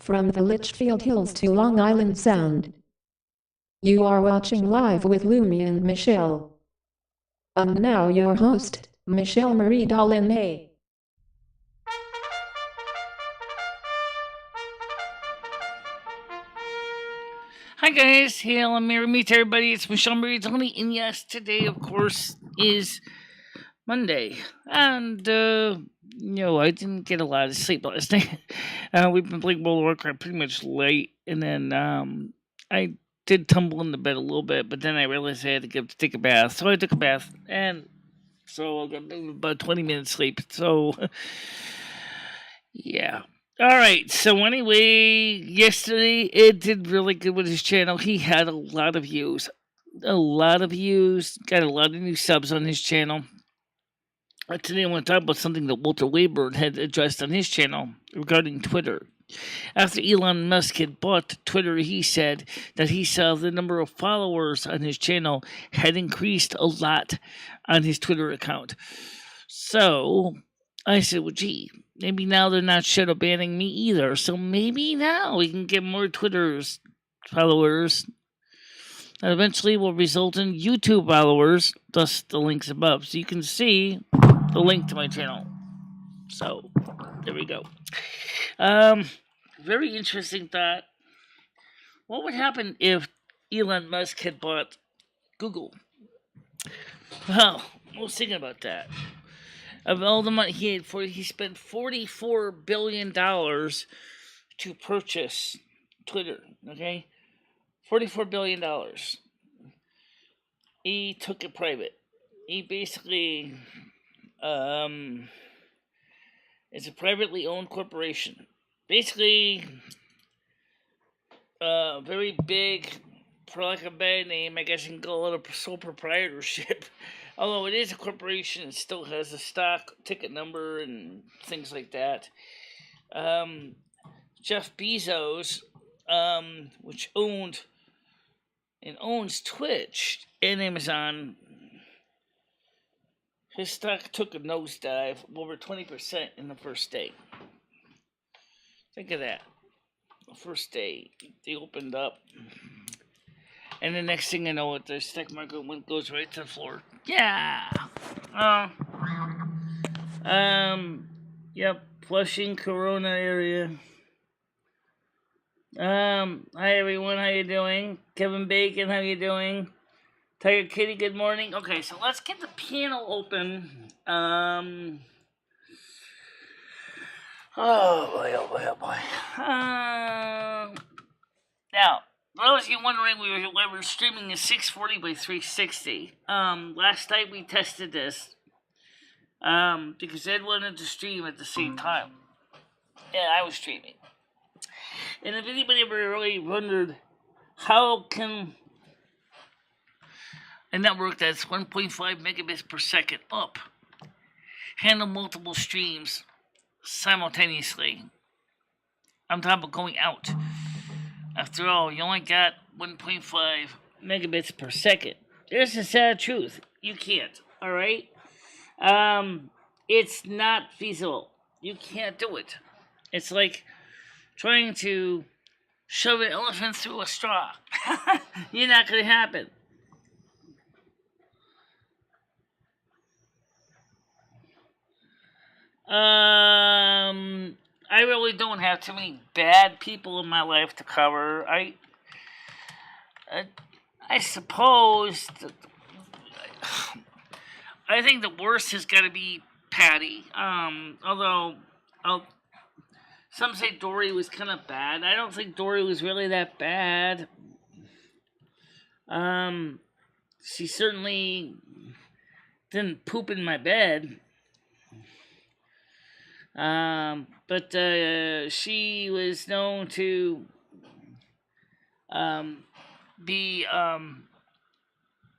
from the Litchfield Hills to Long Island Sound. You are watching Live with Lumi and Michelle. And now your host, MicheleMarieDalene. Hi guys, hail and merry meet everybody. It's MicheleMarieDalene, and yes, today of course is Monday, and I didn't get a lot of sleep last night. We've been playing World of Warcraft pretty much late, and then I did tumble into bed a little bit, but then I realized I had to take a bath, so I took a bath, and so I got about 20 minutes sleep. So yeah. Alright, so anyway, yesterday it did really good with his channel. He had a lot of views. Got a lot of new subs on his channel. Today I want to talk about something that Walter Wayburn had addressed on his channel regarding Twitter. After Elon Musk had bought Twitter, he said that he saw the number of followers on his channel had increased a lot on his Twitter account. So I said, well, gee, maybe now they're not shadow banning me either. So maybe now we can get more Twitter's followers. That eventually will result in YouTube followers, thus the links above. So you can see the link to my channel. So there we go. Very interesting thought. What would happen if Elon Musk had bought Google? Well, I was thinking about that. Of all the money he spent $44 billion to purchase Twitter, okay? $44 billion. He took it private. He basically, it's a privately owned corporation. Basically, very big, for lack of a bad name, I guess you can call it a sole proprietorship. Although it is a corporation, it still has a stock ticket number and things like that. Jeff Bezos, which owns Twitch and Amazon, his stock took a nosedive of over 20% in the first day. Think of that. The first day, they opened up. And the next thing I know, the stock market goes right to the floor. Yeah. Yep. Flushing, Corona area. Hi everyone, how you doing? Kevin Bacon, how you doing? Tiger Kitty, good morning. Okay, so let's get the panel open. Oh boy. Now, for those of you wondering, we were streaming a 640 by 360. Last night we tested this, because Ed wanted to stream at the same time. Yeah, I was streaming. And if anybody ever really wondered, how can a network that's 1.5 megabits per second up handle multiple streams simultaneously? I'm talking about going out. After all, you only got 1.5 megabits per second. There's the sad truth. You can't, alright? It's not feasible. You can't do it. It's like trying to shove an elephant through a straw. You're not going to happen. I really don't have too many bad people in my life to cover. I suppose I think the worst has got to be Patty. Although some say Dory was kind of bad. I don't think Dory was really that bad. She certainly didn't poop in my bed. But she was known to be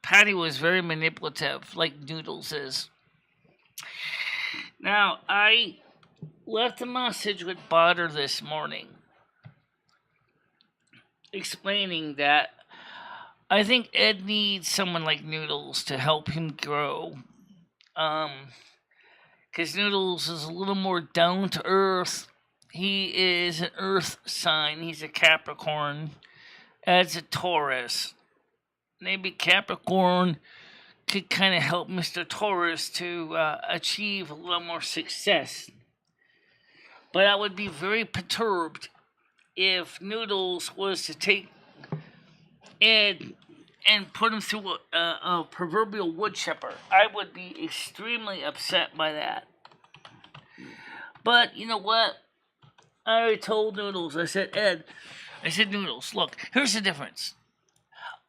Patty was very manipulative, like Noodles is. Now, I left a message with Botter this morning explaining that I think Ed needs someone like Noodles to help him grow. Because Noodles is a little more down to earth He is an earth sign. He's a Capricorn. As a Taurus. Maybe Capricorn could kind of help Mr. Taurus to achieve a little more success. But I would be very perturbed if Noodles was to take Ed and put him through a proverbial wood chipper. I would be extremely upset by that. But you know what? I already told Noodles. I said, Noodles, look, here's the difference.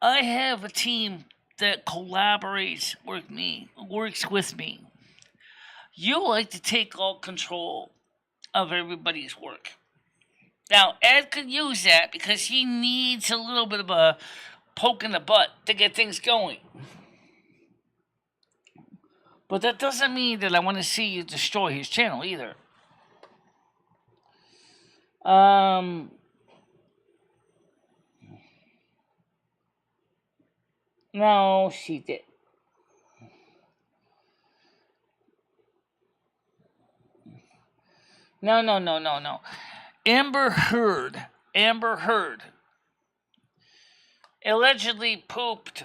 I have a team that collaborates with me, works with me. You like to take all control of everybody's work. Now, Ed could use that because he needs a little bit of a poke in the butt to get things going. But that doesn't mean that I want to see you destroy his channel either. No, she did. No. Amber Heard allegedly pooped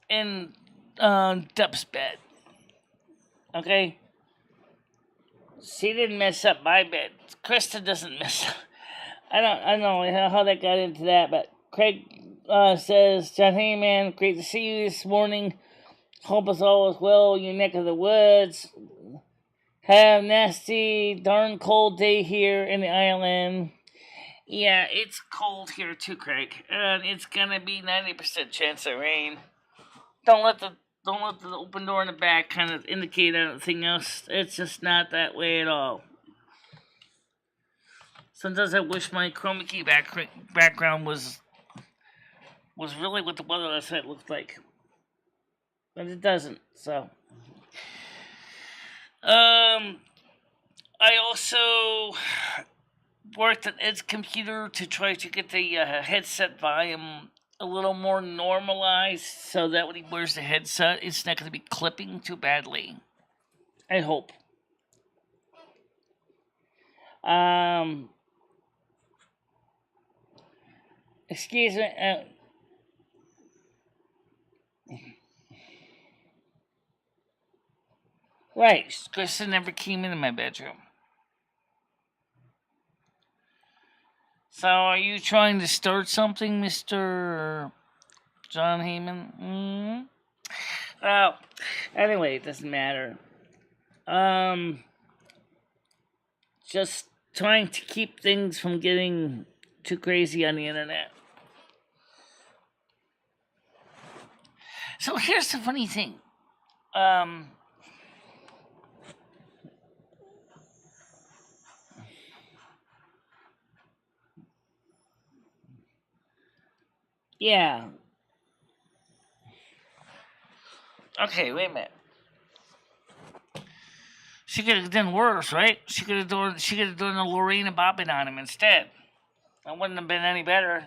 in Depp's bed. Okay? She didn't mess up my bed. Krista doesn't mess up. I don't know how that got into that, but Craig says, John Heyman, great to see you this morning. Hope us all is well in your neck of the woods. Have a nasty, darn cold day here in the island. Yeah, it's cold here too, Craig. And it's gonna be 90% chance of rain. Don't let the open door in the back kind of indicate anything else. It's just not that way at all. Sometimes I wish my chroma key background was really what the weather last night looked like. But it doesn't, so. I also worked on Ed's computer to try to get the headset volume a little more normalized so that when he wears the headset, it's not going to be clipping too badly. I hope. Excuse me. Right, Kristen never came into my bedroom. So, are you trying to start something, Mr. John Heyman? Mm-hmm. Well, anyway, it doesn't matter. Just trying to keep things from getting too crazy on the internet. So here's the funny thing. Yeah. Okay, wait a minute. She could have done worse, right? She could have done a Lorena Bobbitt on him instead. That wouldn't have been any better.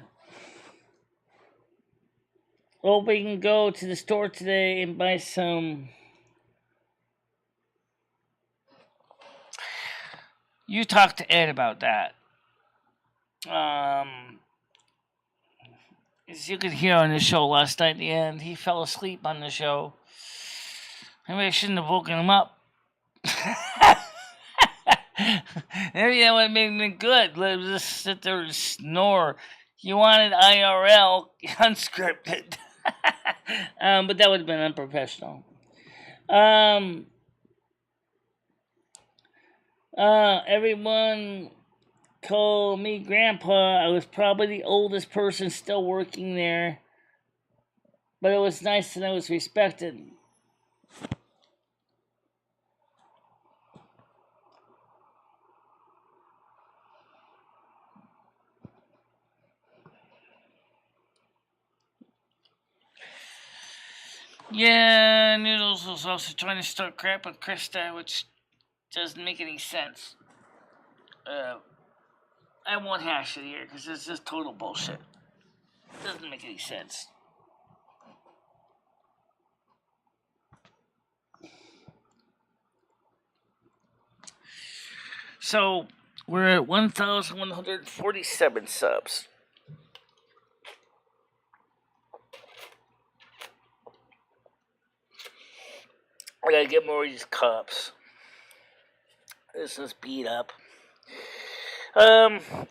Well, we can go to the store today and buy some. You talked to Ed about that. As you could hear on the show last night at the end, he fell asleep on the show. Maybe I shouldn't have woken him up. Maybe that would have made me good. Let him just sit there and snore. You wanted IRL unscripted. But that would have been unprofessional. Everyone called me Grandpa. I was probably the oldest person still working there. But it was nice that I was respected. Yeah, Noodles was also trying to start crap with Krista, which doesn't make any sense. I won't hash it here because it's just total bullshit. It doesn't make any sense. So, We're at 1,147 subs. I gotta get more of these cups. This is beat up.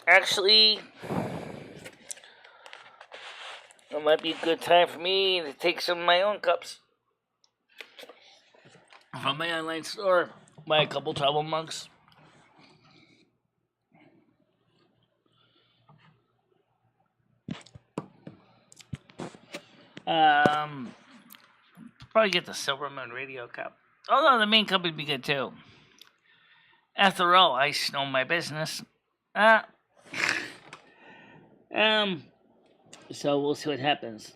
Actually, it might be a good time for me to take some of my own cups from my online store. Buy a couple travel mugs. Probably get the Silvermoon radio cup. Although the main cup would be good too. After all, I know my business. So we'll see what happens.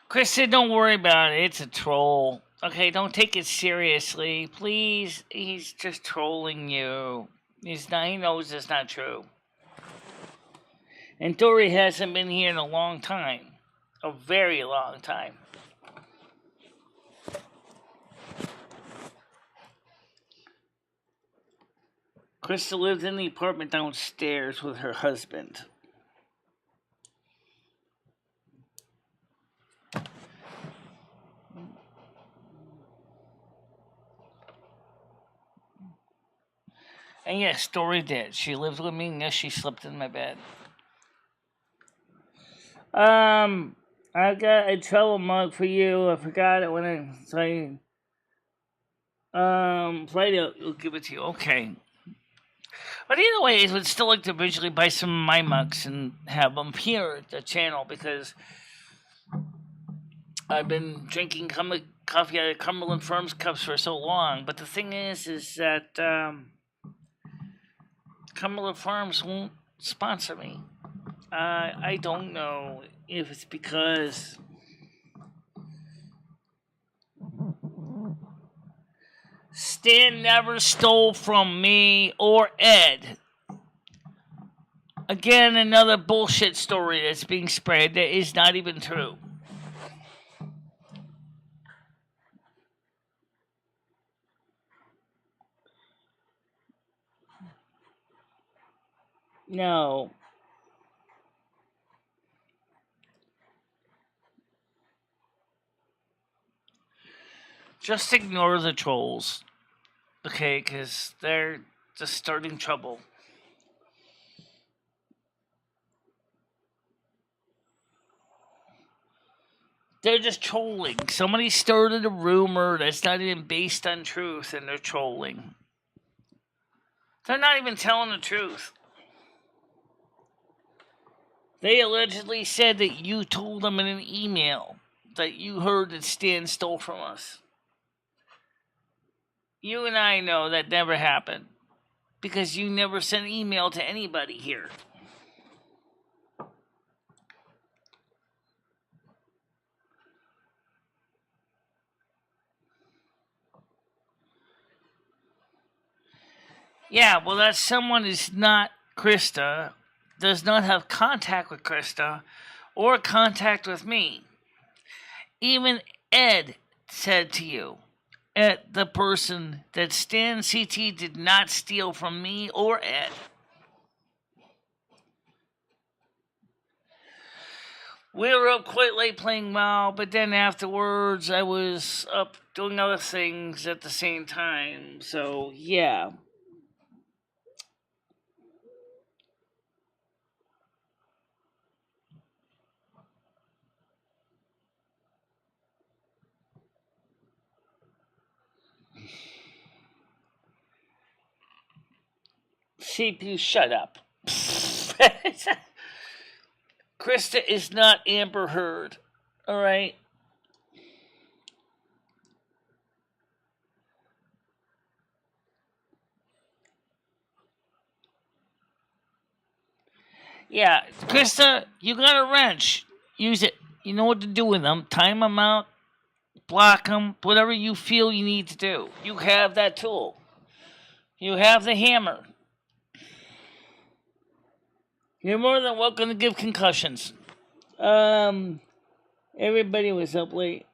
Chris said, "Don't worry about it. It's a troll. Okay, don't take it seriously, please. He's just trolling you. He knows it's not true." And Dory hasn't been here in a long time. A very long time. Krista lives in the apartment downstairs with her husband. And yes, Dory did. She lived with me, and yes, she slept in my bed. I got a travel mug for you. I forgot it when I played it. I'll give it to you. Okay. But either way, I would still like to eventually buy some of my mugs and have them here at the channel because I've been drinking coffee out of Cumberland Farms cups for so long. But the thing is that Cumberland Farms won't sponsor me. I don't know if it's because Stan never stole from me or Ed. Again, another bullshit story that's being spread that is not even true. No. Just ignore the trolls. Okay, because they're just starting trouble. They're just trolling. Somebody started a rumor that's not even based on truth, and they're trolling. They're not even telling the truth. They allegedly said that you told them in an email that you heard that Stan stole from us. You and I know that never happened because you never sent email to anybody here. Yeah, well, that someone is not Krista, does not have contact with Krista or contact with me. Even Ed said to you, at the person that Stan CT did not steal from me or Ed. We were up quite late playing WoW, but then afterwards I was up doing other things at the same time. So, yeah. CPU, shut up. Krista is not Amber Heard. Alright? Yeah, Krista, you got a wrench. Use it. You know what to do with them. Time them out. Block them. Whatever you feel you need to do. You have that tool. You have the hammer. You're more than welcome to give concussions. Everybody was up late.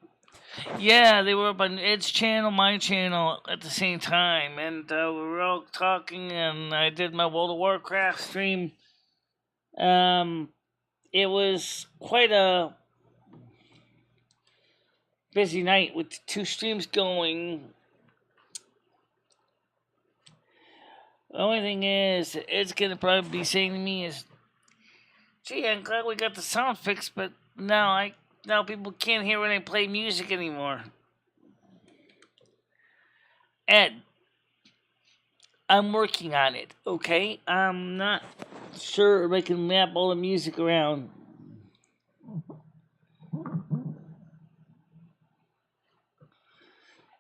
Yeah, they were up on Ed's channel, my channel at the same time, and we were all talking, and I did my World of Warcraft stream. It was quite a busy night with two streams going. The only thing is, Ed's gonna probably be saying to me is, "Gee, I'm glad we got the sound fixed, but now people can't hear when I play music anymore." Ed, I'm working on it. Okay, I'm not sure if I can map all the music around.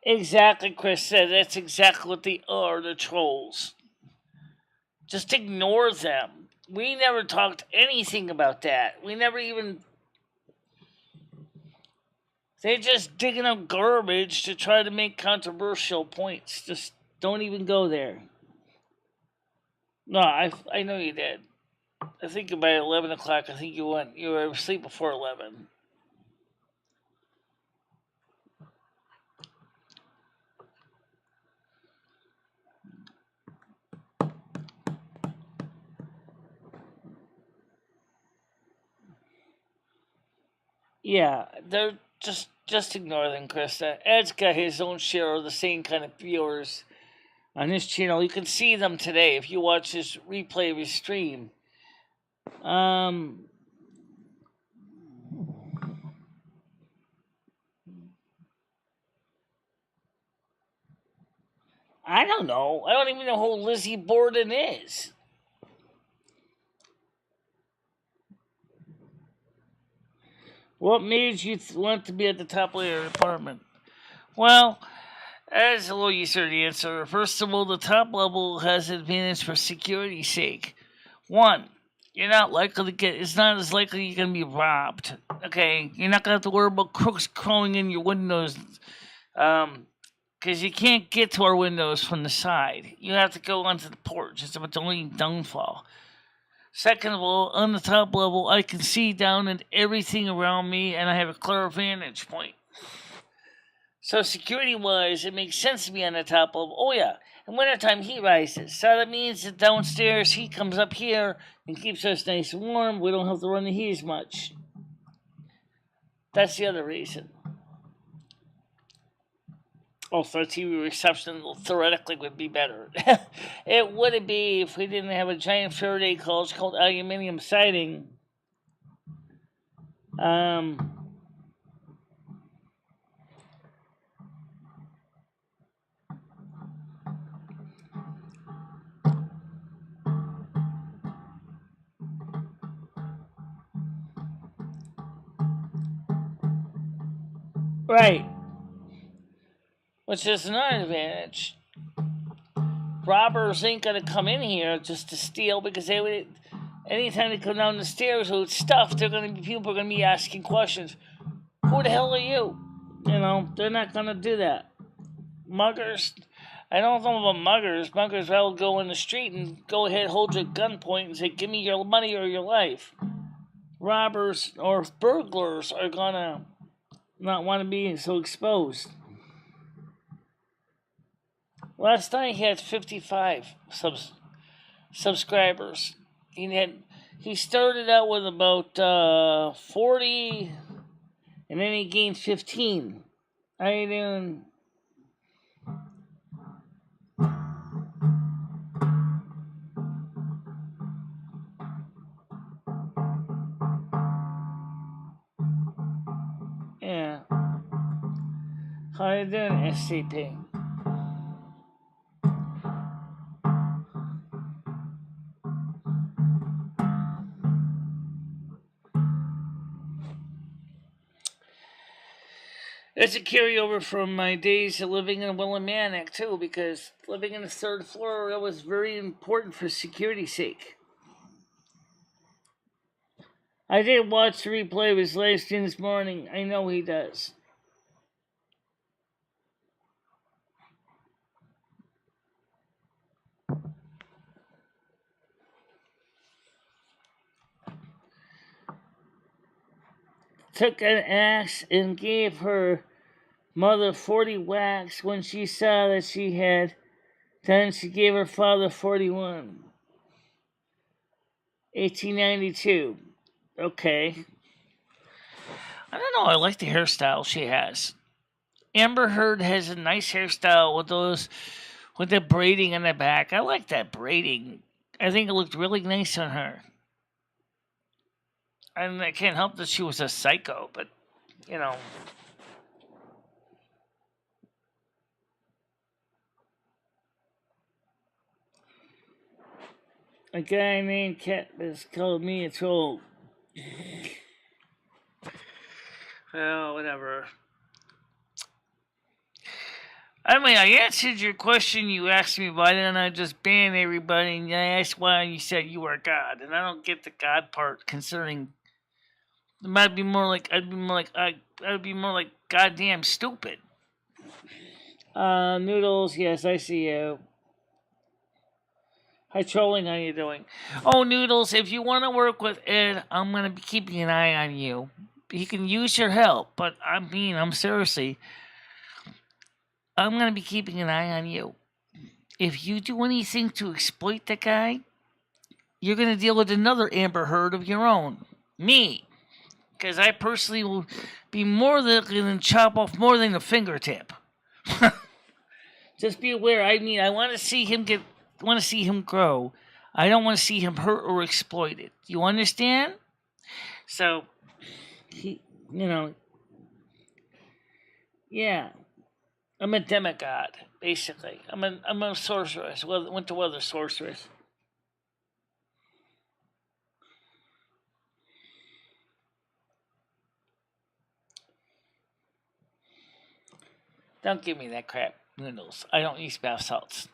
Exactly, Chris said. That's exactly what they are, the trolls. Just ignore them. We never talked anything about that. We never even. They're just digging up garbage to try to make controversial points. Just don't even go there. No, I know you did. I think by 11 o'clock, I think you were asleep before 11. Yeah, they're just ignore them, Krista. Ed's got his own share of the same kind of viewers on his channel. You can see them today if you watch his replay of his stream. I don't know. I don't even know who Lizzie Borden is. What made you want to be at the top of your apartment? Well, that's a little easier to answer. First of all, the top level has an advantage for security's sake. One, you're not likely to get. It's not as likely you're gonna be robbed. Okay, you're not gonna have to worry about crooks crawling in your windows. Because you can't get to our windows from the side. You have to go onto the porch. It's about the only downfall. Second of all, on the top level, I can see down at everything around me, and I have a clear vantage point. So security-wise, it makes sense to be on the top level. Oh yeah, in wintertime, heat rises. So that means that downstairs, heat comes up here and keeps us nice and warm. We don't have to run the heat as much. That's the other reason. Also, TV reception theoretically would be better. It wouldn't be if we didn't have a giant Faraday cage called aluminium siding. Right. Which is another advantage. Robbers ain't gonna come in here just to steal because they would. Anytime they come down the stairs with stuff, people are gonna be asking questions. Who the hell are you? You know, they're not gonna do that. Muggers. I don't know about muggers. Muggers will go in the street and go ahead, hold you at gunpoint and say, "Give me your money or your life." Robbers or burglars are gonna not want to be so exposed. Last night he had 55 subscribers. He started out with about 40, and then he gained 15. How you doing? Yeah. How you doing, SCP? It's a carryover from my days of living in Willimantic, too, because living in the third floor, that was very important for security's sake. I did watch the replay of his live stream this morning. I know he does. Took an axe and gave her mother 40 whacks when she saw that she had. Then she gave her father 41. 1892. Okay. I don't know. I like the hairstyle she has. Amber Heard has a nice hairstyle with the braiding in the back. I like that braiding. I think it looked really nice on her. And I can't help that she was a psycho, but, you know. A guy named Cat has called me a troll. Well, whatever. I mean, I answered your question. You asked me why didn't I just ban everybody, and I asked why you said you were God, and I don't get the God part. Considering it might be more like I'd be more like goddamn stupid. Noodles, yes, I see you. Hi, trolling. How you doing? Oh, Noodles, if you want to work with Ed, I'm gonna be keeping an eye on you. He can use your help, but I'm seriously. I'm going to be keeping an eye on you. If you do anything to exploit the guy, you're going to deal with another Amber Heard of your own. Me. Because I personally will be more than going to chop off more than a fingertip. Just be aware. I mean, I want to see him grow. I don't want to see him hurt or exploited. You understand? So, yeah. I'm a demigod, basically. I'm a sorceress. Winter weather sorceress. Don't give me that crap, Noodles. I don't use bath salts.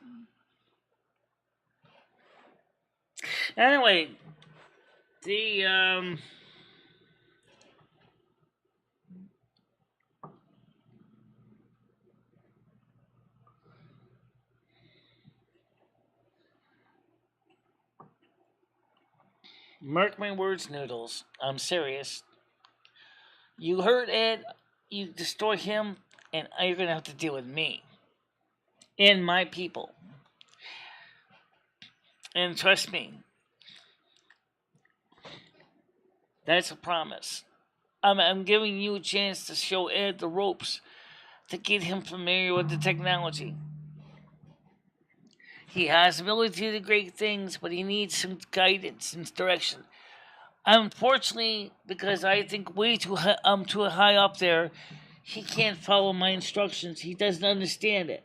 Anyway, the mark my words, Noodles. I'm serious. You hurt Ed, you destroy him, and you're gonna have to deal with me and my people. And trust me, that's a promise. I'm giving you a chance to show Ed the ropes to get him familiar with the technology. He has the ability to do great things, but he needs some guidance and direction. Unfortunately, because I think I'm too high up there, he can't follow my instructions. He doesn't understand it.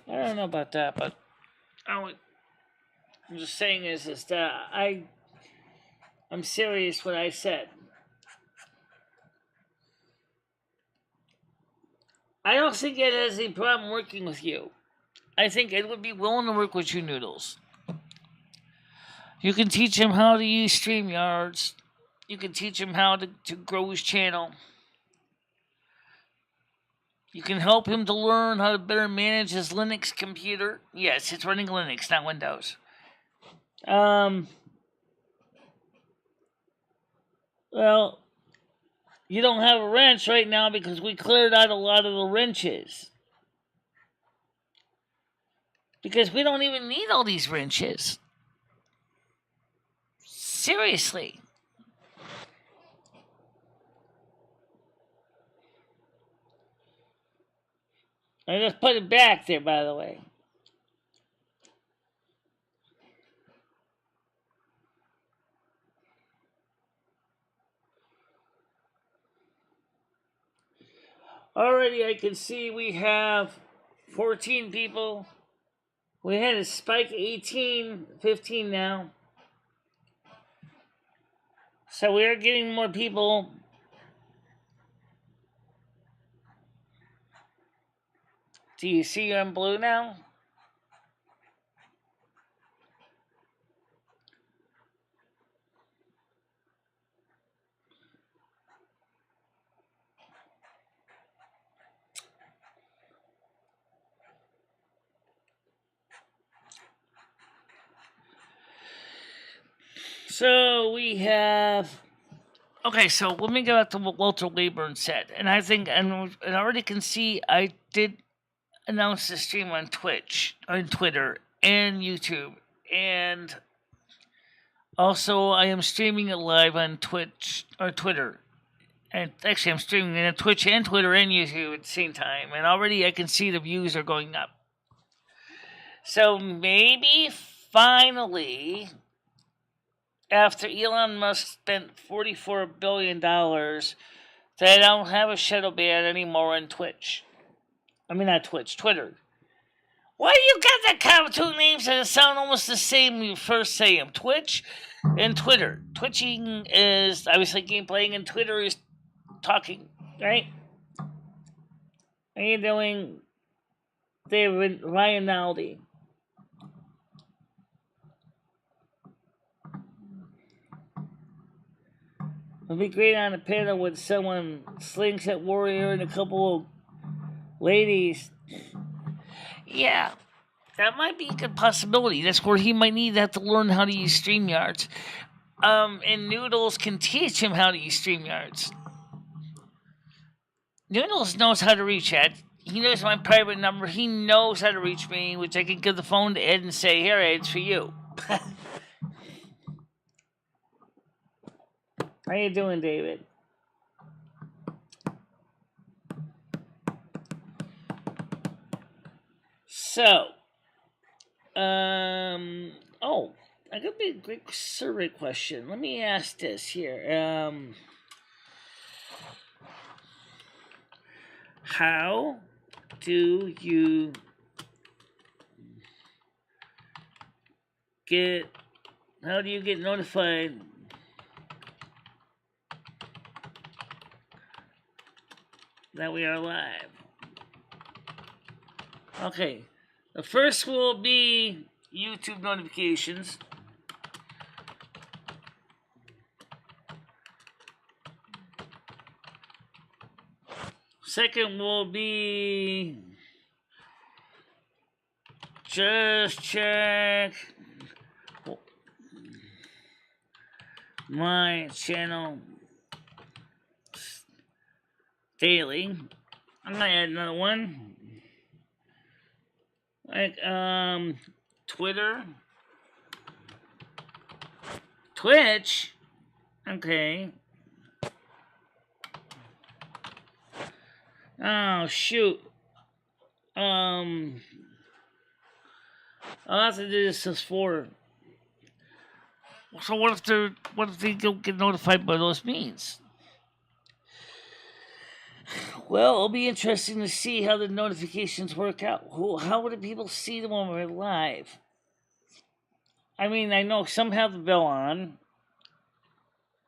I don't know about that, but I'm just saying is that I'm serious when I said. I don't think Ed has any problem working with you. I think Ed would be willing to work with you, Noodles. You can teach him how to use StreamYards. You can teach him how to grow his channel. You can help him to learn how to better manage his Linux computer. Yes, it's running Linux, not Windows. Well, you don't have a wrench right now because we cleared out a lot of the wrenches. Because we don't even need all these wrenches. Seriously. I just put it back there, by the way. Already I can see we have 14 people. We had a spike 18, 15 now. So we are getting more people. Do you see I'm blue now? So we have. Okay, so let me go back to what Walter Leyburn said, and I think, and I already can see, I did announce the stream on Twitch, on Twitter, and YouTube, and also I am streaming it live on Twitch or Twitter. And actually, I'm streaming it on Twitch and Twitter and YouTube at the same time, and already I can see the views are going up. So maybe finally, after Elon Musk spent $44 billion, they don't have a shadow ban anymore on Twitch. I mean, not Twitch, Twitter. Why you got the two names that sound almost the same when you first say them? Twitch and Twitter. Twitching is obviously gameplaying, and Twitter is talking, right? How you doing, David Ryanaldi? It'd be great on a panel with someone, Slingshot Warrior, and a couple of ladies. Yeah, that might be a good possibility. That's where he might need to learn how to use StreamYards. And Noodles can teach him how to use StreamYards. Noodles knows how to reach Ed. He knows my private number. He knows how to reach me, which I can give the phone to Ed and say, "Here, Ed, it's for you." How you doing, David? So, oh, that could be a great survey question. Let me ask this here. How do you get notified that we are live? Okay, the first will be YouTube notifications. Second will be just check my channel daily. I'm gonna add another one. Like Twitter. Twitch. Okay. Oh shoot. I'll have to do this as for. So what if they don't get notified by those means? Well, it'll be interesting to see how the notifications work out. How would people see them when we're live? I mean, I know some have the bell on.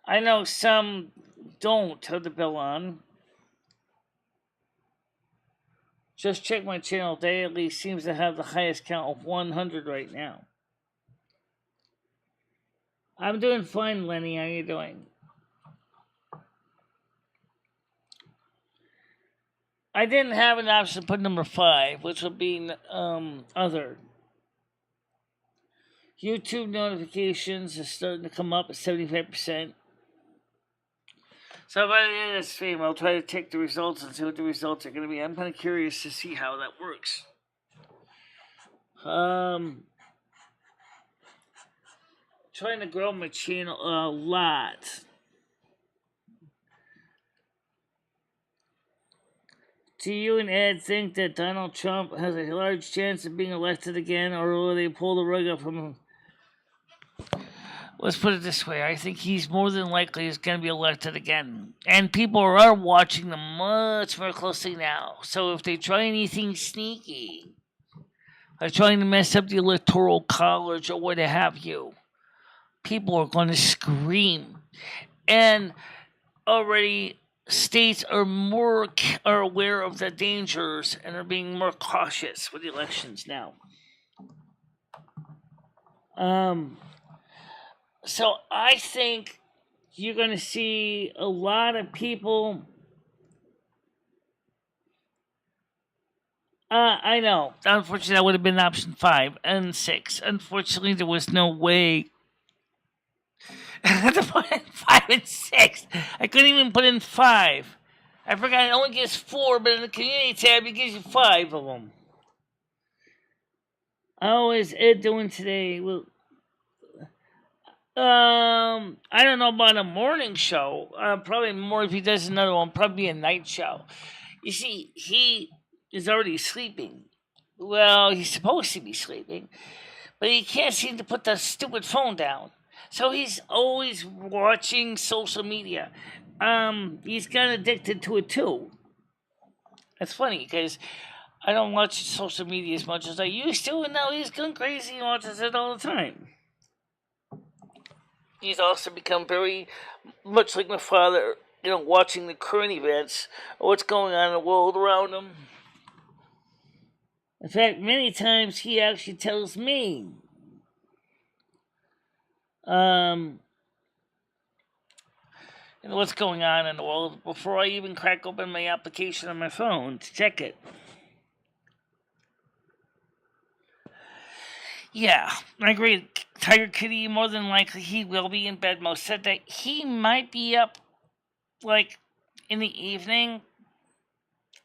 I know some don't have the bell on. Just check my channel daily. Seems to have the highest count of 100 right now. I'm doing fine, Lenny. How you doing? I didn't have an option to put number 5, which would be other. YouTube notifications is starting to come up at 75%. So by the end of this stream, I'll try to take the results and see what the results are going to be. I'm kind of curious to see how that works. Trying to grow my channel a lot. Do you and Ed think that Donald Trump has a large chance of being elected again, or will they pull the rug up from him? Let's put it this way. I think he's more than likely is going to be elected again. And people are watching them much more closely now. So if they try anything sneaky, like trying to mess up the Electoral College or what have you, people are going to scream. And already states are aware of the dangers and are being more cautious with the elections now. So I think you're going to see a lot of people. I know. Unfortunately, that would have been option 5 and 6. Unfortunately, there was no way I had to put in 5 and 6. I couldn't even put in 5. I forgot it only gives 4, but in the community tab, it gives you 5 of them. How is Ed doing today? Well, I don't know about a morning show. Probably more if he does another one. Probably a night show. You see, he is already sleeping. Well, he's supposed to be sleeping, but he can't seem to put the stupid phone down. So he's always watching social media. He's got addicted to it too. That's funny because I don't watch social media as much as I used to, and now he's gone crazy and watches it all the time. He's also become very much like my father, watching the current events, or what's going on in the world around him. In fact, many times he actually tells me, what's going on in the world before I even crack open my application on my phone to check it. Yeah, I agree. Tiger Kitty, more than likely, he will be in bed most of the day. He might be up, in the evening,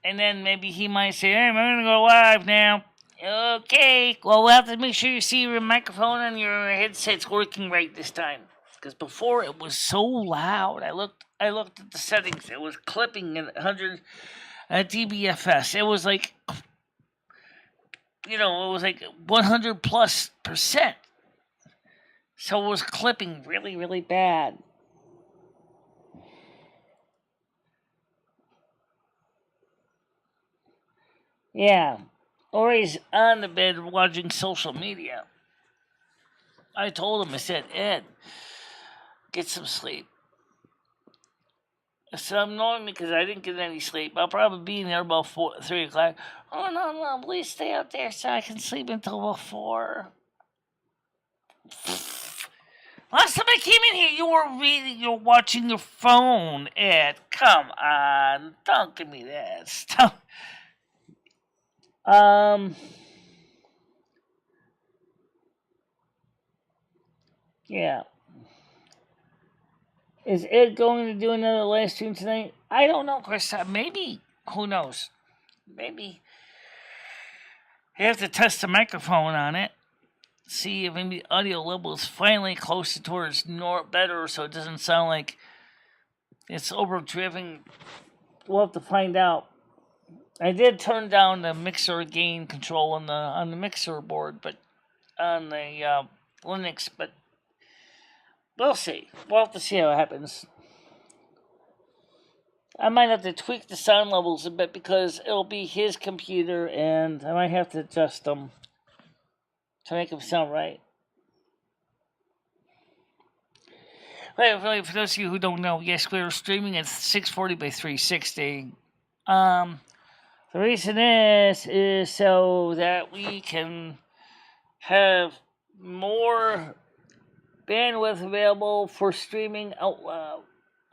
and then maybe he might say, hey, I'm going to go live now. Okay, well, we'll have to make sure you see your microphone and your headset's working right this time. Because before, it was so loud. I looked at the settings. It was clipping at 100 dBFS. It was like... it was like 100+%. So it was clipping really, really bad. Yeah. Or he's on the bed watching social media. I told him, I said, Ed, get some sleep. So I'm knowing because I didn't get any sleep. I'll probably be in there about 3 o'clock. Oh, no, please stay out there so I can sleep until about 4. Last time I came in here, you're watching your phone, Ed. Come on, don't give me that stuff. Yeah. Is Ed going to do another live stream tonight? I don't know, Chris. Maybe. Who knows? Maybe. I have to test the microphone on it. See if maybe audio level is finally closer towards better, so it doesn't sound like it's overdriven. We'll have to find out. I did turn down the mixer gain control on the mixer board, but on the Linux, but we'll see. We'll have to see how it happens. I might have to tweak the sound levels a bit because it'll be his computer, and I might have to adjust them to make them sound right. Right, for those of you who don't know, yes, we're streaming at 640 by 360. The reason is so that we can have more bandwidth available for streaming out loud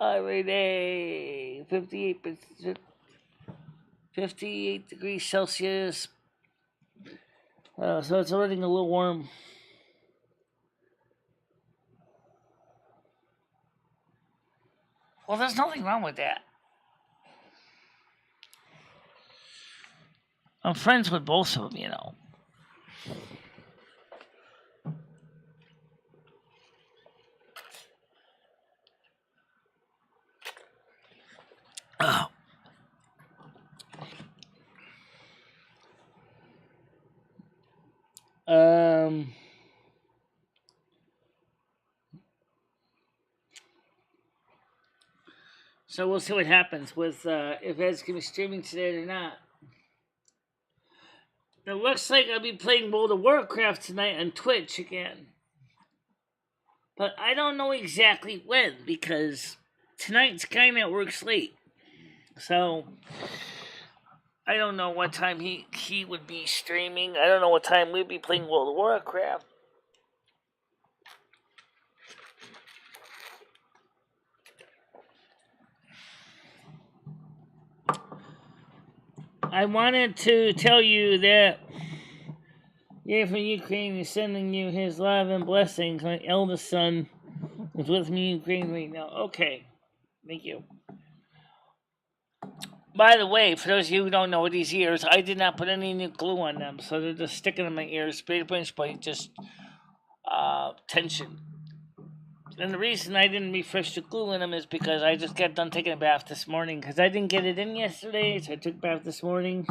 every day. 58 degrees Celsius. So it's already a little warm. Well, there's nothing wrong with that. I'm friends with both of them, Oh. So we'll see what happens with if Ed's going to be streaming today or not. It looks like I'll be playing World of Warcraft tonight on Twitch again. But I don't know exactly when, because tonight's Skynet works late. So I don't know what time he would be streaming. I don't know what time we'd be playing World of Warcraft. I wanted to tell you that Yay from Ukraine is sending you his love and blessings. My eldest son It's with me in Ukraine right now. Okay. Thank you. By the way, for those of you who don't know these ears, I did not put any new glue on them, so they're just sticking in my ears, pretty much by just tension. And the reason I didn't refresh the glue in them is because I just got done taking a bath this morning, because I didn't get it in yesterday, so I took a bath this morning.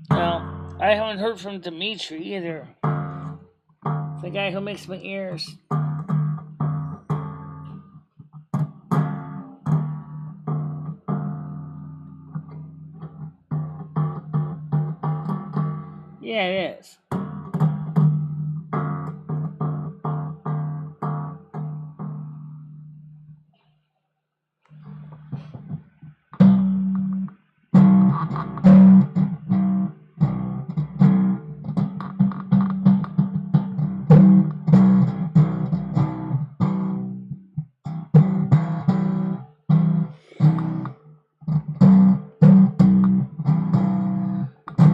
Now, I haven't heard from Dimitri either. The guy who makes my ears. Yeah, it is.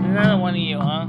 Another one of you, huh?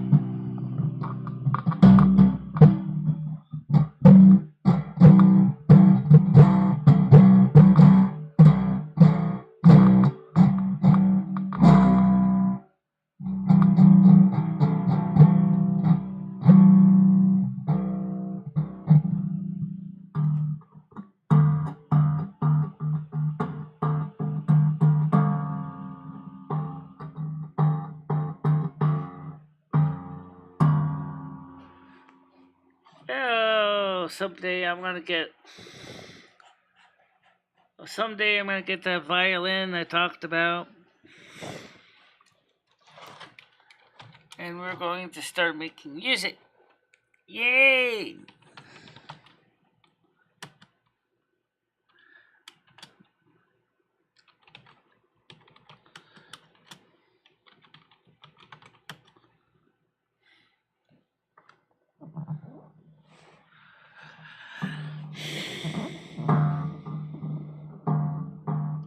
Oh, someday I'm gonna get that violin I talked about. And we're going to start making music. Yay!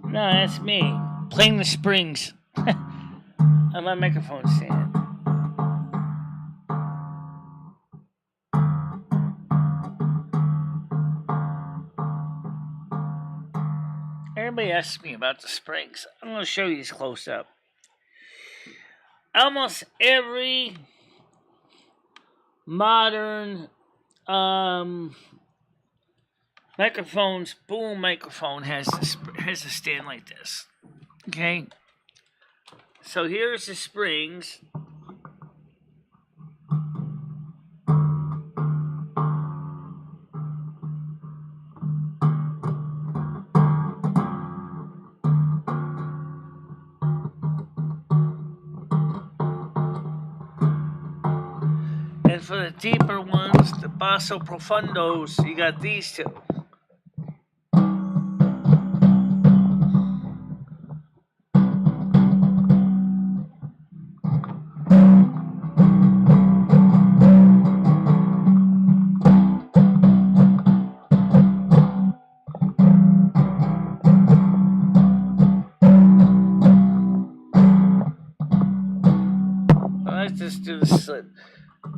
No, that's me playing the springs on my microphone stand. Everybody asks me about the springs. I'm going to show you these close up. Almost every modern boom microphone has a stand like this. Okay, so here's the springs. And for the deeper ones, the basso profundos, you got these two. Let's just do this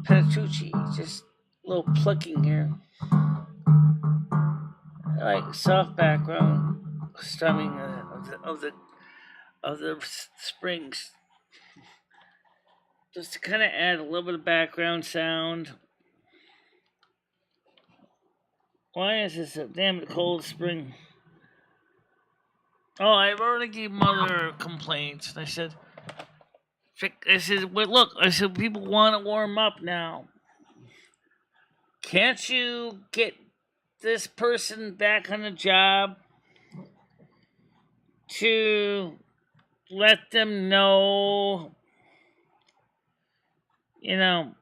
Petrucci, just a little plucking here. I like soft background strumming of the springs, just to kind of add a little bit of background sound. Why is this a damn cold spring? Oh, I've already gave Mother complaints. I said, well, look, I said, people want to warm up now. Can't you get this person back on the job to let them know, you know,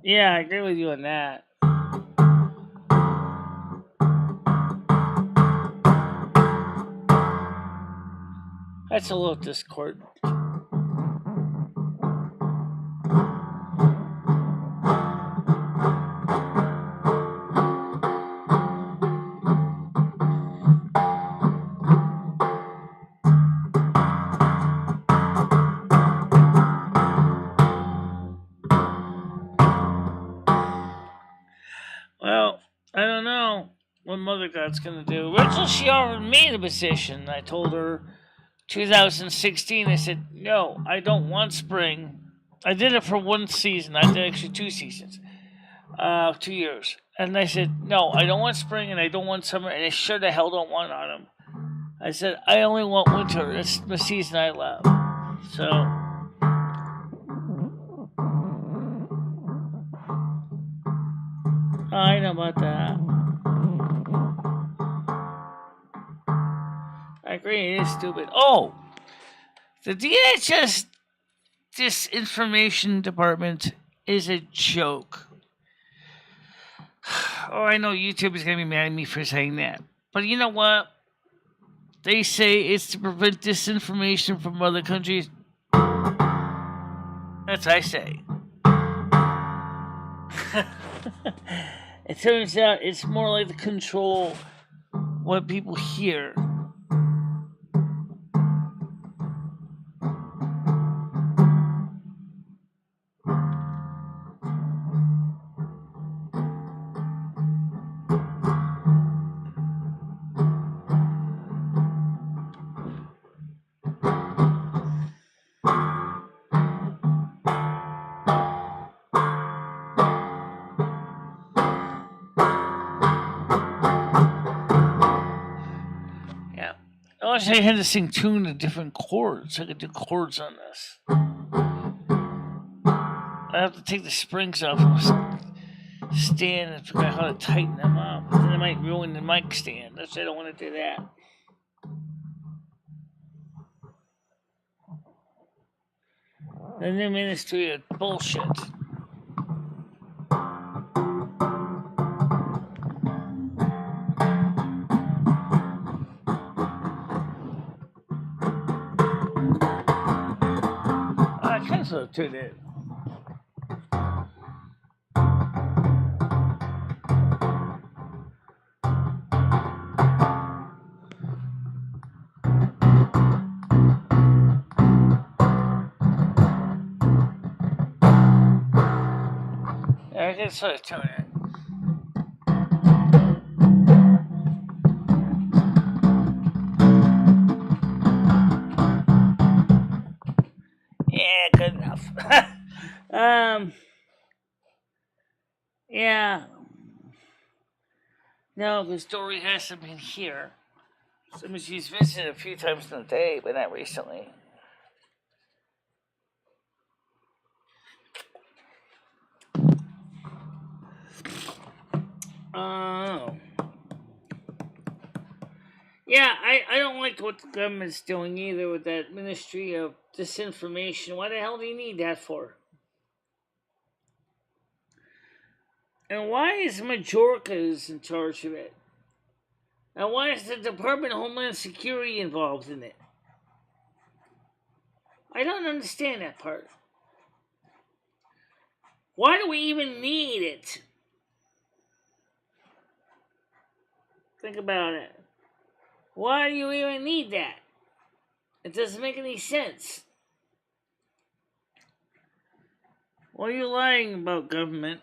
Yeah, I agree with you on that. That's a little discordant. Well, I don't know what Mother God's gonna do. Rachel, she offered me the position. I told her 2016. I said, no, I don't want spring. I did it for one season. I did actually 2 seasons, 2 years. And I said, no, I don't want spring and I don't want summer, and I sure the hell don't want autumn. I said, I only want winter. It's the season I love. So, I know about that. I agree, it is stupid. Oh, the DHS disinformation department is a joke. Oh, I know YouTube is going to be mad at me for saying that. But you know what? They say it's to prevent disinformation from other countries. That's what I say. It turns out it's more like to control what people hear. Yeah. I wish I had to sing tune to different chords. I could do chords on this. I have to take the springs off of the stand and figure out how to tighten them up. Then I might ruin the mic stand. I don't want to do that. The new ministry of bullshit. I kind of sort of tuned in. I can sort of tune in. Yeah, good enough. Yeah. No, because Dory hasn't been here. I mean, she's visited a few times in the day, but not recently. Oh. Yeah, I don't like what the government's doing either with that Ministry of Disinformation. Why the hell do you need that for? And why is Majorca in charge of it? And why is the Department of Homeland Security involved in it? I don't understand that part. Why do we even need it? Think about it. Why do you even need that? It doesn't make any sense. What are you lying about, government?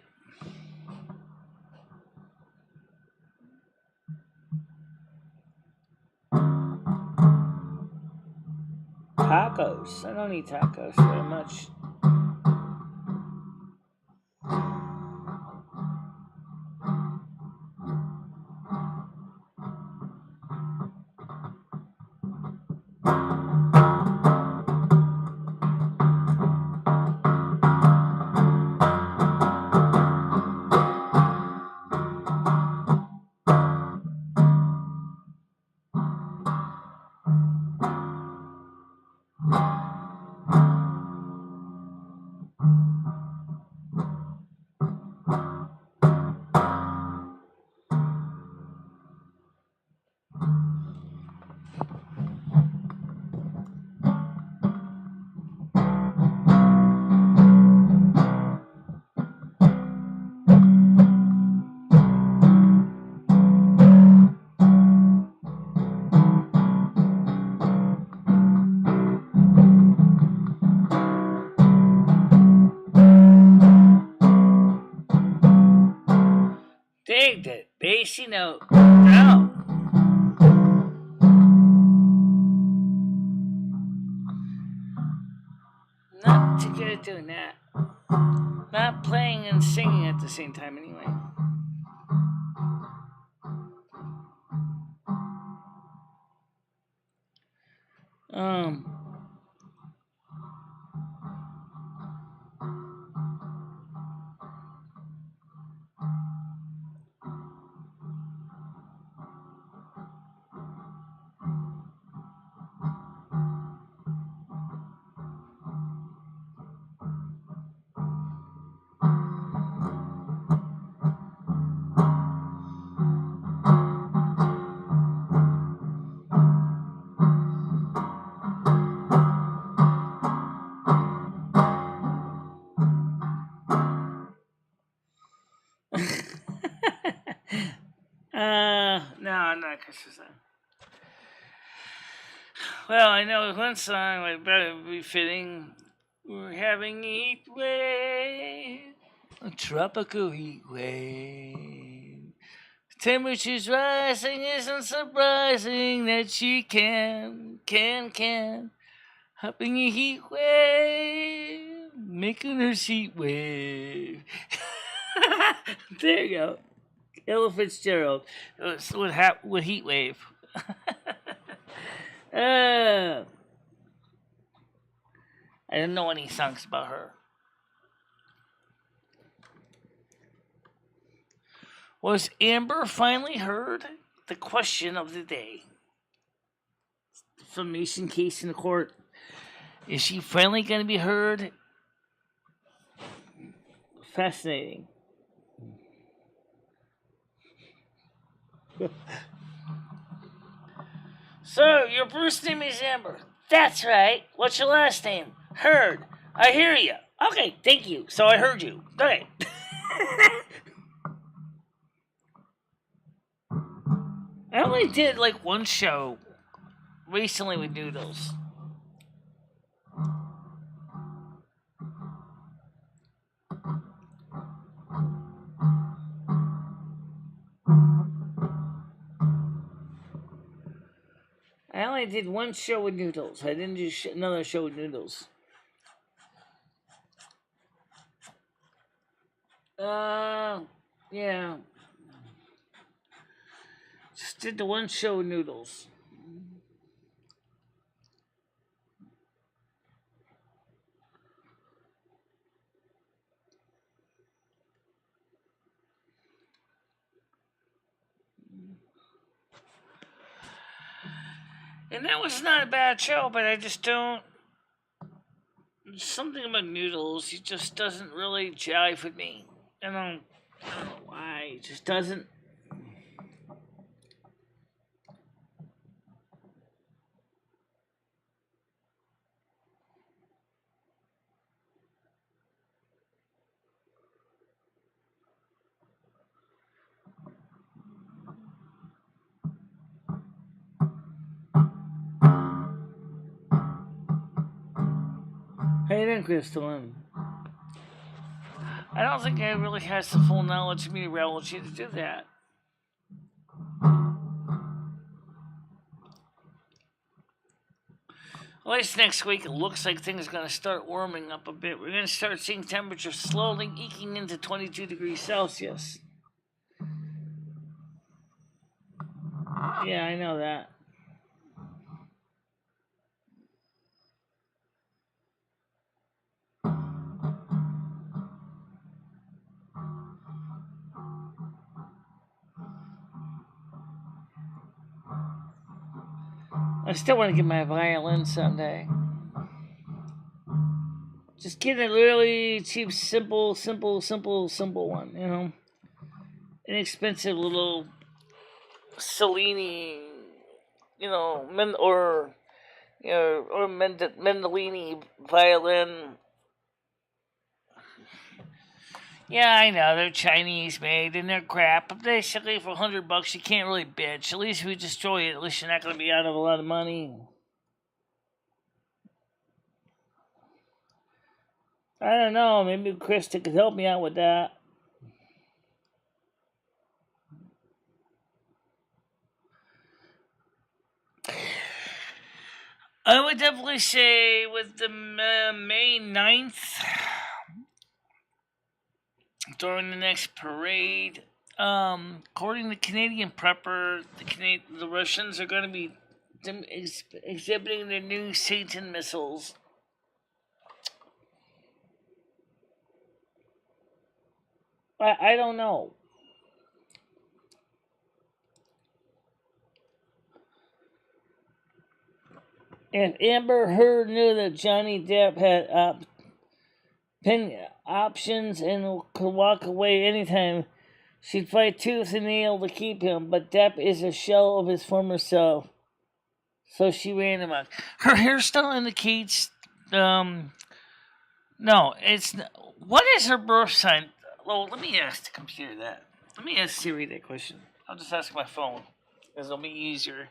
Tacos. I don't eat tacos very much. rigged it. Bassy note. No. Not too good at doing that. Not playing and singing at the same time, anyway. No, I'm not Christmas song. Well, I know one song would better be fitting. We're having a heat wave, a tropical heat wave. Temperature's rising, isn't surprising that she can hopping a heat wave, making her seat wave. There you go. Ella Fitzgerald with heat wave. I didn't know any songs about her. Was Amber finally heard? The question of the day. Defamation case in the court. Is she finally going to be heard? Fascinating. So, your first name is Amber. That's right. What's your last name? Heard. I hear you. Okay, thank you. So I heard you. Okay. I only did like one show recently with Noodles. I only did one show with Noodles. I didn't do another show with Noodles. Yeah. Just did the one show with Noodles. And that was not a bad show, but I just don't. Something about Noodles, he just doesn't really jive with me. I don't know why. It just doesn't. Hey then, Crystalline. I don't think I really has the full knowledge of meteorology to do that. At least next week, it looks like things are going to start warming up a bit. We're going to start seeing temperatures slowly eking into 22 degrees Celsius. Yeah, I know that. I still want to get my violin someday. Just get a really cheap, simple one, you know? Inexpensive little Cellini, or Mendellini violin. Yeah, I know they're Chinese made and they're crap, but basically for $100 you can't really bitch. At least if you destroy it, at least you're not going to be out of a lot of money. I don't know. Maybe Krista could help me out with that. I would definitely say with the May 9th, during the next parade, according to Canadian Prepper, the Russians are going to be exhibiting their new Satan missiles. I don't know. If Amber Heard knew that Johnny Depp had options and could walk away anytime, she'd fight tooth and nail to keep him, but Depp is a shell of his former self. So she ran him out. Her hairstyle indicates, no, it's, what is her birth sign? Well, let me ask the computer that. Let me ask Siri that question. I'll just ask my phone, because it'll be easier.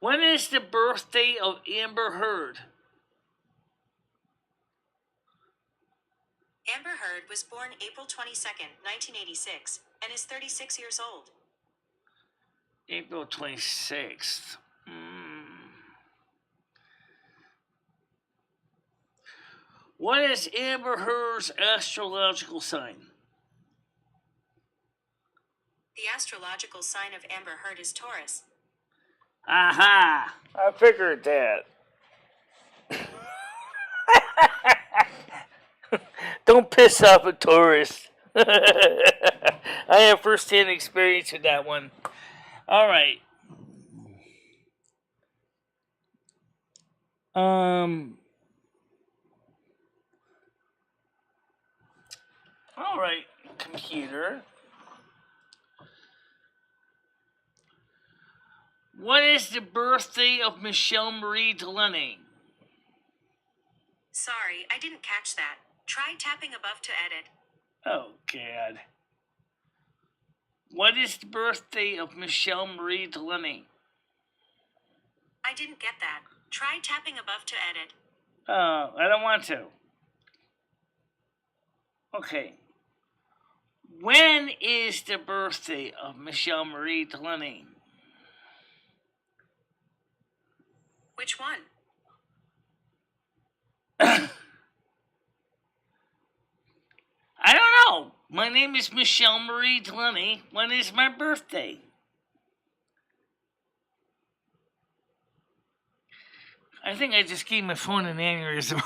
When is the birthday of Amber Heard? Amber Heard was born April 22nd, 1986, and is 36 years old. April 26th. What is Amber Heard's astrological sign? The astrological sign of Amber Heard is Taurus. Aha! I figured that. Don't piss off a Taurus. I have first-hand experience with that one. All right. All right, computer. What is the birthday of MicheleMarieDalene? Sorry, I didn't catch that. Try tapping above to edit. Oh, God. What is the birthday of MicheleMarieDalene? I didn't get that. Try tapping above to edit. Oh, I don't want to. Okay. When is the birthday of MicheleMarieDalene? Which one? I don't know. My name is MicheleMarieDalene. When is my birthday? I think I just gave my phone an aneurysm.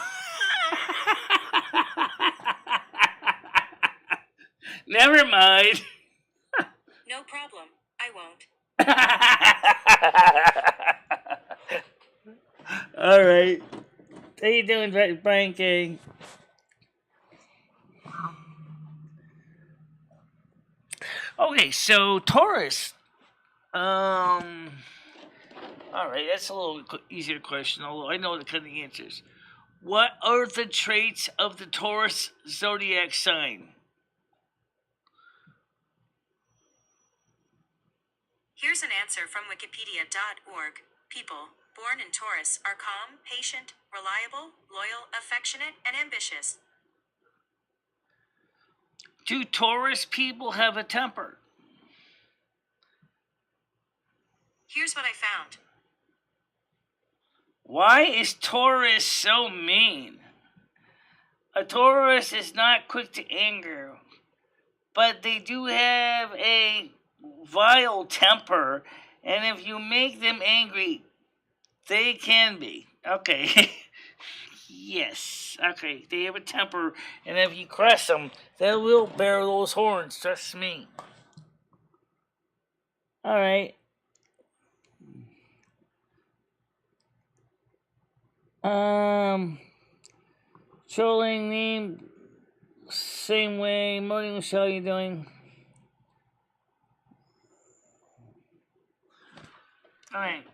Never mind. No problem. I won't. All right. How you doing, Brian King? Okay, so Taurus. All right, that's a little easier question, although I know the kind of answers. What are the traits of the Taurus zodiac sign? Here's an answer from Wikipedia.org. People born in Taurus are calm, patient, reliable, loyal, affectionate, and ambitious. Do Taurus people have a temper? Here's what I found. Why is Taurus so mean? A Taurus is not quick to anger, but they do have a vile temper, and if you make them angry, they can be. Okay. Yes. Okay, they have a temper, and if you crush them, they will bear those horns, trust me. Alright. Trolling name, same way. Morning, Michelle, how you doing? Alright.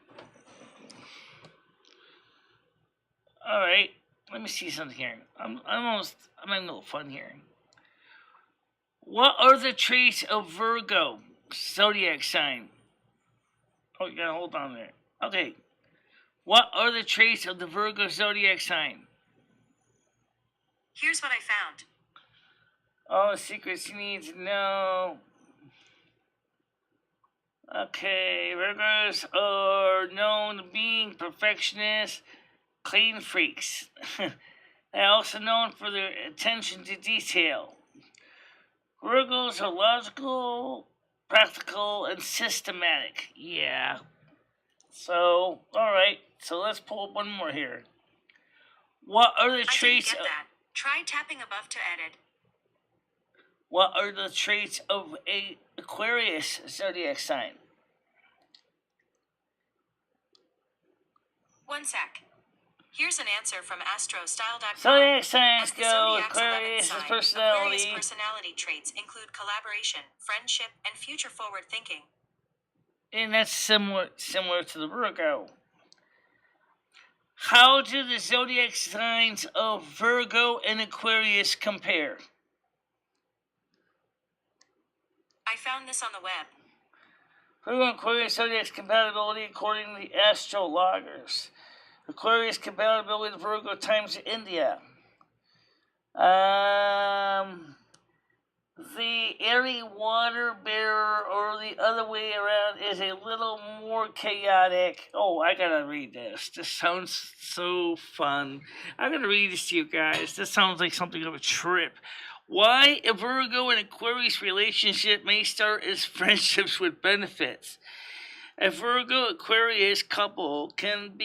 Alright. Let me see something here. I'm having a little fun here. What are the traits of Virgo zodiac sign? Oh, you gotta hold on there. Okay. What are the traits of the Virgo zodiac sign? Here's what I found. All the secrets you need to know. Okay, Virgos are known to being perfectionists, clean freaks. They're also known for their attention to detail. Virgos are logical, practical, and systematic. Yeah. So, alright. So let's pull up one more here. What are the I didn't traits? get that. Try tapping above to edit. What are the traits of a Aquarius zodiac sign? One sec. Here's an answer from astrostyle.com. Zodiac signs As the go. Zodiac's 11th Aquarius' sign, personality. Aquarius personality traits include collaboration, friendship, and future-forward thinking. And that's similar to the Virgo. How do the zodiac signs of Virgo and Aquarius compare? I found this on the web. Virgo and Aquarius zodiac compatibility according to the Astrologers. Aquarius compatibility to Virgo times India. The airy water bearer, or the other way around, is a little more chaotic. Oh, I gotta read this. This sounds so fun. I'm gonna read this to you guys. This sounds like something of a trip. Why a Virgo and Aquarius relationship may start as friendships with benefits. A Virgo Aquarius couple can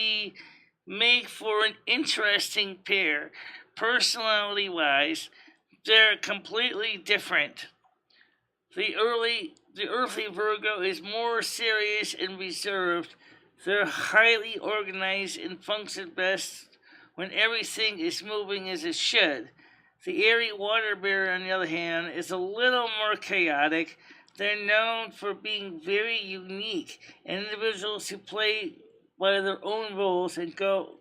make for an interesting pair. Personality wise, they're completely different. The earthly Virgo is more serious and reserved. They're highly organized and function best when everything is moving as it should. The airy water bearer, on the other hand, is a little more chaotic. They're known for being very unique, individuals who play by their own rules and go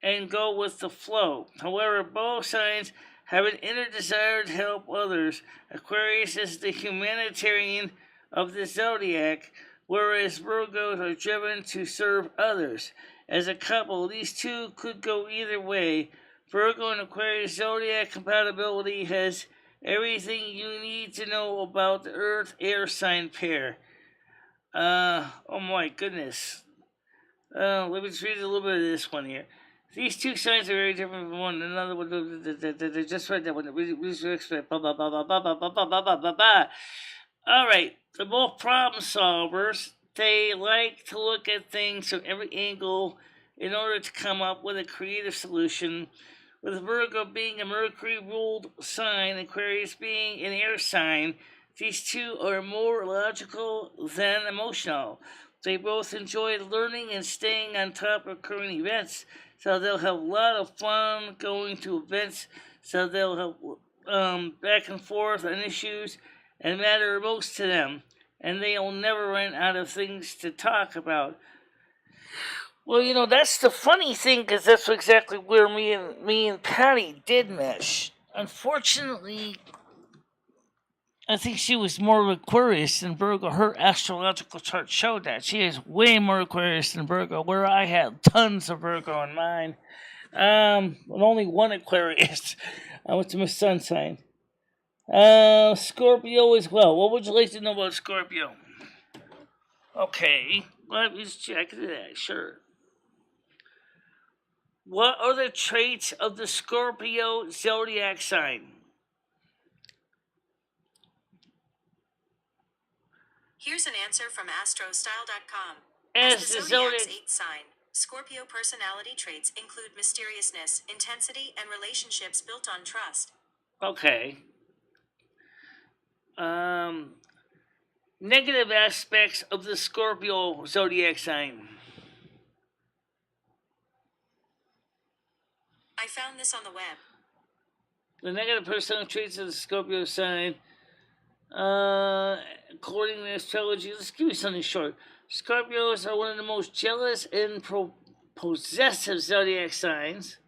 with the flow. However, both signs have an inner desire to help others. Aquarius is the humanitarian of the zodiac, whereas Virgos are driven to serve others. As a couple, these two could go either way. Virgo and Aquarius zodiac compatibility has everything you need to know about the Earth air sign pair. Oh my goodness. Let me just read a little bit of this one here. These two signs are very different from one another. Just read that one. All right, they're both problem solvers. They like to look at things from every angle in order to come up with a creative solution. With Virgo being a Mercury-ruled sign, Aquarius being an air sign, these two are more logical than emotional. They both enjoy learning and staying on top of current events, so they'll have a lot of fun going to events, so they'll have back and forth on issues and matter most to them, and they'll never run out of things to talk about. Well, that's the funny thing, because that's exactly where me and Patty did mesh. Unfortunately, I think she was more Aquarius than Virgo. Her astrological chart showed that. She is way more Aquarius than Virgo, where I had tons of Virgo in mine. With only one Aquarius. I went to my sun sign. Scorpio as well. What would you like to know about Scorpio? Okay, let me just check that. Sure. What are the traits of the Scorpio zodiac sign? Here's an answer from astrostyle.com. As As the the Zodiac's zodiac. 8th sign, Scorpio personality traits include mysteriousness, intensity, and relationships built on trust. Okay. Negative aspects of the Scorpio zodiac sign. I found this on the web. The negative personality traits of the Scorpio sign, according to astrology, let's give you something short. Scorpios are one of the most jealous and possessive zodiac signs.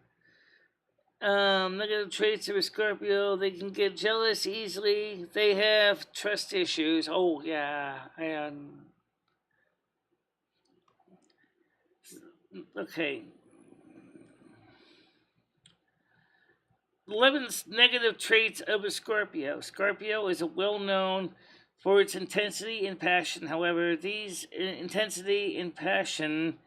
Negative traits of a Scorpio: they can get jealous easily. They have trust issues. Oh yeah, okay. 11 negative traits of a Scorpio. Scorpio is a well-known for its intensity and passion. However, these intensity and passion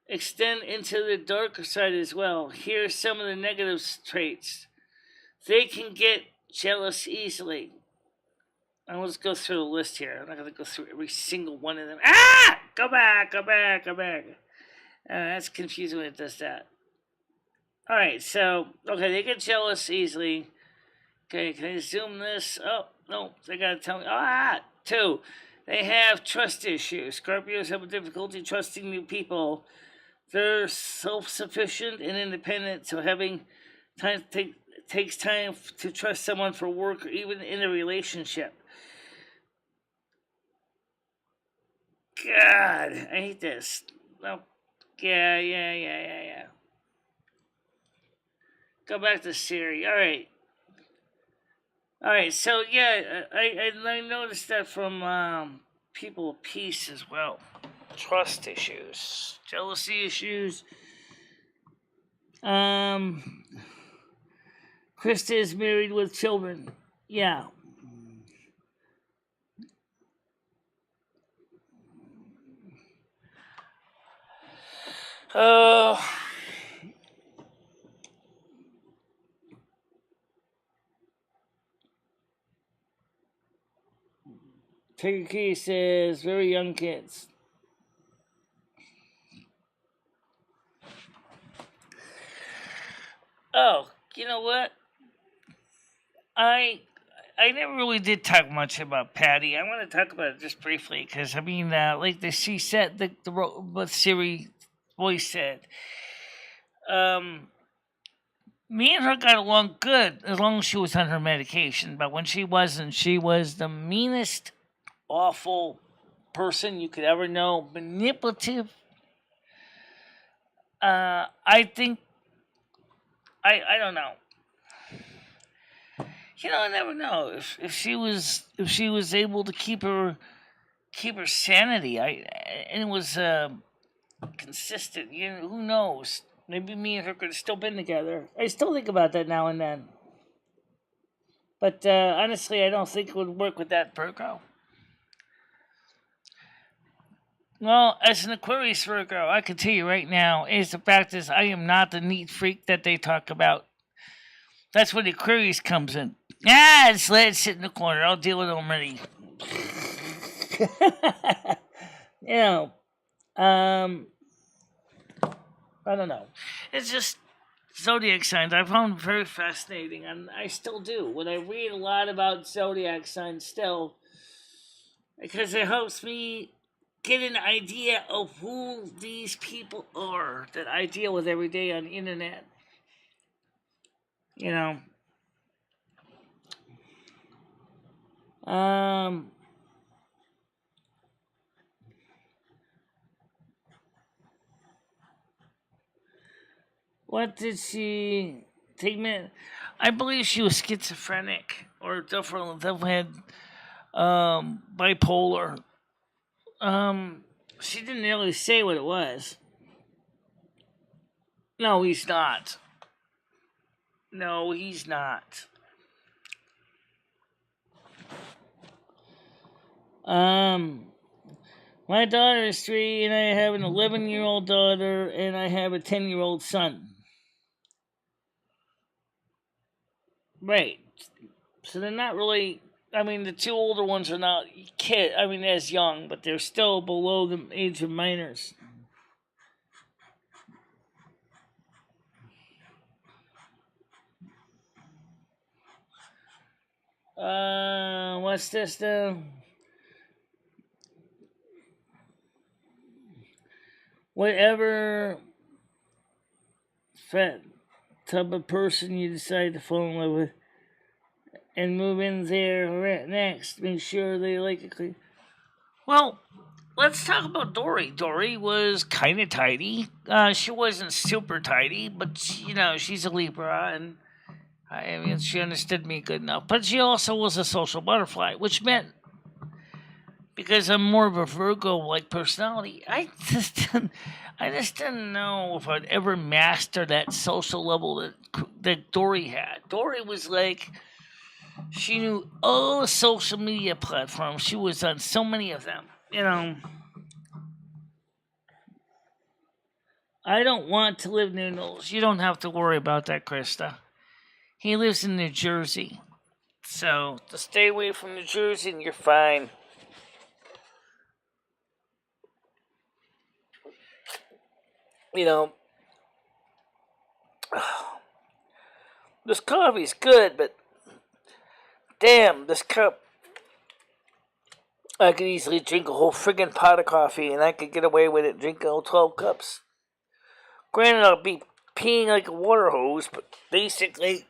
extend into the darker side as well. Here are some of the negative traits. They can get jealous easily. I'll just go through the list here. I'm not going to go through every single one of them. Ah! Go back. That's confusing when it does that. Alright, so, okay, they get jealous easily. Okay, can I zoom this? Oh, no, they got to tell me. 2. They have trust issues. Scorpios have a difficulty trusting new people. They're self-sufficient and independent, so having time takes time to trust someone for work or even in a relationship. God, I hate this. No, yeah. Go back to Siri. All right. So yeah, I noticed that from people of peace as well. Trust issues, jealousy issues. Krista is married with children. Yeah. Tiger Key says very young kids. Oh, you know what? I never really did talk much about Patty. I want to talk about it just briefly because like she said, what Siri voice said. Me and her got along good as long as she was on her medication. But when she wasn't, she was the meanest, awful person you could ever know. Manipulative. I think. I don't know. I never know if she was able to keep her sanity. And it was consistent. Who knows? Maybe me and her could have still been together. I still think about that now and then. But honestly, I don't think it would work with that Virgo. Well, as an Aquarius Virgo, I can tell you right now, the fact is I am not the neat freak that they talk about. That's where the Aquarius comes in. Just let it sit in the corner. I'll deal with it already. I don't know. It's just Zodiac signs. I found very fascinating, and I still do. When I read a lot about Zodiac signs still, because it helps me get an idea of who these people are that I deal with every day on the internet. What did she take me? I believe she was schizophrenic or definitely had bipolar. She didn't really say what it was. No, he's not. My daughter is 3, and I have an 11-year-old daughter, and I have a 10-year-old son. Right. So they're not really. The 2 older ones are not as young, but they're still below the age of minors. What's this now? Whatever fat type of person you decide to fall in love with and move in there next, make sure they like it clean. Well, let's talk about Dory. Dory was kind of tidy. She wasn't super tidy, but she's a Libra, and she understood me good enough. But she also was a social butterfly, which meant, because I'm more of a Virgo-like personality, I just didn't know if I'd ever master that social level that Dory had. Dory was like, She knew all the social media platforms. She was on so many of them. I don't want to live near Knowles. You don't have to worry about that, Krista. He lives in New Jersey. So, to stay away from New Jersey and you're fine. This coffee's good, but damn, this cup. I could easily drink a whole friggin' pot of coffee, and I could get away with it drinking all 12 cups. Granted, I'll be peeing like a water hose, but basically,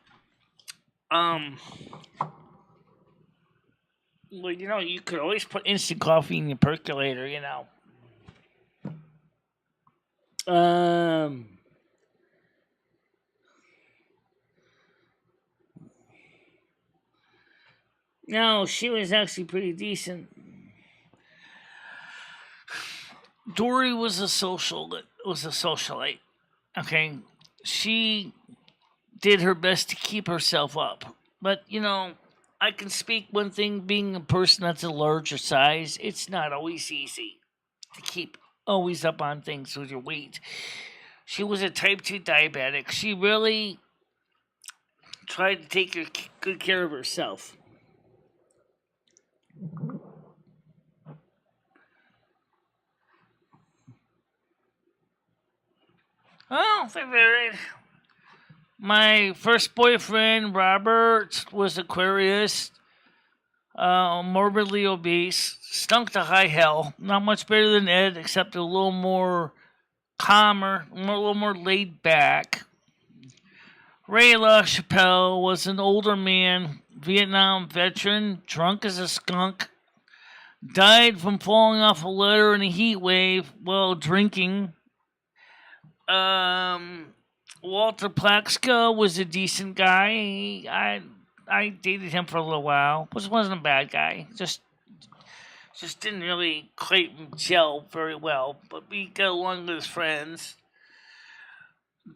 well, you could always put instant coffee in your percolator, No, she was actually pretty decent. Dory was a socialite. Okay, she did her best to keep herself up, but I can speak one thing. Being a person that's a larger size, it's not always easy to keep always up on things with your weight. She was a type 2 diabetic. She really tried to take good care of herself. Oh, they varied. My first boyfriend, Robert, was Aquarius, morbidly obese, stunk to high hell. Not much better than Ed, except a little more calmer, a little more laid back. Ray LaChapelle was an older man, Vietnam veteran, drunk as a skunk, died from falling off a ladder in a heat wave while drinking. Walter Plaxka was a decent guy. I dated him for a little while. Wasn't a bad guy. Just didn't really quite gel very well, but we got along with his friends.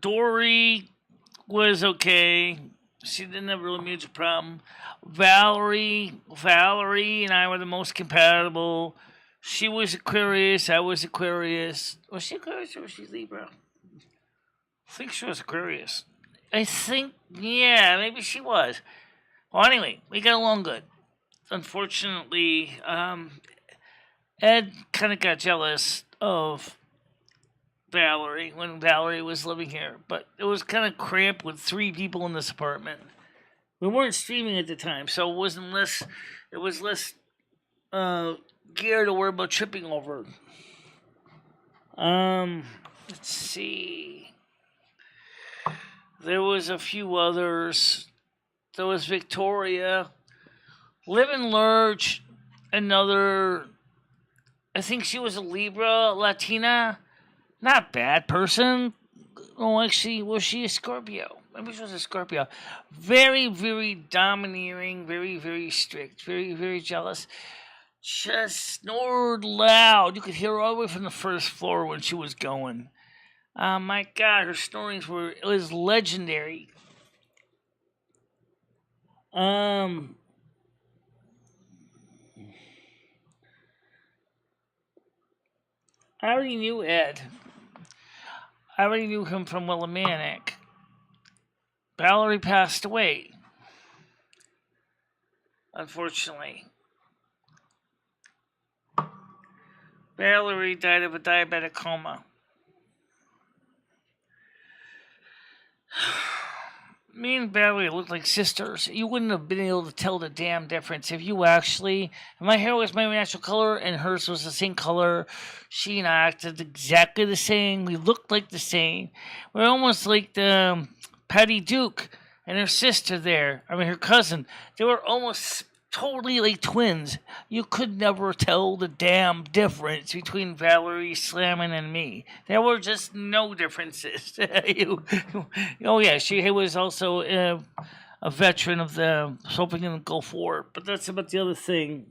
Dory was okay. She didn't have really major problem. Valerie and I were the most compatible. She was Aquarius. I was Aquarius. Was she Aquarius or was she Libra? I think she was Aquarius. Yeah, maybe she was. Well, anyway, we got along good. Unfortunately, Ed kind of got jealous of Valerie when Valerie was living here, but it was kind of cramped with 3 people in this apartment. We weren't streaming at the time, so it was less gear to worry about tripping over. Let's see. There was a few others. There was Victoria. Living Large, another, I think she was a Libra, Latina. Not bad person. Oh, actually, was she a Scorpio? Maybe she was a Scorpio. Very, very domineering, very, very strict, very, very jealous. Just snored loud. You could hear her all the way from the first floor when she was going. My God, her snorings was legendary. I already knew Ed. I already knew him from Willimantic. Valerie passed away, unfortunately. Valerie died of a diabetic coma. Me and Valerie looked like sisters. You wouldn't have been able to tell the damn difference if you actually... My hair was my natural color, and hers was the same color. She and I acted exactly the same. We looked like the same. We're almost like the Patty Duke and her sister there. Her cousin. They were almost totally like twins. You could never tell the damn difference between Valerie Slammin and me. There were just no differences. Oh yeah, she was also a veteran of the Hoping in the Gulf War, but that's about the other thing.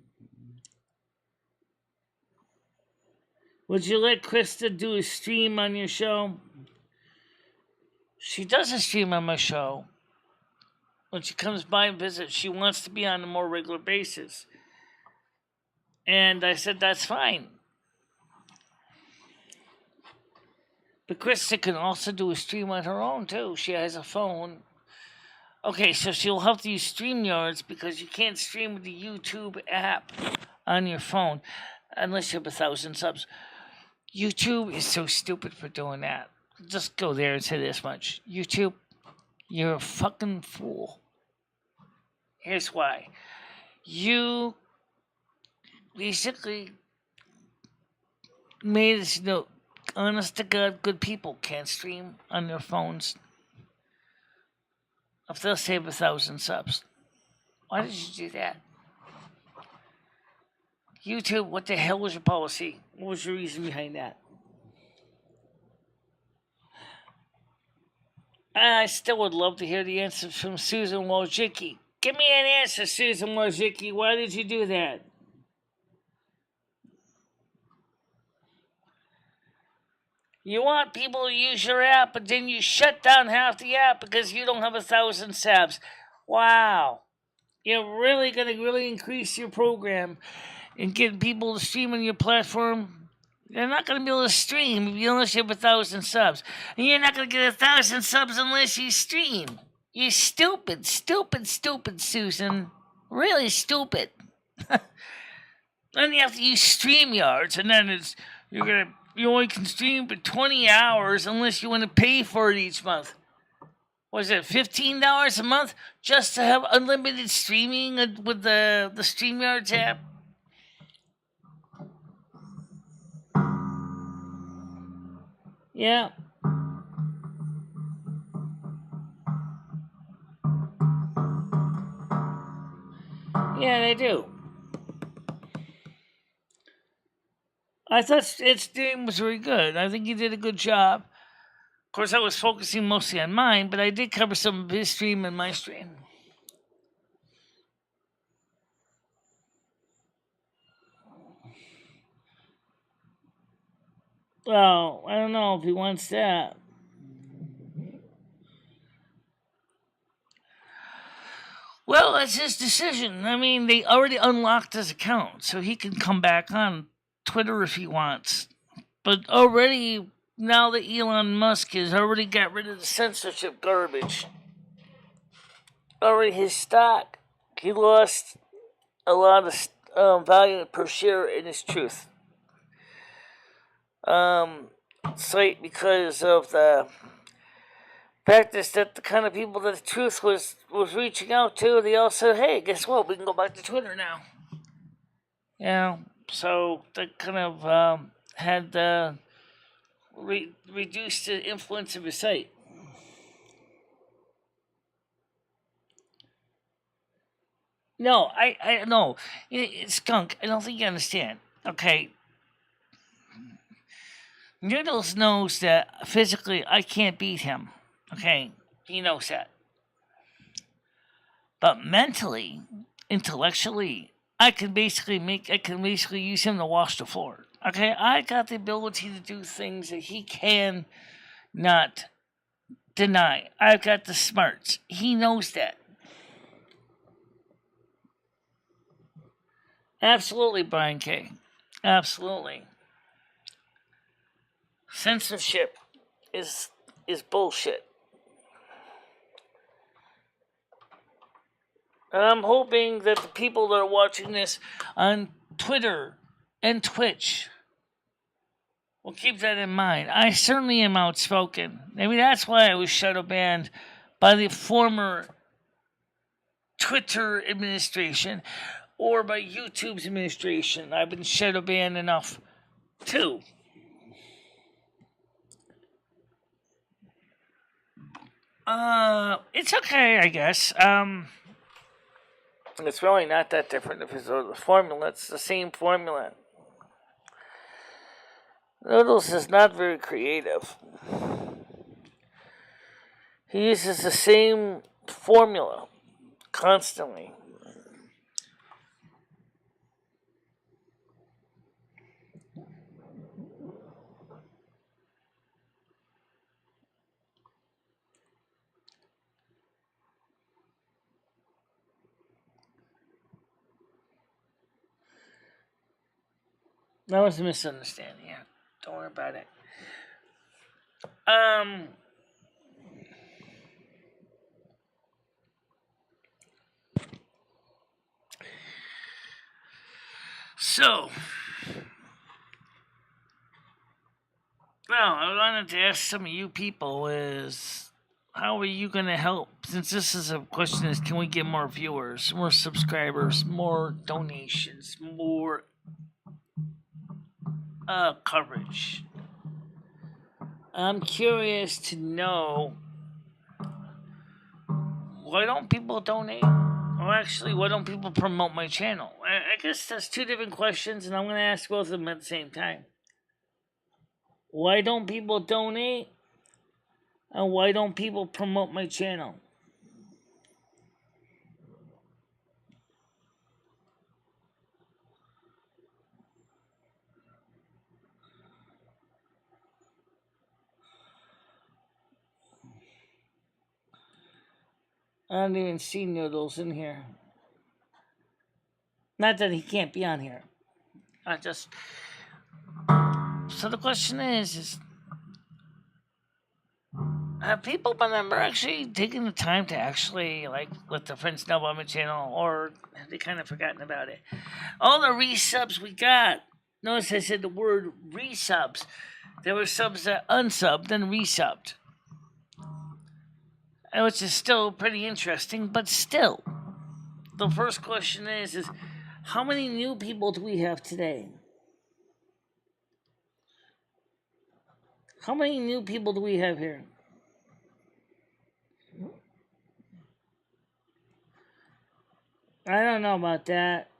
Would you let Krista do a stream on your show? She does a stream on my show. when she comes by and visits, she wants to be on a more regular basis. And I said, that's fine. But Krista can also do a stream on her own, too. She has a phone. Okay, so she'll have to use StreamYards because you can't stream with the YouTube app on your phone unless you have 1,000 subs. YouTube is so stupid for doing that. Just go there and say this much. YouTube, you're a fucking fool. Here's why. You basically made us know, honest to God, good people can't stream on their phones if they'll save 1,000 subs. Why did you do that? YouTube, what the hell was your policy? What was your reason behind that? I still would love to hear the answer from Susan Wojcicki. Give me an answer, Susan Wojcicki. Why did you do that? You want people to use your app, but then you shut down half the app because you don't have 1,000 subs. Wow. You're really going to really increase your program and get people to stream on your platform. They're not going to be able to stream unless you have 1,000 subs. And you're not going to get 1,000 subs unless you stream. You stupid, Susan. Really stupid. Then you have to use StreamYards, and then you only can stream for 20 hours unless you want to pay for it each month. Was it $15 a month just to have unlimited streaming with the StreamYards app? Yeah. Yeah, they do. I thought its stream was very good. I think he did a good job. Of course, I was focusing mostly on mine, but I did cover some of his stream and my stream. Well, I don't know if he wants that. Well, that's his decision. I mean, they already unlocked his account, so he can come back on Twitter if he wants. But already, now that Elon Musk has already got rid of the censorship garbage, already his stock, he lost a lot of value per share in his truth site because of the fact is that the kind of people that the truth was reaching out to, they all said, hey, guess what? We can go back to Twitter now. Yeah, so that kind of had reduced the influence of his site. No, I no, Skunk, I don't think you understand. Okay. Noodles knows that physically I can't beat him. Okay, he knows that. But mentally, intellectually, I can basically use him to wash the floor. Okay, I got the ability to do things that he can not deny. I've got the smarts. He knows that. Absolutely, Brian K. Absolutely. Censorship is bullshit. And I'm hoping that the people that are watching this on Twitter and Twitch will keep that in mind. I certainly am outspoken. Maybe that's why I was shadow banned by the former Twitter administration or by YouTube's administration. I've been shadow banned enough too. It's okay, I guess. It's really not that different if it's the formula. It's the same formula. Noodles is not very creative. He uses the same formula constantly. That was a misunderstanding. Yeah, don't worry about it. So, well, I wanted to ask some of you people is how are you going to help? Since this is a question is can we get more viewers, more subscribers, more donations, more coverage? I'm curious to know why don't people donate? Or actually, why don't people promote my channel? I guess that's two different questions, and I'm going to ask both of them at the same time. Why don't people donate? And why don't people promote my channel? I don't even see Noodles in here. Not that he can't be on here. I just... So the question is have people been actually taking the time to actually, like, let their friends know about my channel, or have they kind of forgotten about it? All the resubs we got. Notice I said the word resubs. There were subs that unsubbed and resubbed. Which is still pretty interesting, but still. The first question is how many new people do we have today? How many new people do we have here? I don't know about that.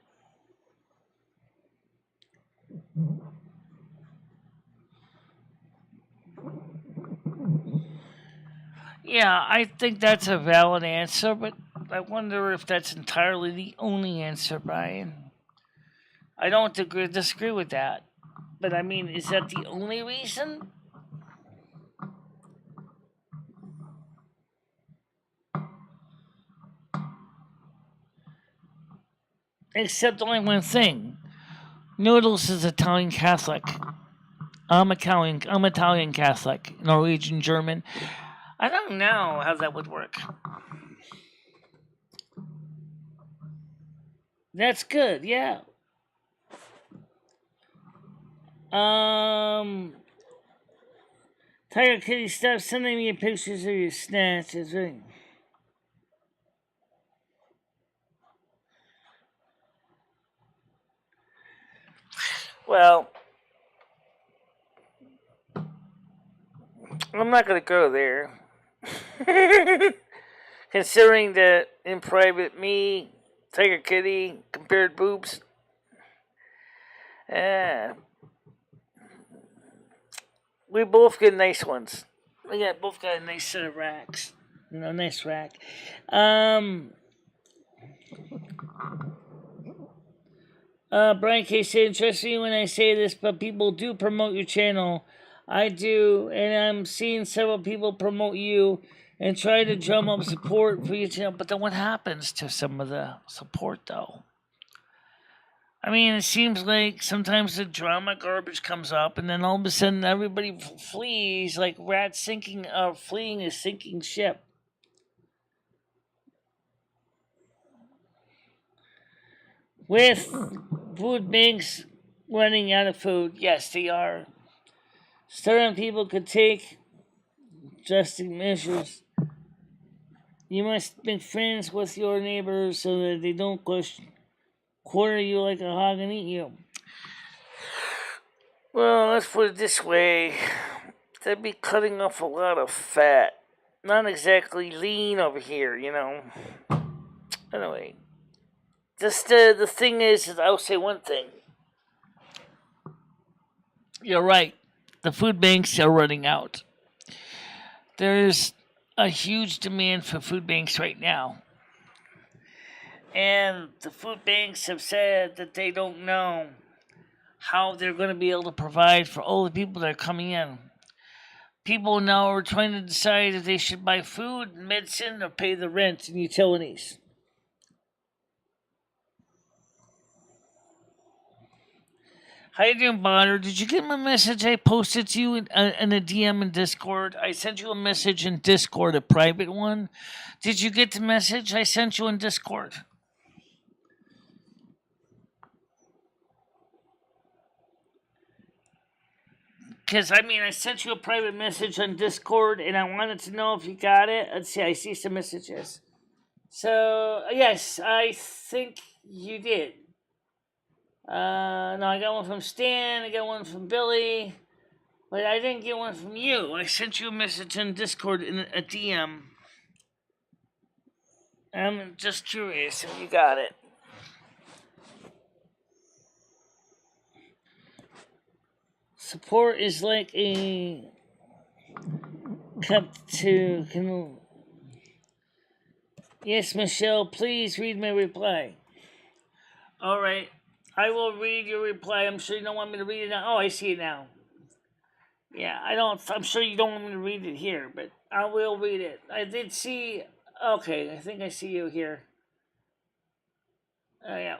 Yeah, I think that's a valid answer, but I wonder if that's entirely the only answer, Brian. I don't disagree with that. But I mean, is that the only reason? Except only one thing. Noodles is Italian Catholic. I'm Italian Catholic. Norwegian German. I don't know how that would work. That's good, yeah. Tiger Kitty, stop sending me pictures of your snatches, right? Well, I'm not going to go there. Considering that in private, me, Tiger Kitty, compared boobs. We both get nice ones. We both got a nice set of racks. Nice rack. Brian K. said, interesting when I say this, but people do promote your channel. I do, and I'm seeing several people promote you and try to drum up support for your channel. But then what happens to some of the support, though? I mean, it seems like sometimes the drama garbage comes up, and then all of a sudden everybody flees like rats fleeing a sinking ship. With food banks running out of food, yes, they are. Certain people could take drastic measures. You must make friends with your neighbors so that they don't quarter you like a hog and eat you. Well, let's put it this way. They'd be cutting off a lot of fat. Not exactly lean over here, Anyway. Just the thing is I'll say one thing. You're right. The food banks are running out. There's a huge demand for food banks right now. And the food banks have said that they don't know how they're going to be able to provide for all the people that are coming in. People now are trying to decide if they should buy food, medicine, or pay the rent and utilities. How you doing, Bonner? Did you get my message I posted to you in a DM in Discord? I sent you a message in Discord, a private one. Did you get the message I sent you in Discord? Because, I sent you a private message on Discord, and I wanted to know if you got it. Let's see, I see some messages. So, yes, I think you did. No, I got one from Stan, I got one from Billy, but I didn't get one from you. I sent you a message on Discord in a DM. I'm just curious if you got it. Support is like a cup to... Yes, Michelle, please read my reply. All right. I will read your reply. I'm sure you don't want me to read it now. Oh, I see it now. Yeah, I'm sure you don't want me to read it here, but I will read it. I did see... Okay, I think I see you here. Oh, yeah.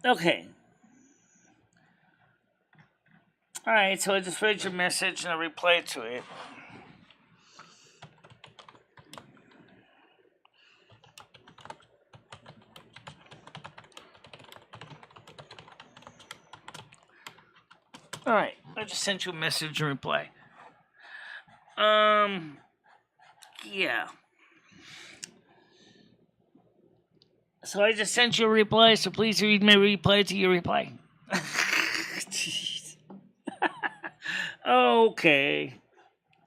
Okay. Alright, so I just read your message and I replied to it. Alright, I just sent you a message and reply. Yeah. So I just sent you a reply, so please read my reply to your reply. Jeez. Okay.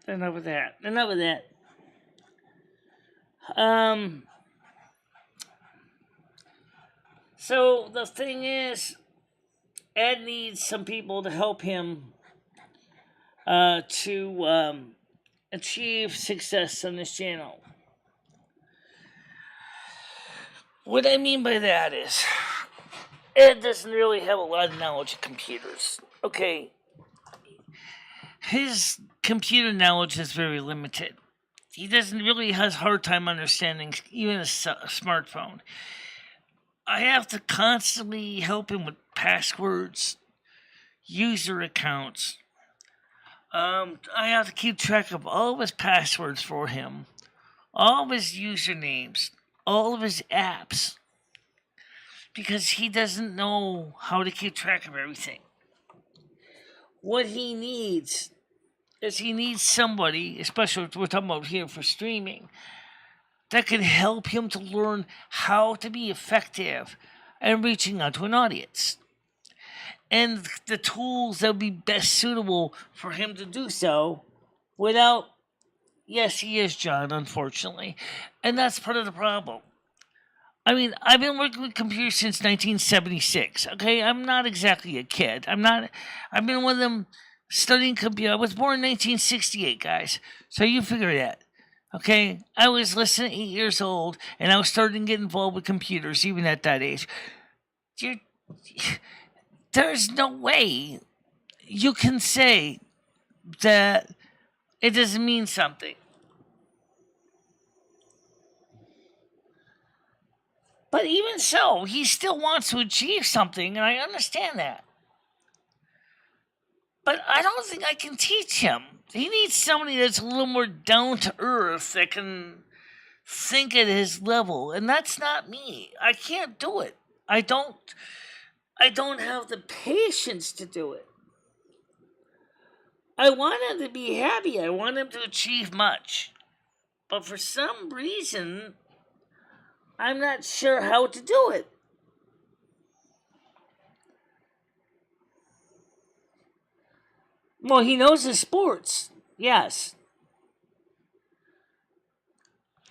Enough of that. So the thing is, Ed needs some people to help him to achieve success on this channel. What I mean by that is, Ed doesn't really have a lot of knowledge of computers. Okay. His computer knowledge is very limited. He doesn't really has a hard time understanding even a smartphone. I have to constantly help him with passwords, user accounts. I have to keep track of all of his passwords for him, all of his usernames, all of his apps, because he doesn't know how to keep track of everything. What he needs is he needs somebody, especially what we're talking about here for streaming, that can help him to learn how to be effective and reaching out to an audience. And the tools that would be best suitable for him to do so without... Yes, he is, John, unfortunately. And that's part of the problem. I've been working with computers since 1976, okay? I'm not exactly a kid. I've been one of them studying computer. I was born in 1968, guys. So you figure that. Okay? I was less than 8 years old, and I was starting to get involved with computers even at that age. There's no way you can say that it doesn't mean something. But even so, he still wants to achieve something, and I understand that. But I don't think I can teach him. He needs somebody that's a little more down to earth, that can think at his level, and that's not me. I can't do it. I don't have the patience to do it. I want him to be happy. I want him to achieve much. But for some reason, I'm not sure how to do it. Well, he knows his sports. Yes.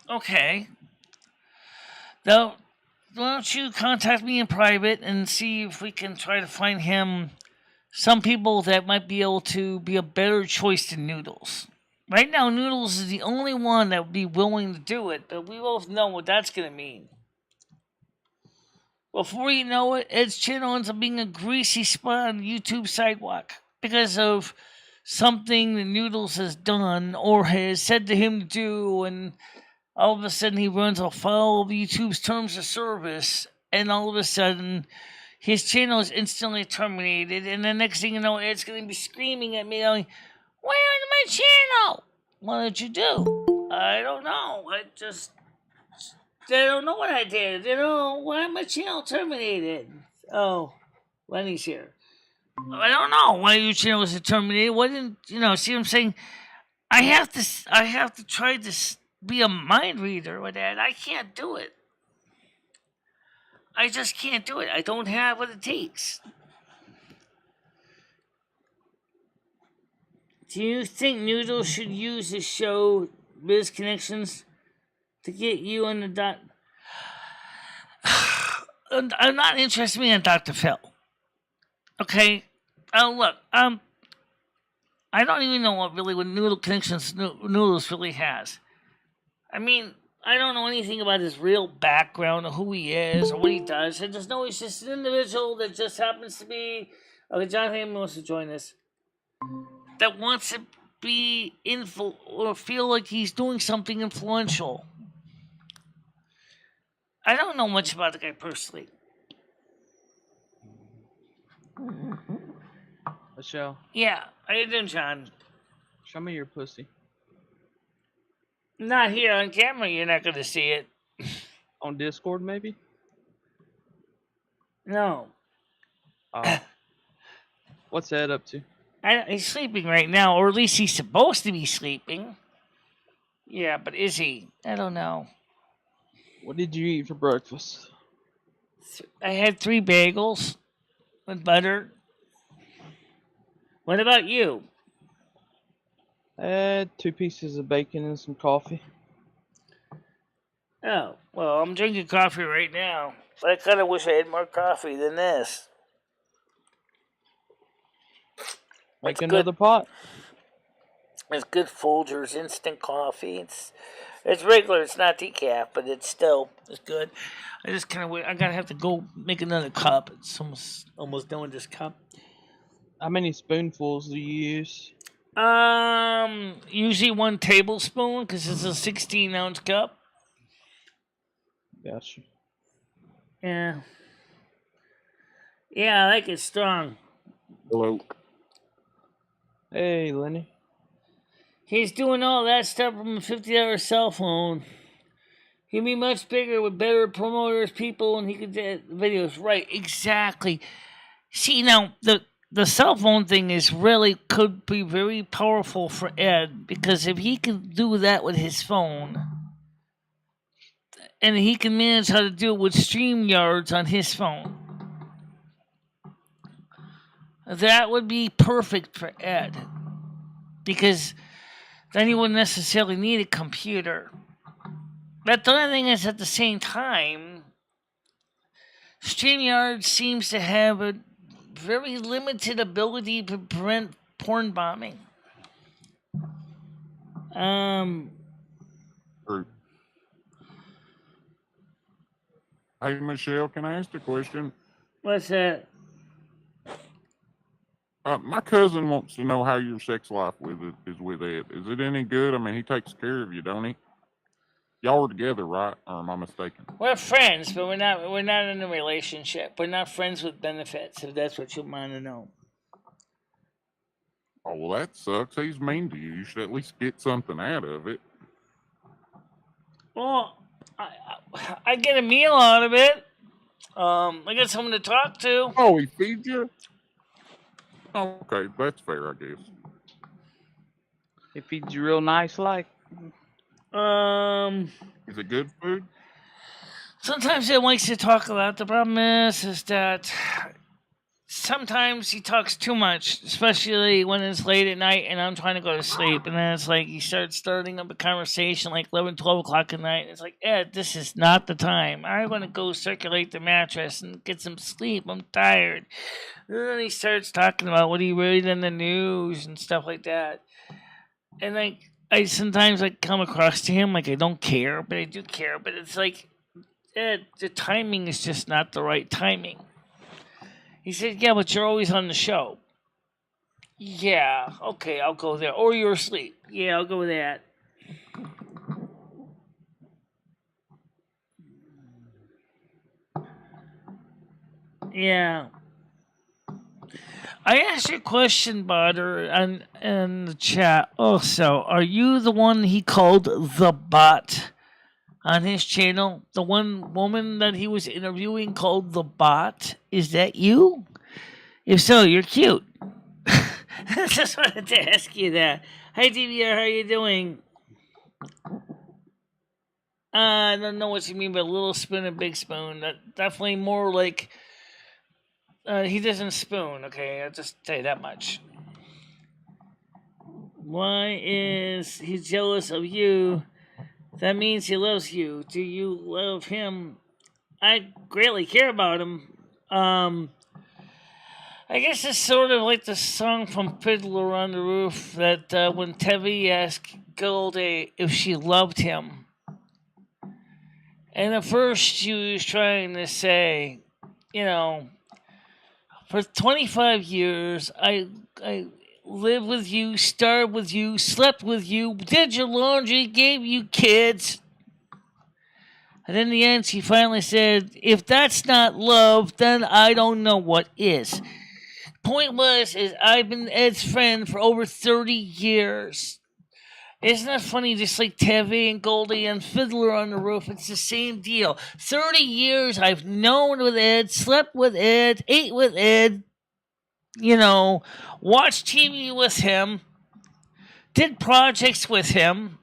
Okay. Now, why don't you contact me in private and see if we can try to find him some people that might be able to be a better choice than Noodles. Right now, Noodles is the only one that would be willing to do it, but we both know what that's going to mean. Before you know it, Ed's channel ends up being a greasy spot on the YouTube sidewalk because of something that Noodles has done or has said to him to do, and all of a sudden he runs afoul of YouTube's terms of service, and all of a sudden his channel is instantly terminated, and the next thing you know, it's going to be screaming at me, going, "Where's my channel? What did you do?" I don't know. They don't know what I did. They don't know why my channel terminated. Oh, Lenny's here. I don't know why your channel was terminated. Why didn't see what I'm saying? I have to try to be a mind reader with that. I can't do it. I just can't do it. I don't have what it takes. Do you think Noodle should use his show Biz Connections to get you on the dot? I'm not interested in Dr. Phil. Okay? Look, I don't even know what Noodle Connections Noodles really has. I mean, I don't know anything about his real background or who he is or what he does. I just know he's just an individual that just happens to be... Okay, John Hammond wants to join us. That wants to be or feel like he's doing something influential. I don't know much about the guy personally. Michelle, Yeah, how you doing, John? show me your pussy. Not here on camera, you're not going to see it. On Discord, maybe? No. What's Ed up to? He's sleeping right now, or at least he's supposed to be sleeping. Yeah, but is he? I don't know. What did you eat for breakfast? I had 3 bagels with butter. What about you? I had 2 pieces of bacon and some coffee. Oh, well, I'm drinking coffee right now. But I kind of wish I had more coffee than this. Make another pot. It's good Folgers instant coffee. It's regular. It's not decaf, but it's good. I just kind of I gotta have to go make another cup. It's almost done with this cup. How many spoonfuls do you use? Usually 1 tablespoon because it's a 16-ounce cup. Gotcha. Yeah. Yeah, I like it strong. Hello. Hey, Lenny. He's doing all that stuff from a $50 cell phone. He'd be much bigger with better promoters, people, and he could do videos. Right, exactly. See, now, the cell phone thing could be very powerful for Ed, because if he can do that with his phone, and he can manage how to do it with StreamYards on his phone, that would be perfect for Ed, because then he wouldn't necessarily need a computer. But the other thing is, at the same time, StreamYard seems to have a very limited ability to prevent porn bombing. True. Hey, Michelle, can I ask a question? What's that? My cousin wants to know how your sex life is with Ed. Is it any good? I mean, he takes care of you, don't he? Y'all are together, right? Or am I mistaken? We're friends, but we're not in a relationship. We're not friends with benefits, if that's what you want to know. Oh, well, that sucks. He's mean to you. You should at least get something out of it. Well, I get a meal out of it. I get someone to talk to. Oh, he feeds you? Okay, that's fair, I guess. He feeds you real nice, like. Is it good food? Sometimes he likes to talk a lot. The problem is that sometimes he talks too much, especially when it's late at night and I'm trying to go to sleep. And then it's like he starts starting up a conversation like 11, 12 o'clock at night. It's like, Ed, this is not the time. I want to go circulate the mattress and get some sleep. I'm tired. And then he starts talking about what he read in the news and stuff like that. And like, I sometimes come across to him like I don't care, but I do care. But it's like, Ed, the timing is just not the right timing. He said, yeah, but you're always on the show. Yeah, okay, I'll go there. Or you're asleep. Yeah, I'll go with that. Yeah. I asked you a question, Butter, in the chat. Also, are you the one he called the bot on his channel? The one woman that he was interviewing called the bot? Is that you? If so, you're cute. Just wanted to ask you that. Hi, DVR, how you doing? I don't know what you mean by little spoon and big spoon. That definitely more like he doesn't spoon. Okay, I'll just tell you that much. Why is he jealous of you? That means he loves you. Do you love him? I greatly care about him. I guess it's sort of like the song from Fiddler on the Roof that when Tevi asked Goldie if she loved him. And at first she was trying to say, you know, for 25 years, I lived with you, starved with you, slept with you, did your laundry, gave you kids. And in the end, she finally said, if that's not love, then I don't know what is. Point is I've been Ed's friend for over 30 years. Isn't that funny? Just like Tevi and Goldie and Fiddler on the Roof, it's the same deal. 30 years I've known with Ed, slept with Ed, ate with Ed, watched TV with him, did projects with him,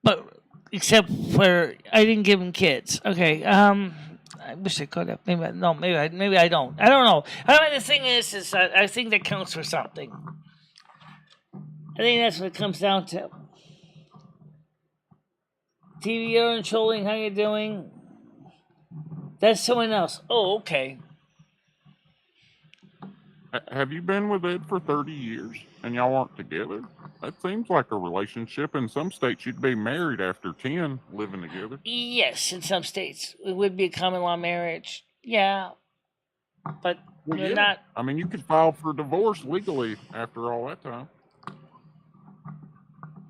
but except for I didn't give him kids. Okay, I wish I could have. Maybe I don't. I don't know. I mean, the thing is I think that counts for something. I think that's what it comes down to. TVR and trolling, how you doing? That's someone else. Oh, okay. Have you been with Ed for 30 years and y'all aren't together? That seems like a relationship. In some states, you'd be married after 10 living together. Yes, in some states. It would be a common law marriage. Yeah. But we're not. I mean, you could file for divorce legally after all that time.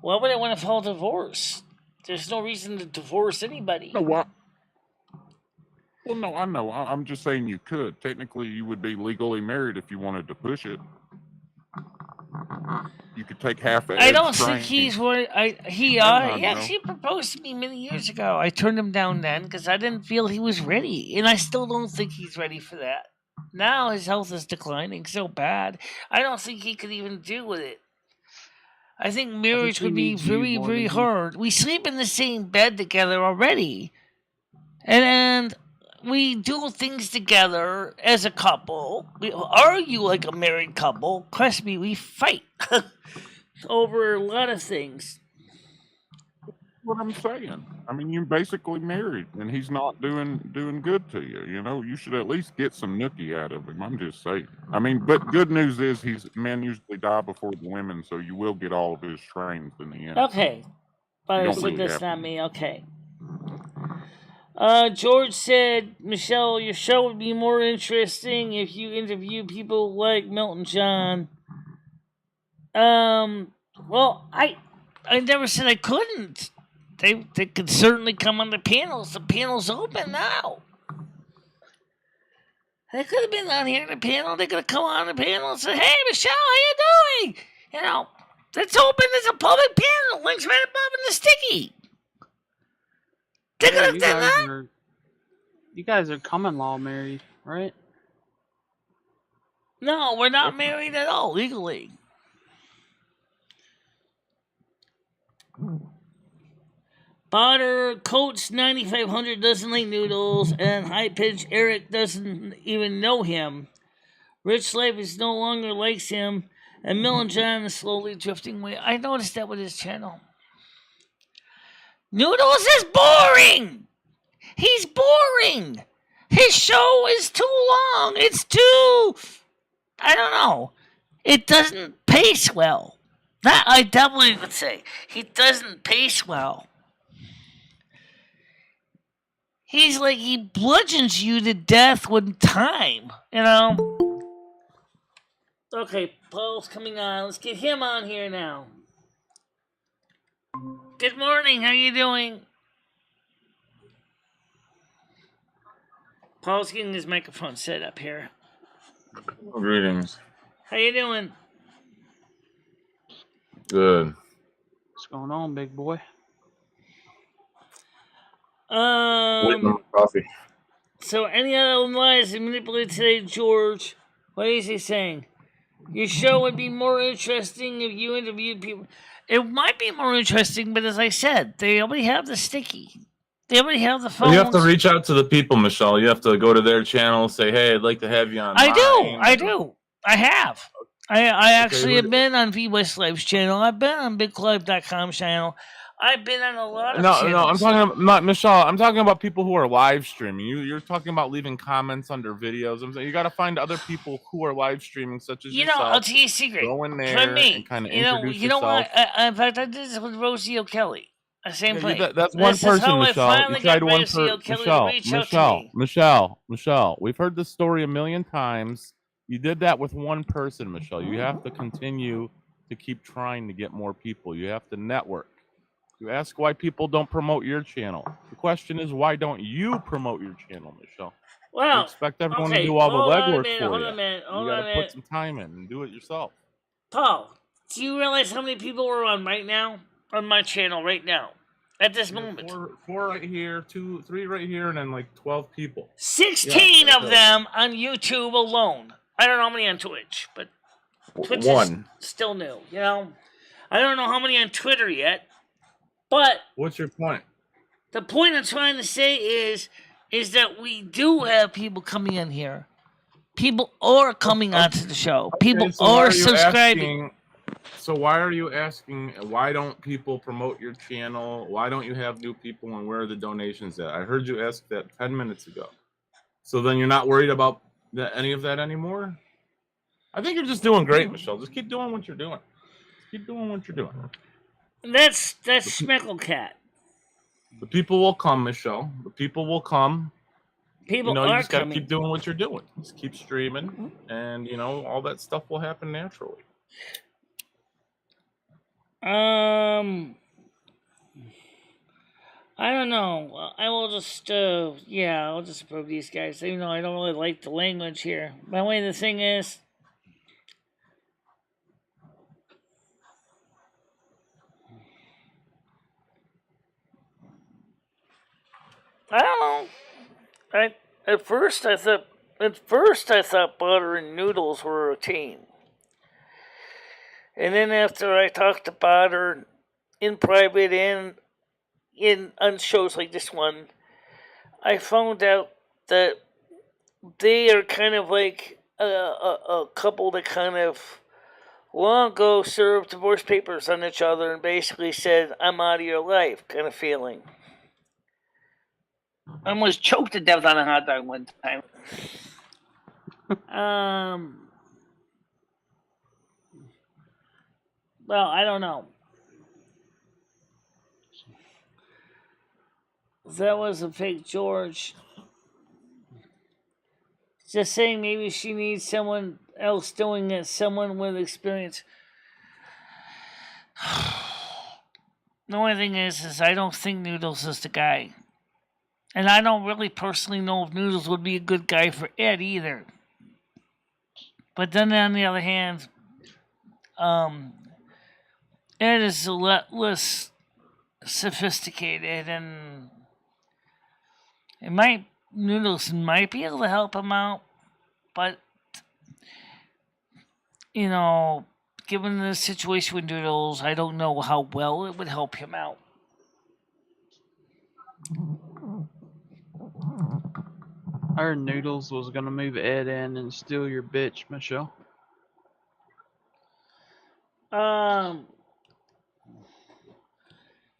Why would I want to file a divorce? There's no reason to divorce anybody. No, what? Well, no, I know. I'm just saying you could. Technically, you would be legally married if you wanted to push it. You could take half of Ed's I don't training. think he's what he actually proposed to me many years ago. I turned him down then because I didn't feel he was ready, and I still don't think he's ready for that. Now his health is declining so bad. I don't think he could even deal with it. I think marriage would be very, very hard. We sleep in the same bed together already, and we do things together as a couple. We argue like a married couple. Trust me, we fight over a lot of things. What I'm saying. I mean, you're basically married, and he's not doing good to you. You know, you should at least get some nookie out of him. I'm just saying. I mean, but good news is men usually die before the women, so you will get all of his trains in the end. Okay, but that's not me. Okay. George said, Michelle, your show would be more interesting if you interview people like Milton John. Well, I never said I couldn't. They could certainly come on the panels. The panel's open now. They could have been on here in the panel. They could have come on the panel and said, hey, Michelle, how you doing? You know, it's open. It's a public panel. Link's right above in the sticky. They could have done that. You guys are common law married, right? No, we're not married at all, legally. Potter, Coach 9500 doesn't like noodles, and High Pitch Eric doesn't even know him. Rich Life is no longer likes him, and Mill and John is slowly drifting away. I noticed that with his channel. Noodles is boring! He's boring! His show is too long! It's too... I don't know. It doesn't pace well. That I definitely would say. He doesn't pace well. He's like, he bludgeons you to death with time, you know? Okay, Paul's coming on. Let's get him on here now. Good morning, how you doing? Paul's getting his microphone set up here. Greetings. How you doing? Good. What's going on, big boy? Waiting on my coffee. So any other lies and manipulated today, George? What is he saying? Your show would be more interesting if you interviewed people. It might be more interesting, but as I said, they already have the sticky. They already have the phones. You have to reach out to the people, Michelle. You have to go to their channel, say, "Hey, I'd like to have you on." I do. I have. I actually have been on V-West Live's channel. I've been on BigClive.com's channel. I've been on a lot of channels. No, I'm talking about not Michelle. I'm talking about people who are live streaming. You're talking about leaving comments under videos. I'm saying you got to find other people who are live streaming, such as yourself. I'll tell you a secret. Go in there and kind of introduce yourself. You know what? In fact, I did this with Rosie O'Kelly. The same place. That's one person, Michelle. You tried one person. Michelle. We've heard this story a million times. You did that with one person, Michelle. You have to continue to keep trying to get more people. You have to network. You ask why people don't promote your channel. The question is, why don't you promote your channel, Michelle? Well, you expect everyone to do all the legwork for you. You got to put some time in and do it yourself. Paul, do you realize how many people are on right now? On my channel right now? At this moment? Four right here, 3 right here, and then like 12 people. 16 of them on YouTube alone. I don't know how many on Twitch, but Twitch is still new, you know? I don't know how many on Twitter yet, but... What's your point? The point I'm trying to say is that we do have people coming in here. People are coming onto the show. People are subscribing. So why are you asking, why don't people promote your channel? Why don't you have new people, and where are the donations at? I heard you ask that 10 minutes ago. So then you're not worried about any of that anymore? I think you're just doing great, Michelle. Just keep doing what you're doing. Keep doing what you're doing. That's Schmecklecat. The people will come, Michelle. The people will come. People are you just coming. Gotta keep doing what you're doing. Just keep streaming, and all that stuff will happen naturally. I don't know. I will just, I'll just approve these guys. Even though I don't really like the language here. By the way, the thing is, I don't know. At first I thought butter and noodles were a team. And then after I talked to Butter in private and on shows like this one, I found out that they are kind of like a couple that kind of long ago served divorce papers on each other and basically said, "I'm out of your life," kind of feeling. I almost choked to death on a hot dog one time. Well, I don't know. That was a fake George. Just saying maybe she needs someone else doing it, someone with experience. The only thing is I don't think Noodles is the guy. And I don't really personally know if Noodles would be a good guy for Ed either. But then on the other hand, Ed is a lot less sophisticated, and Noodles might be able to help him out, but given the situation with Noodles, I don't know how well it would help him out. I heard Noodles was gonna move Ed in and steal your bitch, Michelle.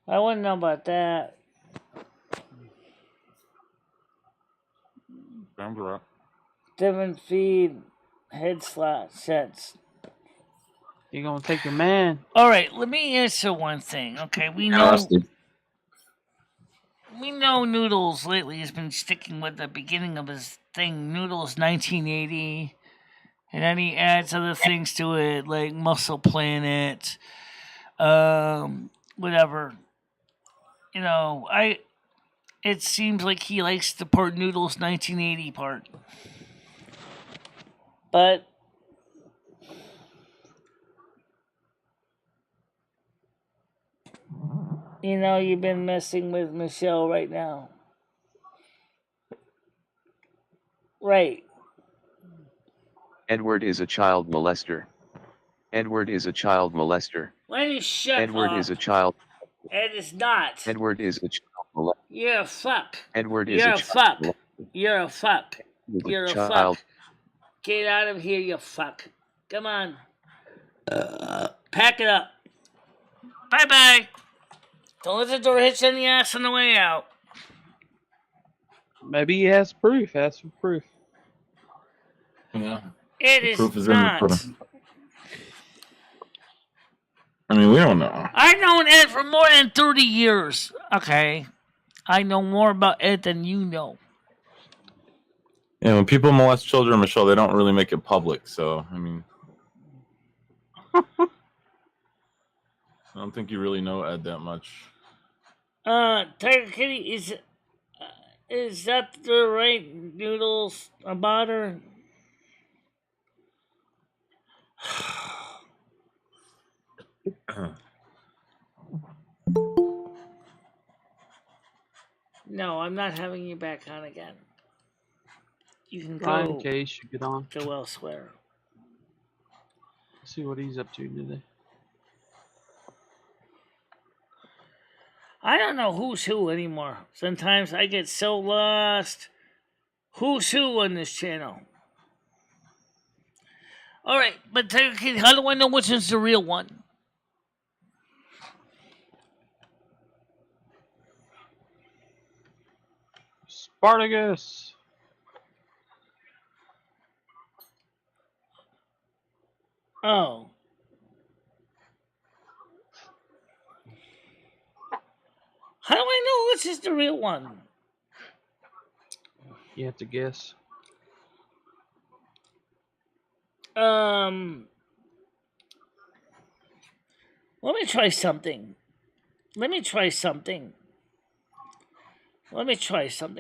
I wouldn't know about that. Sounds right. Different feed, head slot sets. You gonna take your man? All right, let me answer one thing. Okay, we know Noodles lately has been sticking with the beginning of his thing, Noodles 1980, and then he adds other things to it like Muscle Planet, whatever. it seems like he likes the part Noodles 1980 part. But you know, you've been messing with Michelle right now. Right. Edward is a child molester. Edward is a child molester. Why don't you shut Edward up? is a child. Ed is not. Edward is a child molester. You're a fuck. Edward is You're a a fuck. You're a fuck. Is You're a child. fuck. Get out of here, you fuck. Come on. Pack it up. Bye-bye. Don't let the door hit you in the ass on the way out. Maybe he has proof. Ask for proof. Yeah. It is Proof is not. in the pudding. I mean, we don't know. I've known Ed for more than 30 years. Okay. I know more about Ed than you know. Yeah, when people molest children, Michelle, they don't really make it public. So, I mean, I don't think you really know Ed that much. Tiger Kitty, is that the right Noodles about her? No, I'm not having you back on again. You can go. In case you get on. Go elsewhere. See what he's up to today. I don't know who's who anymore. Sometimes I get so lost. Who's who on this channel? All right, but Tiger Kitty, how do I know which is the real one? Spartacus. Oh. How do I know which is the real one? You have to guess. Let me try something.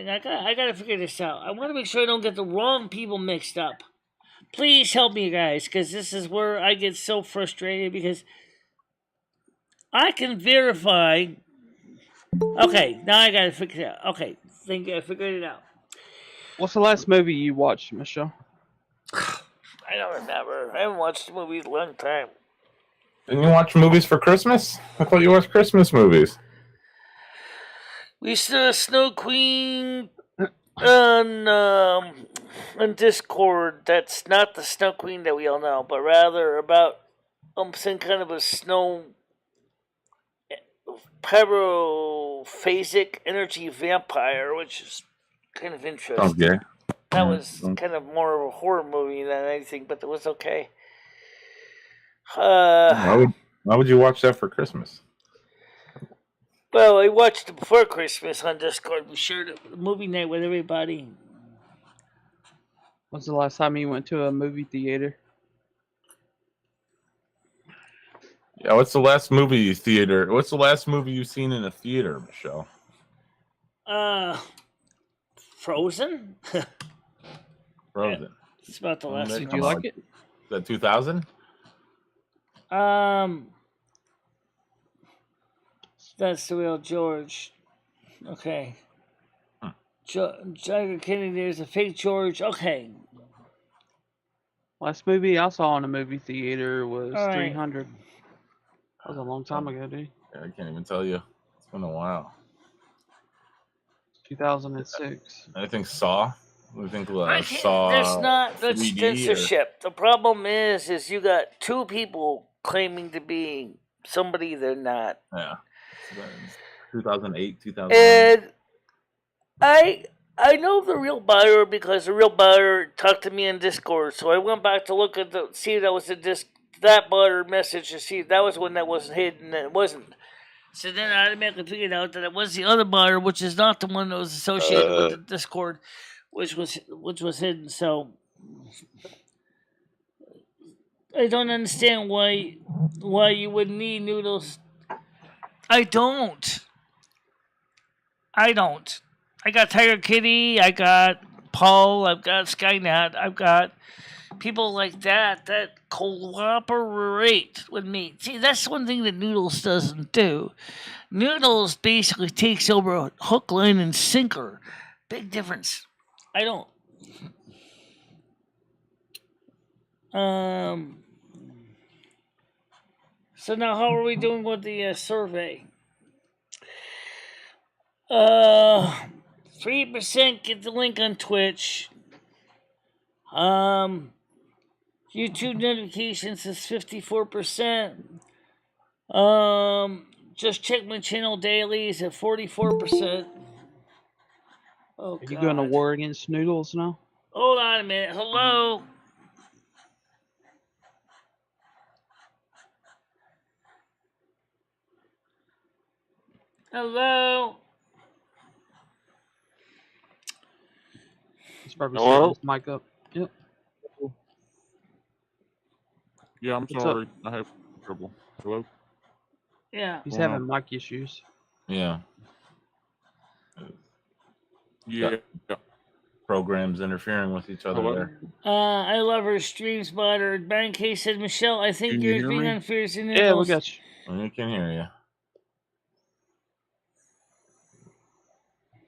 I gotta figure this out. I want to make sure I don't get the wrong people mixed up. Please help me, guys, because this is where I get so frustrated because I can verify. Okay, now I gotta figure it out. Okay, think I figured it out. What's the last movie you watched, Michelle? I don't remember. I haven't watched a movie in a long time. Didn't you watch movies for Christmas? I thought you watched Christmas movies. We saw Snow Queen on Discord. That's not the Snow Queen that we all know, but rather about some kind of a snow pyrophasic energy vampire, which is kind of interesting. Okay. That was kind of more of a horror movie than anything, but it was okay. Why would you watch that for Christmas? Well, I watched it before Christmas on Discord. We shared a movie night with everybody. When's the last time you went to a movie theater? Yeah, what's the last movie you've seen in a theater, Michelle? Frozen? Frozen. Yeah, it's about the last one. Did you like it? Is that 2000? That's the real George. Okay. Tiger Kitty, there's a fake George. Okay. Last movie I saw in a movie theater was All right. 300. That was a long time ago, dude. Yeah, I can't even tell you. It's been a while. 2006. I think Saw. We think Saw. That's 3D censorship. The problem is you got two people claiming to be somebody they're not. Yeah. 2008, 2009. And I know the real buyer because the real buyer talked to me in Discord. So I went back to look at see if that was that buyer message to see if that was one that wasn't hidden and it wasn't. So then I automatically figured out that it was the other buyer, which is not the one that was associated with the Discord, which was hidden. So I don't understand why you would need noodles. I don't. I got Tiger Kitty, I got Paul, I've got Skynet, I've got people like that cooperate with me. See, that's one thing that Noodles doesn't do. Noodles basically takes over hook, line, and sinker. Big difference. I don't. So now, how are we doing with the survey? 3% get the link on Twitch. YouTube notifications is 54%. Just check my channel dailies at 44%. Oh, Are you going to war against Noodles now? Hold on a minute. Hello? Hello? He's probably setting his mic up. Yep. Yeah, I'm sorry. I have trouble. Hello? Yeah. He's having mic issues. Yeah. Yeah. Programs interfering with each other there. I love her stream spotter. Brian K said, Michelle, I think Can you you're hear being me? unfair to Noodles. Yeah, we got you. I can hear you.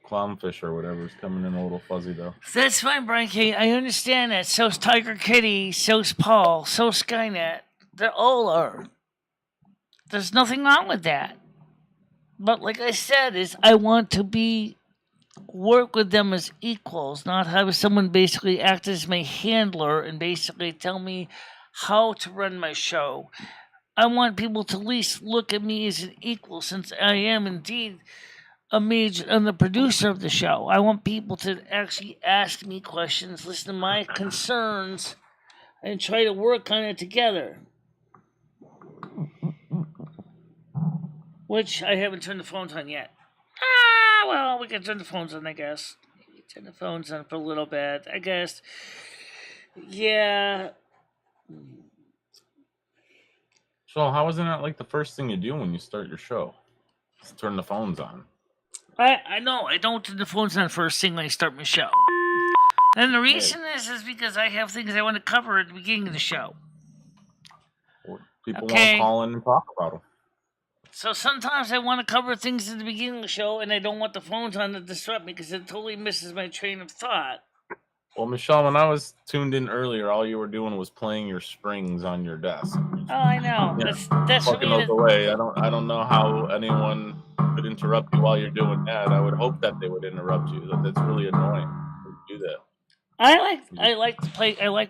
Clownfish or whatever is coming in a little fuzzy though. That's fine, Brian K. I understand that. So's Tiger Kitty, so's Paul, so's Skynet. They all are. There's nothing wrong with that. But like I said, I want to work with them as equals, not have someone basically act as my handler and basically tell me how to run my show. I want people to at least look at me as an equal, since I am indeed I'm the producer of the show. I want people to actually ask me questions, listen to my concerns, and try to work on it together. Which I haven't turned the phones on yet. Well, we can turn the phones on, I guess. Turn the phones on for a little bit, I guess. Yeah. So how isn't that like the first thing you do when you start your show? Just turn the phones on. I know. I don't turn the phones on first thing when I start my show. And the reason is because I have things I want to cover at the beginning of the show. People want to call in and talk about them. So sometimes I want to cover things at the beginning of the show, and I don't want the phones on to disrupt me because it totally misses my train of thought. Well, Michelle, when I was tuned in earlier, all you were doing was playing your springs on your desk. Oh, I know. Yeah. That's fucking those away. I don't know how anyone could interrupt you while you're doing that. I would hope that they would interrupt you. That's really annoying to do that. I like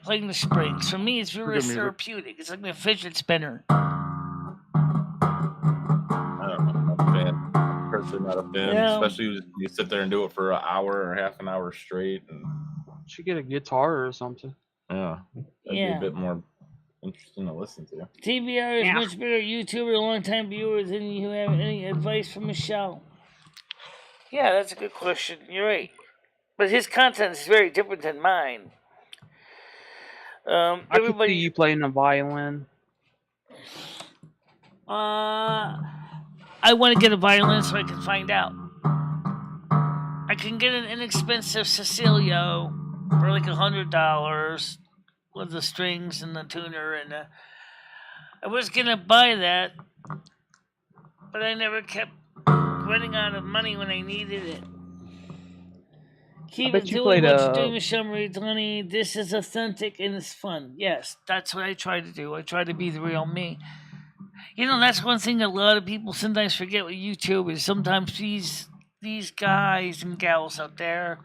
playing the springs. For me, it's very therapeutic. It's like my fidget spinner. I don't know. I'm not a fan. I'm personally not a fan. Yeah. Especially when you sit there and do it for an hour or half an hour straight. And should get a guitar or something. Yeah. That'd be a bit more interesting to listen to. TBR is much bigger YouTuber, long-time viewer than you have any advice from Michelle. Yeah, that's a good question. You're right. But his content is very different than mine. I could see you playing a violin. I want to get a violin so I can find out. I can get an inexpensive Cecilio for like $100 with the strings and the tuner, and I was gonna buy that, but I never kept running out of money when I needed it. Keep it doing what you're doing, MicheleMarieDalene. This is authentic and it's fun. Yes, that's what I try to do. I try to be the real me. You know, that's one thing a lot of people sometimes forget with YouTube is sometimes these guys and gals out there,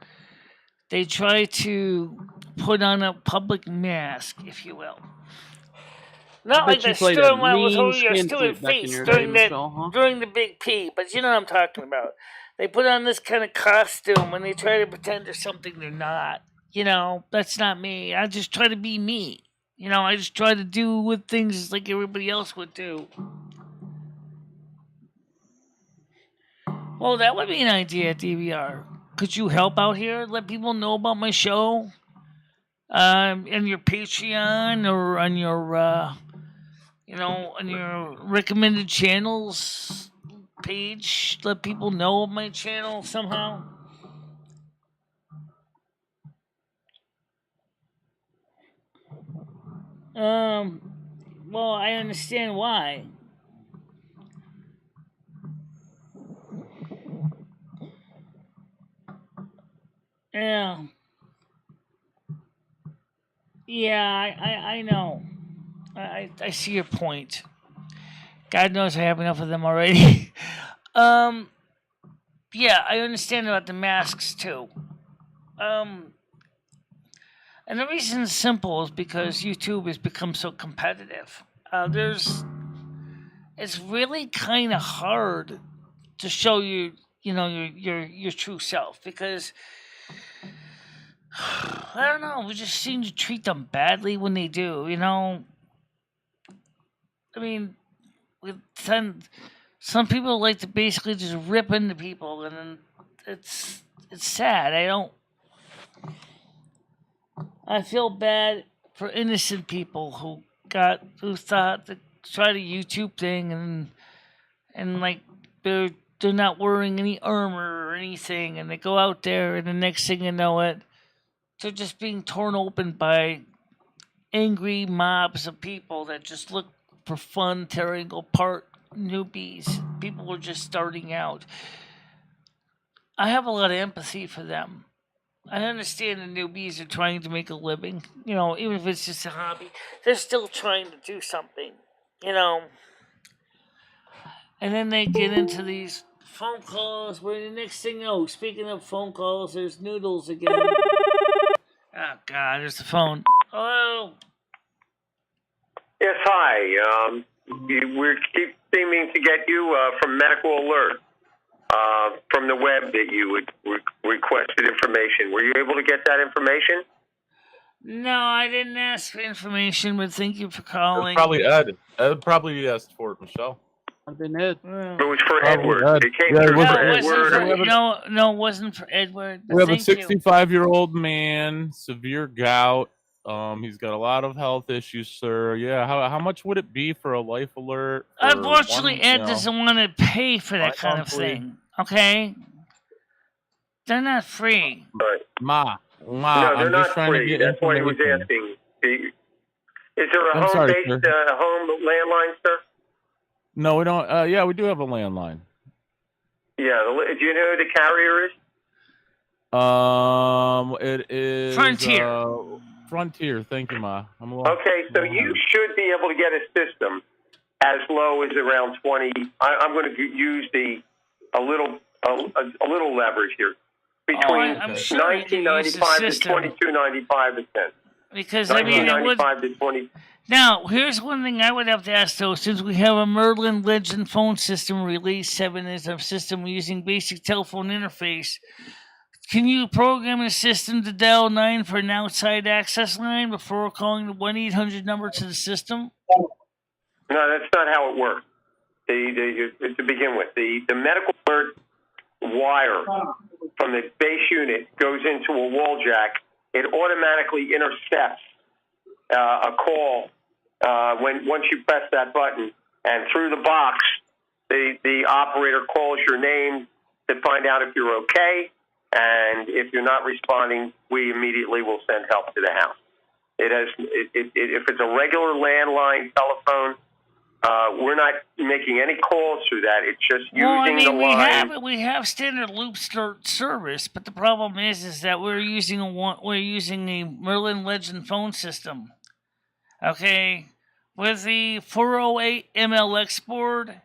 they try to put on a public mask, if you will. Not like that stern one with your stupid face during the big P, but you know what I'm talking about. They put on this kind of costume when they try to pretend they're something they're not. You know, that's not me. I just try to be me. You know, I just try to do with things like everybody else would do. Oh, that would be an idea, DVR. Could you help out here? Let people know about my show? On your Patreon or on your, on your recommended channels page? Let people know of my channel somehow? Well, I understand why. Yeah. Yeah, I know. I see your point. God knows I have enough of them already. um, yeah, I understand about the masks too. Um, and the reason is simple is because YouTube has become so competitive. It's really kind of hard to show you, your true self because I don't know. We just seem to treat them badly when they do. I mean, some people like to basically just rip into people, and then it's sad. I feel bad for innocent people who thought to try the YouTube thing and like they're not wearing any armor or anything, and they go out there, and the next thing you know it, they're just being torn open by angry mobs of people that just look for fun, tearing apart newbies. People are just starting out. I have a lot of empathy for them. I understand the newbies are trying to make a living. Even if it's just a hobby, they're still trying to do something. And then they get into these phone calls where the next thing you know, speaking of phone calls, there's Noodles again. Oh, God, there's the phone. Hello? Yes, hi. We keep seeming to get you from Medical Alert from the web that you requested information. Were you able to get that information? No, I didn't ask for information, but thank you for calling. Probably Ed. Ed probably asked for it, Michelle. I've been Ed. It was for Edward. Ed. It came Yeah, through for Edward. Edward. No, it wasn't for Edward. We have a 65-year-old man, severe gout. He's got a lot of health issues, sir. Yeah, how much would it be for a life alert? Unfortunately, Ed doesn't want to pay for that kind of thing. Okay, they're not free. Right. Ma, no, they're I'm not just trying free. to get That's why he was asking. Is there a home landline, sir? No, we don't. Yeah, we do have a landline. Yeah. Do you know who the carrier is? It is Frontier. Frontier. Thank you, Ma. Okay, so you should be able to get a system as low as around 20. I'm going to use a little leverage here between $19.95 to $22.95 a cent. Because I mean, it would. To 20. Now, here's one thing I would have to ask though, since we have a Merlin Legend phone system, Release 7 is a system using basic telephone interface. Can you program a system to dial 9 for an outside access line before calling the 1-800 number to the system? No, that's not how it works. To begin with, the medical alert wire from the base unit goes into a wall jack. It automatically intercepts a call once you press that button, and through the box, the operator calls your name to find out if you're okay. And if you're not responding, we immediately will send help to the house. If it's a regular landline telephone, we're not making any calls through that. It's just using the line. We have standard loop start service, but the problem is that we're using a Merlin Legend phone system. Okay, with the 408 MLX board,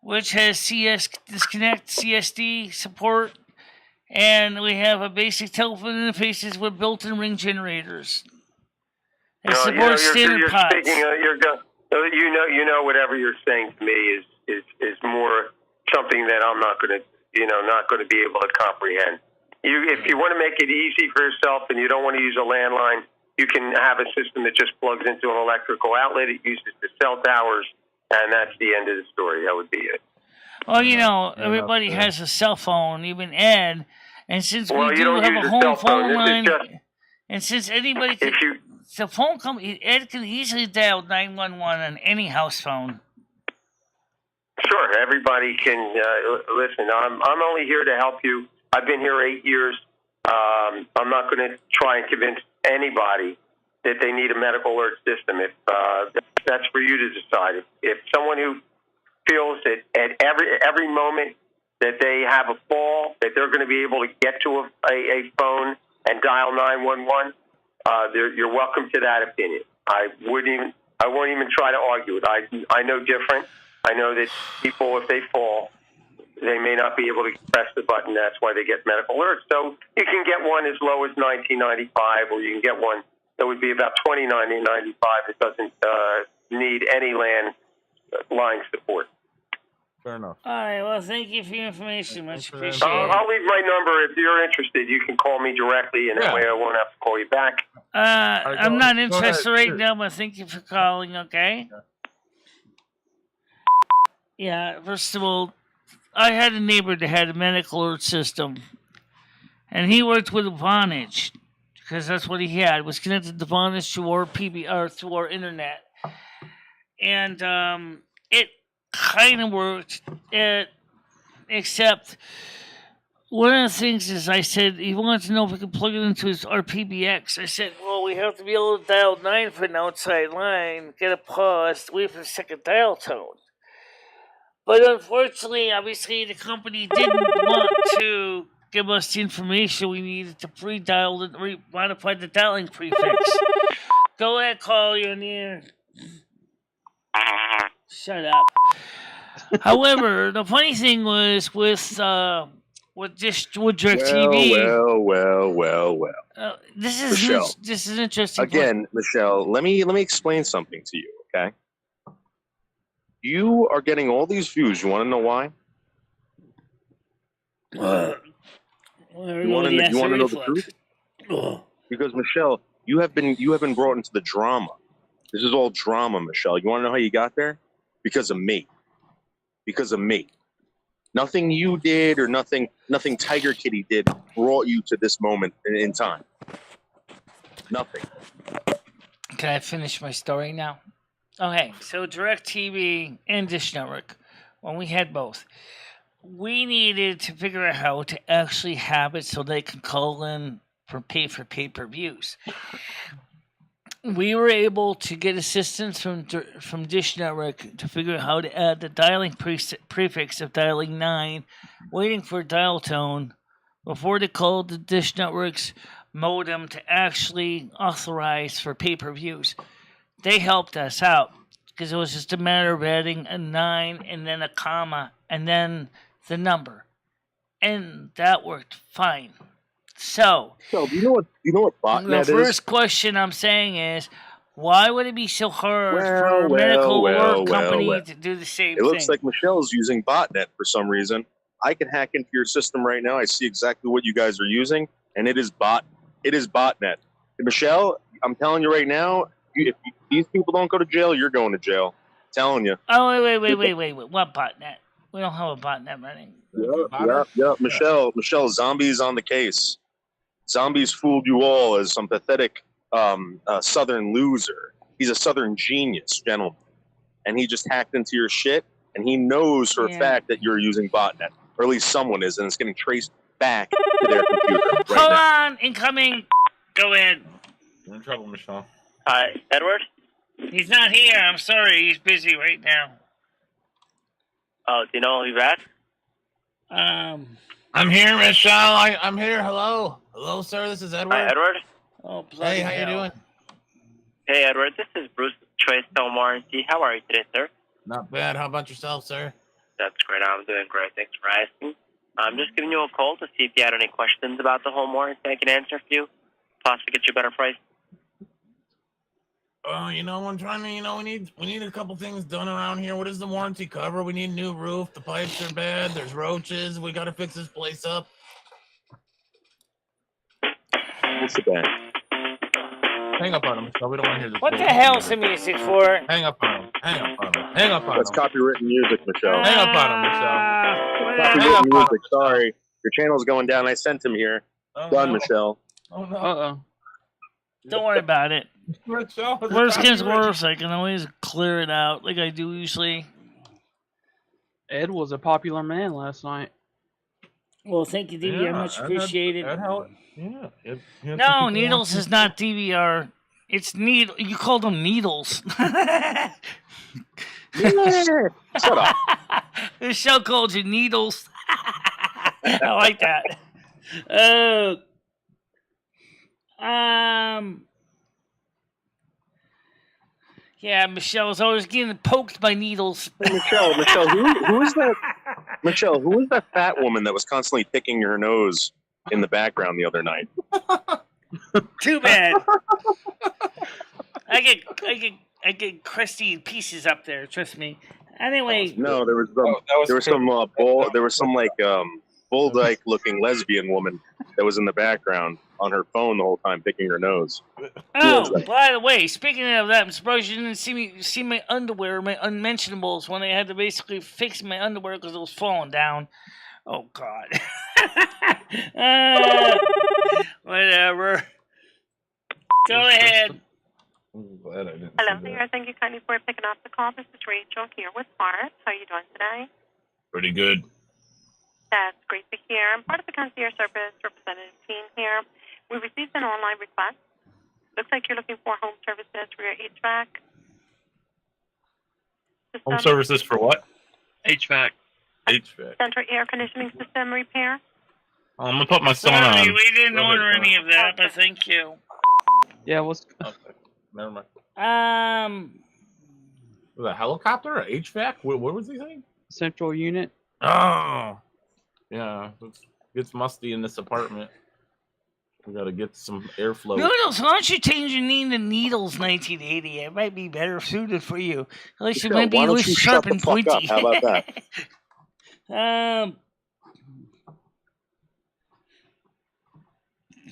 which has CS disconnect CSD support. And we have a basic telephone interfaces with built-in ring generators. They support standard pods. You know, whatever you're saying to me is more something that I'm not going to be able to comprehend. If you want to make it easy for yourself and you don't want to use a landline, you can have a system that just plugs into an electrical outlet. It uses the cell towers, and that's the end of the story. That would be it. Well, everybody has a cell phone, even Ed. And since we do have a home phone line, and since anybody can, the phone company, Ed can easily dial 911 on any house phone. Sure, everybody can listen. I'm only here to help you. I've been here 8 years. I'm not going to try and convince anybody that they need a medical alert system. If that's for you to decide. If someone who feels that at every moment that they have a fall, that they're going to be able to get to a phone and dial 911, you're welcome to that opinion. I won't even try to argue it. I know different. I know that people, if they fall, they may not be able to press the button. That's why they get medical alerts. So you can get one as low as $19.95, or you can get one that would be about $29.95. It doesn't need any line support. Fair enough. All right. Well, thank you for your information. Much appreciated. I'll leave my number. If you're interested, you can call me directly, and that way I won't have to call you back. I'm not interested right now, but thank you for calling, okay? Yeah, first of all, I had a neighbor that had a medical alert system, and he worked with Vonage, because that's what he had, was connected to Vonage through our PBR, through our internet. And it kind of worked, except one of the things is I said he wanted to know if we could plug it into our PBX. I said, well, we have to be able to dial 9 for an outside line, get a pause, wait for the second dial tone. But unfortunately, obviously, the company didn't want to give us the information we needed to pre-dial and modify the dialing prefix. Go ahead, call you in the air. Shut up. However, the funny thing was with DirecTV. Well. This is Michelle. This is interesting. Again, Michelle, let me explain something to you, okay? You are getting all these views. You want to know why? You want to know the truth? Because Michelle, you have been brought into the drama. This is all drama, Michelle. You want to know how you got there? Because of me. Because of me. Nothing you did or nothing Tiger Kitty did brought you to this moment in time. Nothing. Can I finish my story now? Okay, so DirecTV and Dish Network, when we had both, we needed to figure out how to actually have it so they can call in for pay-per-views. We were able to get assistance from Dish Network to figure out how to add the dialing prefix of dialing 9, waiting for a dial tone, before they called the Dish Network's modem to actually authorize for pay-per-views. They helped us out because it was just a matter of adding a 9 and then a comma and then the number. And that worked fine. So do you know what botnet is? The first question I'm saying is, why would it be so hard for a medical alert company to do the same thing? It looks like Michelle's using botnet for some reason. I can hack into your system right now. I see exactly what you guys are using, and it is botnet. And Michelle, I'm telling you right now, if these people don't go to jail, you're going to jail. I'm telling you. Oh, wait. What botnet? We don't have a botnet running. Yeah. Michelle, Zombie's on the case. Zombies fooled you all as some pathetic Southern loser. He's a Southern genius, gentlemen. And he just hacked into your shit, and he knows for a fact that you're using botnet. Or at least someone is, and it's getting traced back to their computer. Hold on, incoming. Go in. You're in trouble, Michelle. Hi, Edward? He's not here. I'm sorry. He's busy right now. Oh, do you know who you're at? I'm here, Michelle. I'm here. Hello. Hello, sir. This is Edward. Hi, Edward. Oh, bloody Hey, how you doing? Hey, Edward. This is Bruce Trace Home Warranty. How are you today, sir? Not bad. How about yourself, sir? That's great. I'm doing great. Thanks for asking. I'm just giving you a call to see if you had any questions about the home warranty I can answer for you. Possibly get you a better price. I'm trying to, we need a couple things done around here. What does the warranty cover? We need a new roof. The pipes are bad. There's roaches. We got to fix this place up. What's the bad? Hang up on him, Michelle. We don't want to hear this. What the hell's the music for? Hang up on him. Hang up on him. Hang up on him. That's copywritten music, Michelle. Hang up on him, Michelle. Copywritten music. Sorry. Your channel's going down. I sent him here. Done, Michelle. Oh, no. Uh-oh. Don't worry about it. Michelle, Worst comes worse, I can always clear it out like I do usually. Ed was a popular man last night. Well, thank you, DVR. Much appreciated. That helped. Yeah. No, Needles is not DVR. It's needle. You called them needles. Shut up. Michelle called you needles. I like that. Yeah, Michelle's always getting poked by needles. Hey, Michelle, who is that? Michelle, who is that fat woman that was constantly picking her nose in the background the other night? Too bad. I get crusty pieces up there. Trust me. Anyway. No, there was some bull-dyke looking lesbian woman that was in the background on her phone the whole time picking her nose. Oh, by the way, speaking of that, I'm surprised you didn't see my underwear, my unmentionables, when I had to basically fix my underwear because it was falling down. Oh God. Whatever. Go ahead. Hello there. Thank you kindly for picking up the call. This is Rachel here with Mars. How are you doing today? Pretty good. That's great to hear. I'm part of the concierge service representative team here. We received an online request. Looks like you're looking for home services for your HVAC system. Home services for what? HVAC. Central air conditioning system repair. I'm going to put my son on. We didn't order any of that, but thank you. Yeah, what's... Okay. Never mind. Was it a helicopter or HVAC? What was he saying? Central unit. Oh. Yeah, it gets musty in this apartment. We got to get some airflow. Noodles, why don't you change your name to Needles 1980? It might be better suited for you. At least it might be less sharp and pointy. How about that?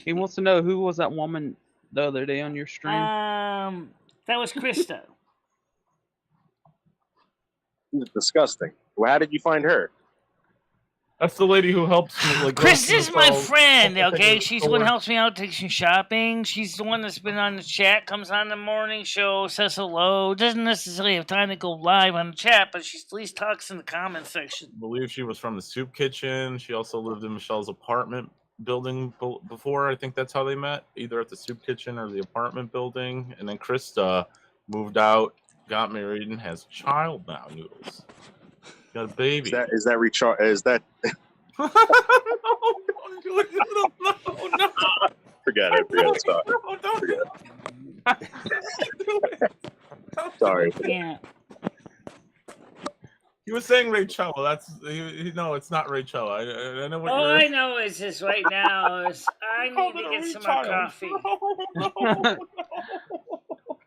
He wants to know who was that woman the other day on your stream? That was Krista. She's disgusting. Well, how did you find her? That's the lady who helps me. Like, Krista's my friend, okay? She's the one who helps me out, takes me shopping. She's the one that's been on the chat, comes on the morning show, says hello. Doesn't necessarily have time to go live on the chat, but she at least talks in the comments section. I believe she was from the soup kitchen. She also lived in Michelle's apartment building before. I think that's how they met, either at the soup kitchen or the apartment building. And then Krista moved out, got married, and has a child now, Noodles. Got a baby. Is that Richard? Is that? No. Forget it. Stop. Forget it. Sorry. Yeah. He was saying Rachel. No, it's not Rachel. I know what All I know is this right now is I need to get some more coffee.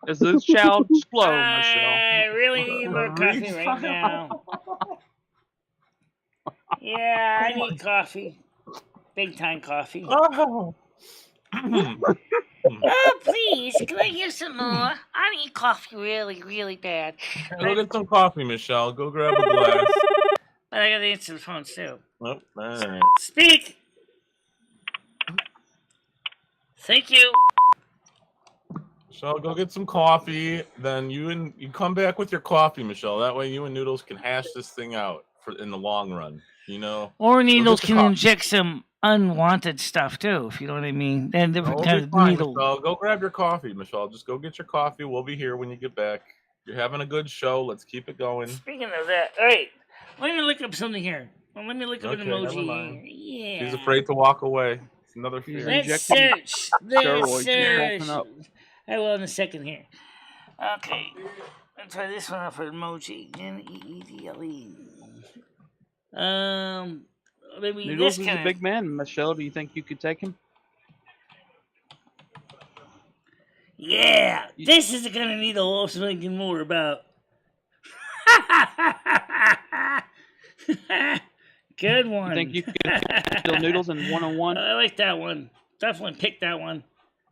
Is this child slow, Michelle? I really need more coffee right now. Yeah, I need coffee. Big time coffee. Oh. Oh, please, can I get some more? I need coffee really, really bad. Go get some coffee, Michelle. Go grab a glass. But I gotta answer the phone too. Oh, all right. Speak. Thank you. Michelle, go get some coffee. Then you come back with your coffee, Michelle. That way you and Noodles can hash this thing out in the long run. You know. Or Needles can inject some unwanted stuff too, if you know what I mean. And different kind of needle. Michelle. Go grab your coffee, Michelle. Just go get your coffee. We'll be here when you get back. You're having a good show. Let's keep it going. Speaking of that, all right. Let me look up something here. Let me look up an emoji. Yeah. She's afraid to walk away. It's another fear. Let's search. Let's search. I will in a second here. Okay. Let's try this one out for emoji. NEEDLE. Maybe Noodles this is a big man, Michelle. Do you think you could take him? Yeah, this is gonna need a little something more about. Good one. You think you could kill Noodles in one-on-one? I like that one. Definitely pick that one.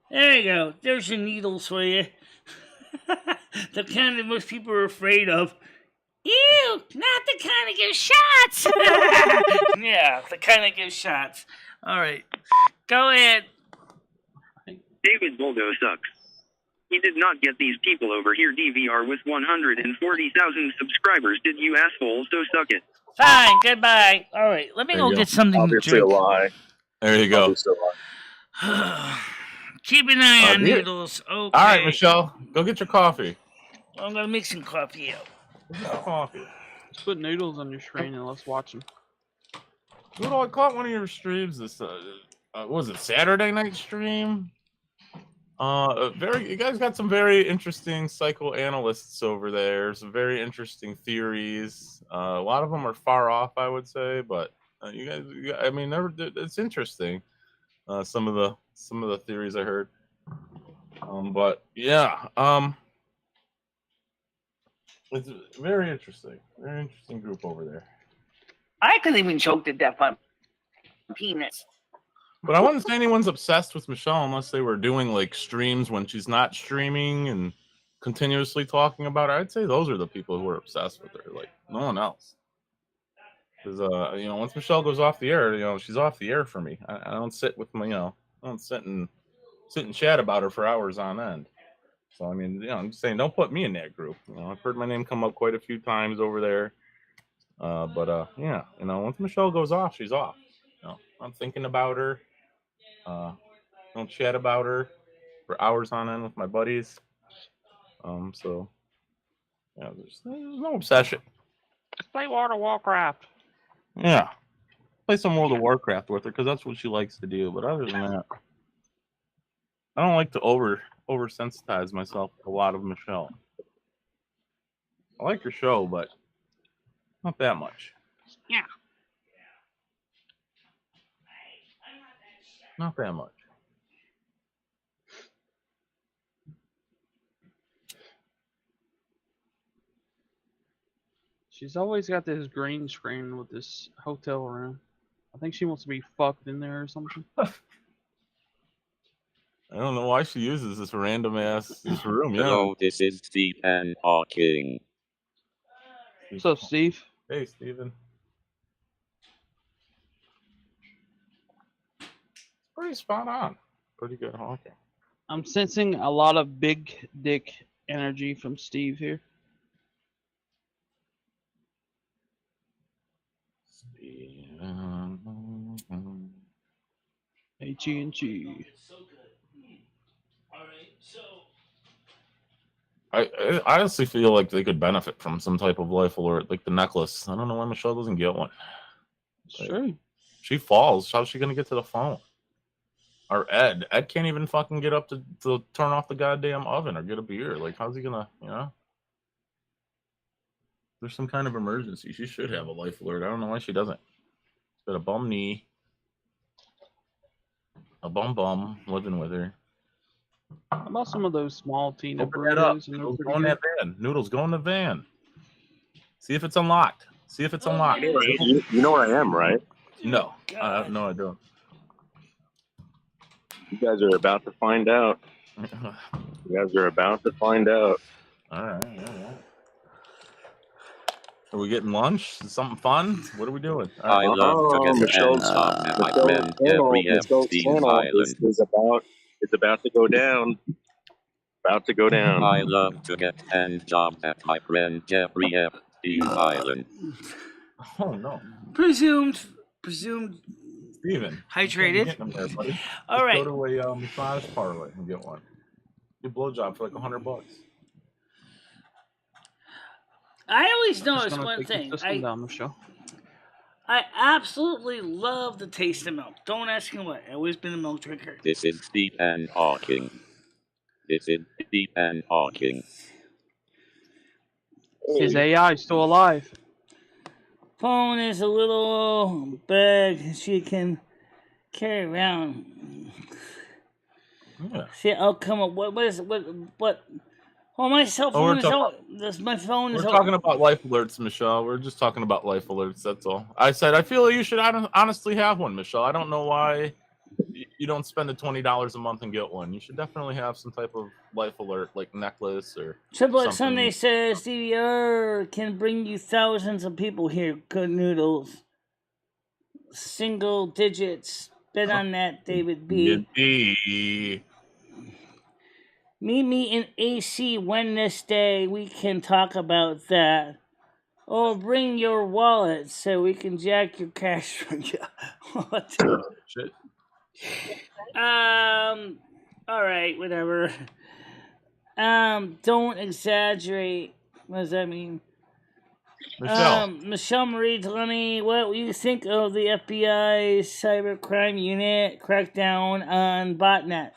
There you go. There's your needles for you. The kind that most people are afraid of. Ew, not the kind that gives shots. Yeah, the kind that gives shots. All right, go ahead. David Boldo sucks. He did not get these people over here DVR with 140,000 subscribers. Did you asshole? So suck it. Fine, goodbye. All right, let me go get something Obviously to drink. a lie. There you go. Keep an eye on Noodles. Okay. All right, Michelle, go get your coffee. I'm gonna make some coffee out. Coffee. Let's put Noodles on your screen and let's watch him. Noodle, I caught one of your streams. This what was it, Saturday night stream? You guys got some very interesting psychoanalysts over there. Some very interesting theories. A lot of them are far off, I would say, but you guys, I mean, it's interesting. Some of the theories I heard. But yeah, it's very interesting. Very interesting group over there. I could even choke to death on peanuts. But I wouldn't say anyone's obsessed with Michelle unless they were doing like streams when she's not streaming and continuously talking about her. I'd say those are the people who are obsessed with her, like no one else. Because once Michelle goes off the air, she's off the air for me. I don't sit with my, I don't sit and chat about her for hours on end. So I mean, I'm just saying, don't put me in that group. I've heard my name come up quite a few times over there. But once Michelle goes off, she's off. I'm thinking about her. Don't chat about her for hours on end with my buddies. So yeah, there's no obsession. Play World of Warcraft. Yeah, play some World of Warcraft with her because that's what she likes to do. But other than that, I don't like to oversensitize myself to a lot of Michelle. I like her show, but not that much. Yeah. Not that much. She's always got this green screen with this hotel room. I think she wants to be fucked in there or something. I don't know why she uses this random ass room. Hello, this is Stephen Hawking. What's up, Steve? Hey, Steven. It's pretty spot on. Pretty good honking. I'm sensing a lot of big dick energy from Steve here. H-E-N-G. I honestly feel like they could benefit from some type of life alert, like the necklace. I don't know why Michelle doesn't get one. Sure. She falls. How's she gonna get to the phone? Or Ed can't even fucking get up to turn off the goddamn oven or get a beer. Like, how's he gonna, There's some kind of emergency. She should have a life alert. I don't know why she doesn't. She's got a bum knee. A bum living with her. How about some of those small Tina Open that up. burritos? Noodles, go in that van. Noodles, go in the van. See if it's unlocked. You know where I am, right? No. No, I don't. You guys are about to find out. All right. Are we getting lunch? Something fun? What are we doing? I love to get Michelle's my friend every Epstein Island. It's about to go down. I love to get hand jobs at my friend Jeffrey Epstein Island. Oh no. Presumed. Steven. Hydrated. There, buddy. All right. Go to a massage parlor and get one. Get a blowjob for like $100. I always notice one thing. I absolutely love the taste of milk. Don't ask me why. I've always been a milk drinker. This is Stephen Hawking. Is AI still alive? Phone is a little bag she can carry around. Yeah. See, I'll come up. What? Oh, my cell phone is out. My phone is We're out. talking about life alerts, Michelle. We're just talking about life alerts. That's all. I said I feel like you should honestly have one, Michelle. I don't know why you don't spend the $20 a month and get one. You should definitely have some type of life alert, like necklace or Triple something. Sunday says DVR can bring you thousands of people here. Good Noodles. Single digits. Bet on that, David B. Meet me in AC Wednesday. We can talk about that. Or bring your wallet so we can jack your cash from you. What? Shit. All right, whatever. Don't exaggerate. What does that mean? Michelle. MicheleMarieDalene, what do you think of the FBI cybercrime unit crackdown on botnet?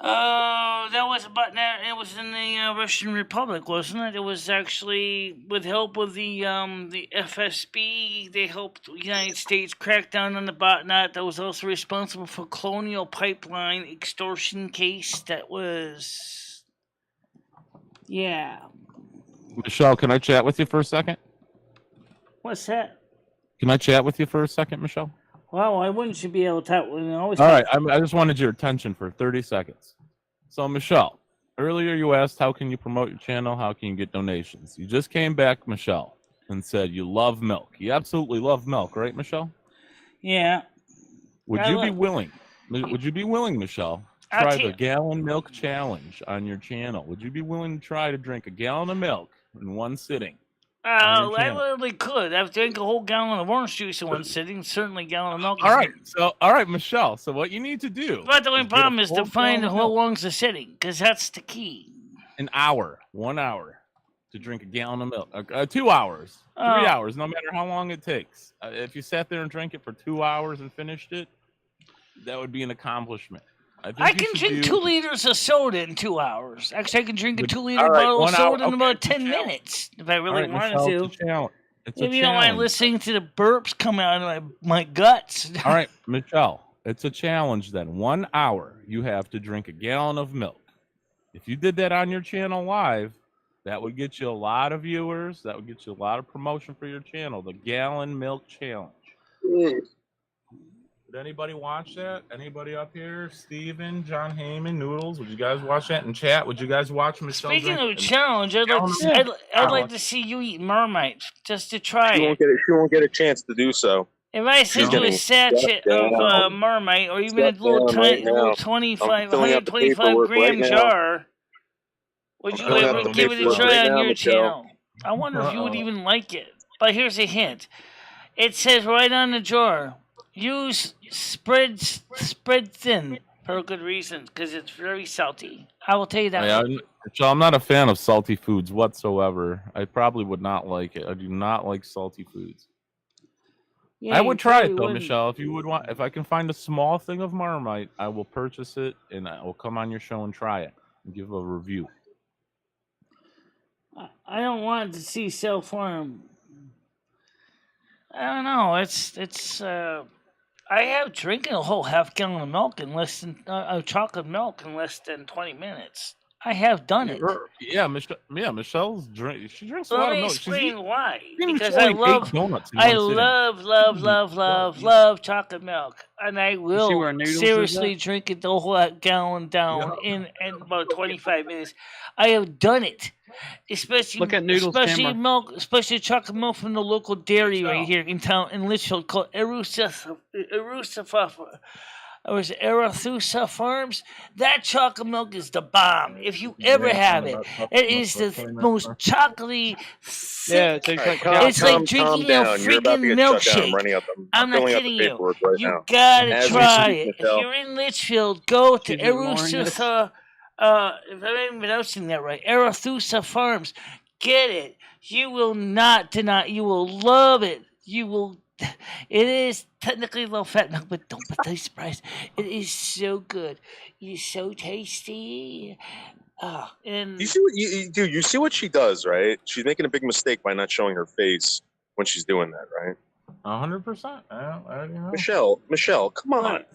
That was a botnet. It was in the Russian Republic, wasn't it? It was actually with help of the FSB. They helped the United States crack down on the botnet that was also responsible for Colonial Pipeline extortion case. That was, yeah. Michelle, can I chat with you for a second? What's that? Can I chat with you for a second, Michelle? Well, why wouldn't you be able to talk? All right, I just wanted your attention for 30 seconds. So, Michelle, earlier you asked how can you promote your channel, how can you get donations? You just came back, Michelle, and said you love milk. You absolutely love milk, right, Michelle? Yeah. Would you be willing, Michelle, to try the gallon milk challenge on your channel? Would you be willing to try to drink a gallon of milk in one sitting? I literally could. I've drank a whole gallon of orange juice in one sitting. Certainly a gallon of milk. All right, Michelle. So what you need to do. But the only problem is to find how long's the sitting, because that's the key. An hour, 1 hour, to drink a gallon of milk. 2 hours, 3 hours, no matter how long it takes. If you sat there and drank it for 2 hours and finished it, that would be an accomplishment. I can drink 2 liters of soda in 2 hours. Actually, I can drink a 2-liter bottle of soda in about 10 minutes if I really wanted to. If you don't mind listening to the burps coming out of my guts. All right, Michelle, it's a challenge then. 1 hour, you have to drink a gallon of milk. If you did that on your channel live, that would get you a lot of viewers. That would get you a lot of promotion for your channel. The gallon milk challenge. Would anybody watch that? Anybody up here? Steven, John Heyman, Noodles. Would you guys watch that in chat? Would you guys watch Michelle? Speaking of challenge, I'd like to see you eat Marmite just to try She won't get a chance to do so. If I send you a sachet of Marmite or even a little tiny, 125 gram jar, would you ever give it a try on your channel? I wonder if you would even like it. But here's a hint. It says right on the jar, use spread thin for good reasons, because it's very salty. I will tell you that. So I'm not a fan of salty foods whatsoever. I probably would not like it. I do not like salty foods. Yeah, I would try it though, Michelle. If I can find a small thing of Marmite, I will purchase it and I will come on your show and try it and give a review. I don't want to see self-harm. I don't know. It's. I have drinking a whole half gallon of milk in less than chocolate milk in less than 20 minutes. I have done it. Yeah, Michelle's drink. She drinks a lot of milk. Let me explain why. Because I love chocolate milk, and I will seriously drink it the whole gallon down in about 25 minutes. I have done it. Especially milk, especially chocolate milk from the local dairy right here in town in Litchfield called Arethusa Farms. That chocolate milk is the bomb. If you ever have it, it is the most chocolatey. It's like drinking a freaking milkshake. I'm not kidding you. You gotta try it. If you're in Litchfield, go to Arethusa. If I'm even pronouncing that right, Arethusa Farms. Get it. You will not deny. You will love it. You will. It is technically low fat milk, but don't be surprised. It is so good. It is so tasty. And you see what she does, right? She's making a big mistake by not showing her face when she's doing that, right? 100%. Michelle, come on.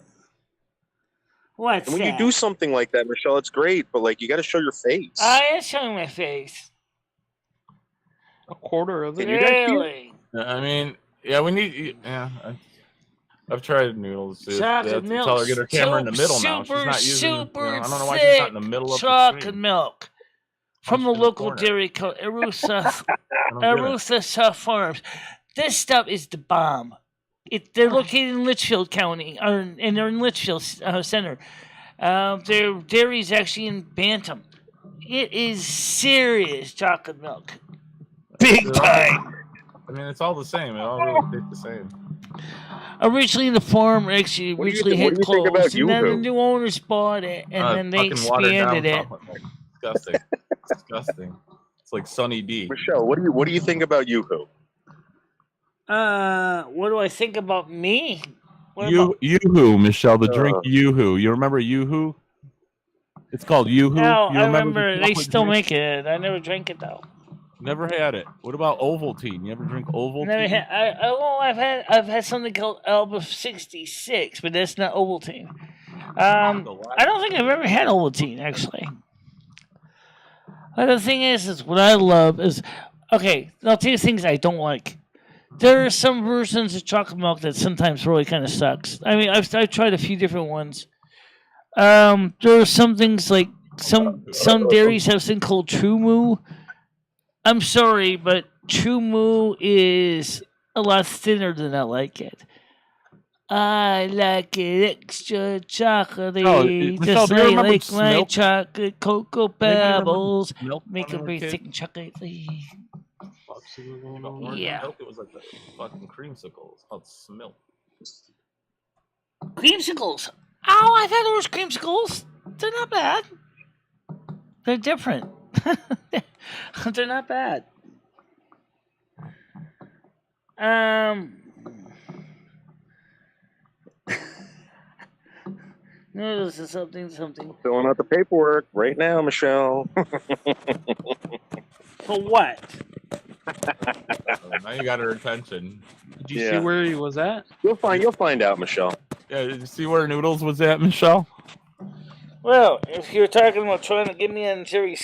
What's when that? you do something like that, Michelle, it's great, but like you got to show your face. I am showing my face. A quarter of it. Really? I mean, yeah, we need. Yeah, I've tried Noodles. Chocolate milk. Tell her to get her camera in the middle now. She's not using. I don't know why she's not in the middle of chocolate the screen. milk from the local dairy called Arethusa Farms. This stuff is the bomb. They're located in Litchfield County, and they're in Litchfield Center. Their dairy is actually in Bantam. It is serious chocolate milk. Big time. I mean, it's all the same. It all really tastes the same. Originally, the farm actually What do you originally think- had what do you think about closed, and then the Yoo-hoo? new owners bought it, and then they Fucking watered down expanded it. chocolate milk. Disgusting. Disgusting. It's like Sunny D. Michelle, what do you think about Yoo-hoo? What do I think about me? Yoo-hoo, Michelle, the drink Yoo-hoo. You remember Yoo-hoo? It's called Yoo-hoo. Oh, You I the remember they chocolate still drink? make it. I never drank it though. Never had it. What about Ovaltine? You ever drink Ovaltine? Never had. I've had something called Alba 66, but that's not Ovaltine. I don't think I've ever had Ovaltine actually. But the thing is what I love is, okay, I'll tell you things I don't like. There are some versions of chocolate milk that sometimes really kind of sucks. I mean, I've tried a few different ones. There are some things like some dairies have something called True Moo. I'm sorry, but True Moo is a lot thinner than I like it. I like it extra chocolatey, Michelle, just do you remember like my Smilk? chocolate Cocoa Anybody remember Pebbles. Smilk Make when it we were very kids? thick and chocolatey. Orange Yeah. milk, it was like the fucking creamsicles. It's called Smilk. Creamsicles. Oh, I've had those creamsicles. They're not bad. They're different. They're not bad. No, this is something. Filling out the paperwork right now, Michelle. For what? Now you got her attention. Did you see where he was at? You'll find out, Michelle. Yeah, did you see where Noodles was at, Michelle? Well, if you're talking about trying to get me on Jerry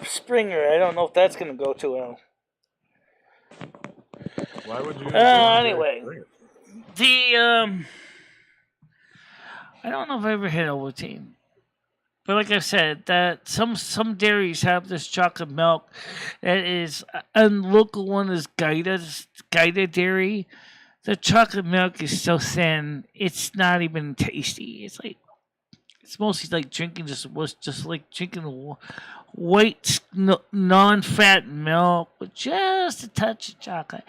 Springer, I don't know if that's going to go too well. Why would you? Anyway, I don't know if I ever had Ovaltine, but like I said, that some dairies have this chocolate milk that is, and local one is Guided Dairy. The chocolate milk is so thin, it's not even tasty. It's mostly like drinking just like drinking white non-fat milk with just a touch of chocolate.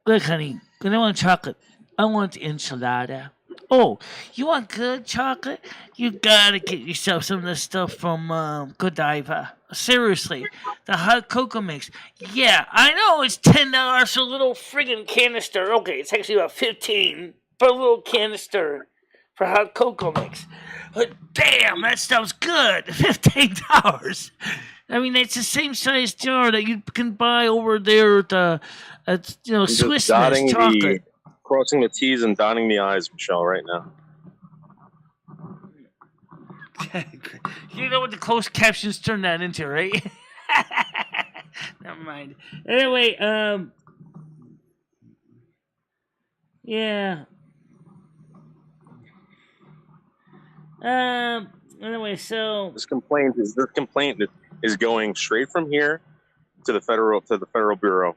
Look, honey, when I want chocolate, I want enchilada. Oh, you want good chocolate? You gotta get yourself some of this stuff from Godiva. Seriously, the hot cocoa mix. Yeah, I know it's $10 for a little friggin' canister. Okay, it's actually about $15 for a little canister for hot cocoa mix. But damn, that stuff's good. $15. I mean, it's the same size jar that you can buy over there at Swiss Miss chocolate. Crossing the T's and dotting the I's, Michelle, right now. You know what the closed captions turn that into, right? Never mind. Anyway, yeah. Anyway, so This complaint is going straight from here to the federal bureau.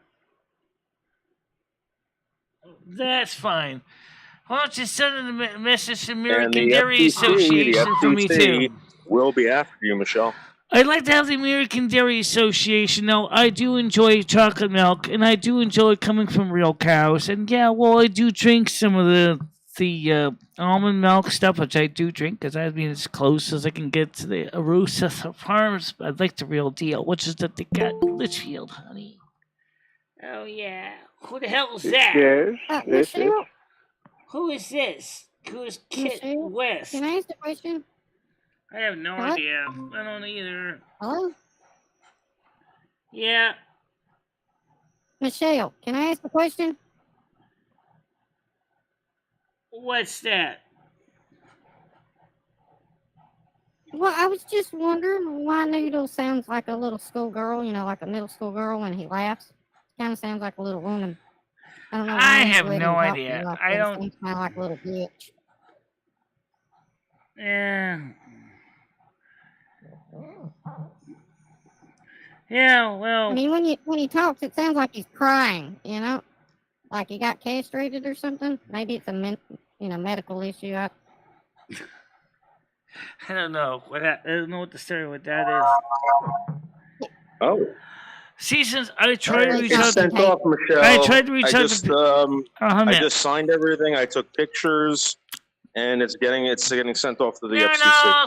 that's fine. Why don't you send a message to the And American the Dairy Association FTC for me too? will be after you, Michelle. I'd like to have the American Dairy Association. Now, I do enjoy chocolate milk, and I do enjoy it coming from real cows. And yeah, well, I do drink some of the almond milk stuff, which I do drink, because I mean as close as I can get to the Arusa Farms. But I'd like the real deal, which is that they got Litchfield, honey. Oh yeah, who the hell is that? Yes. Michelle? Who is this? Who's Kit Michelle? West? Can I ask a question? I have no Hello? idea. I don't either. Hello? Yeah. Michelle, can I ask a question? What's that? Well, I was just wondering why Noodle sounds like a little schoolgirl, like a middle school girl when he laughs. Kind of sounds like a little woman. I don't know. I have no idea. I don't. Sounds kind of like a little bitch. Yeah. Yeah, well. I mean, when he talks, it sounds like he's crying. Like he got castrated or something. Maybe it's a medical issue. I don't know. I don't know what the story with that is. Oh. Seasons. I tried to reach It's out. sent off, Michelle. I tried to reach out. I just signed everything. I took pictures, and it's getting sent off to the FCC. No.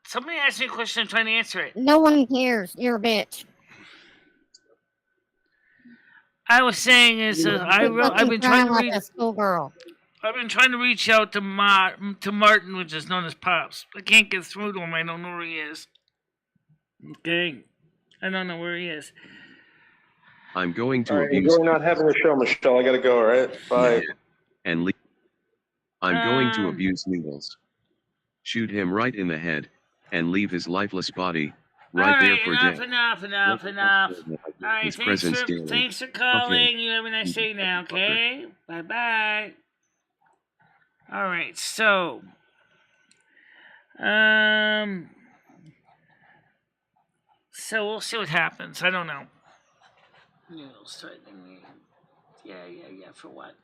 Somebody asked me a question. I'm trying to answer it. No one cares. You're a bitch. I was saying I've been trying to reach a schoolgirl. I've been trying to reach out to Martin, which is known as Pops. I can't get through to him. I don't know where he is. Okay, I don't know where he is. I'm going to All abuse. Enjoy not having a show, Michelle. I gotta go. All right, bye. And leave. I'm going to abuse Needles. Shoot him right in the head, and leave his lifeless body right there for dead. Enough. All right, thanks for calling. Okay. You have a nice day now, okay? Bye. All right, so, so we'll see what happens. I don't know. Yeah. For what?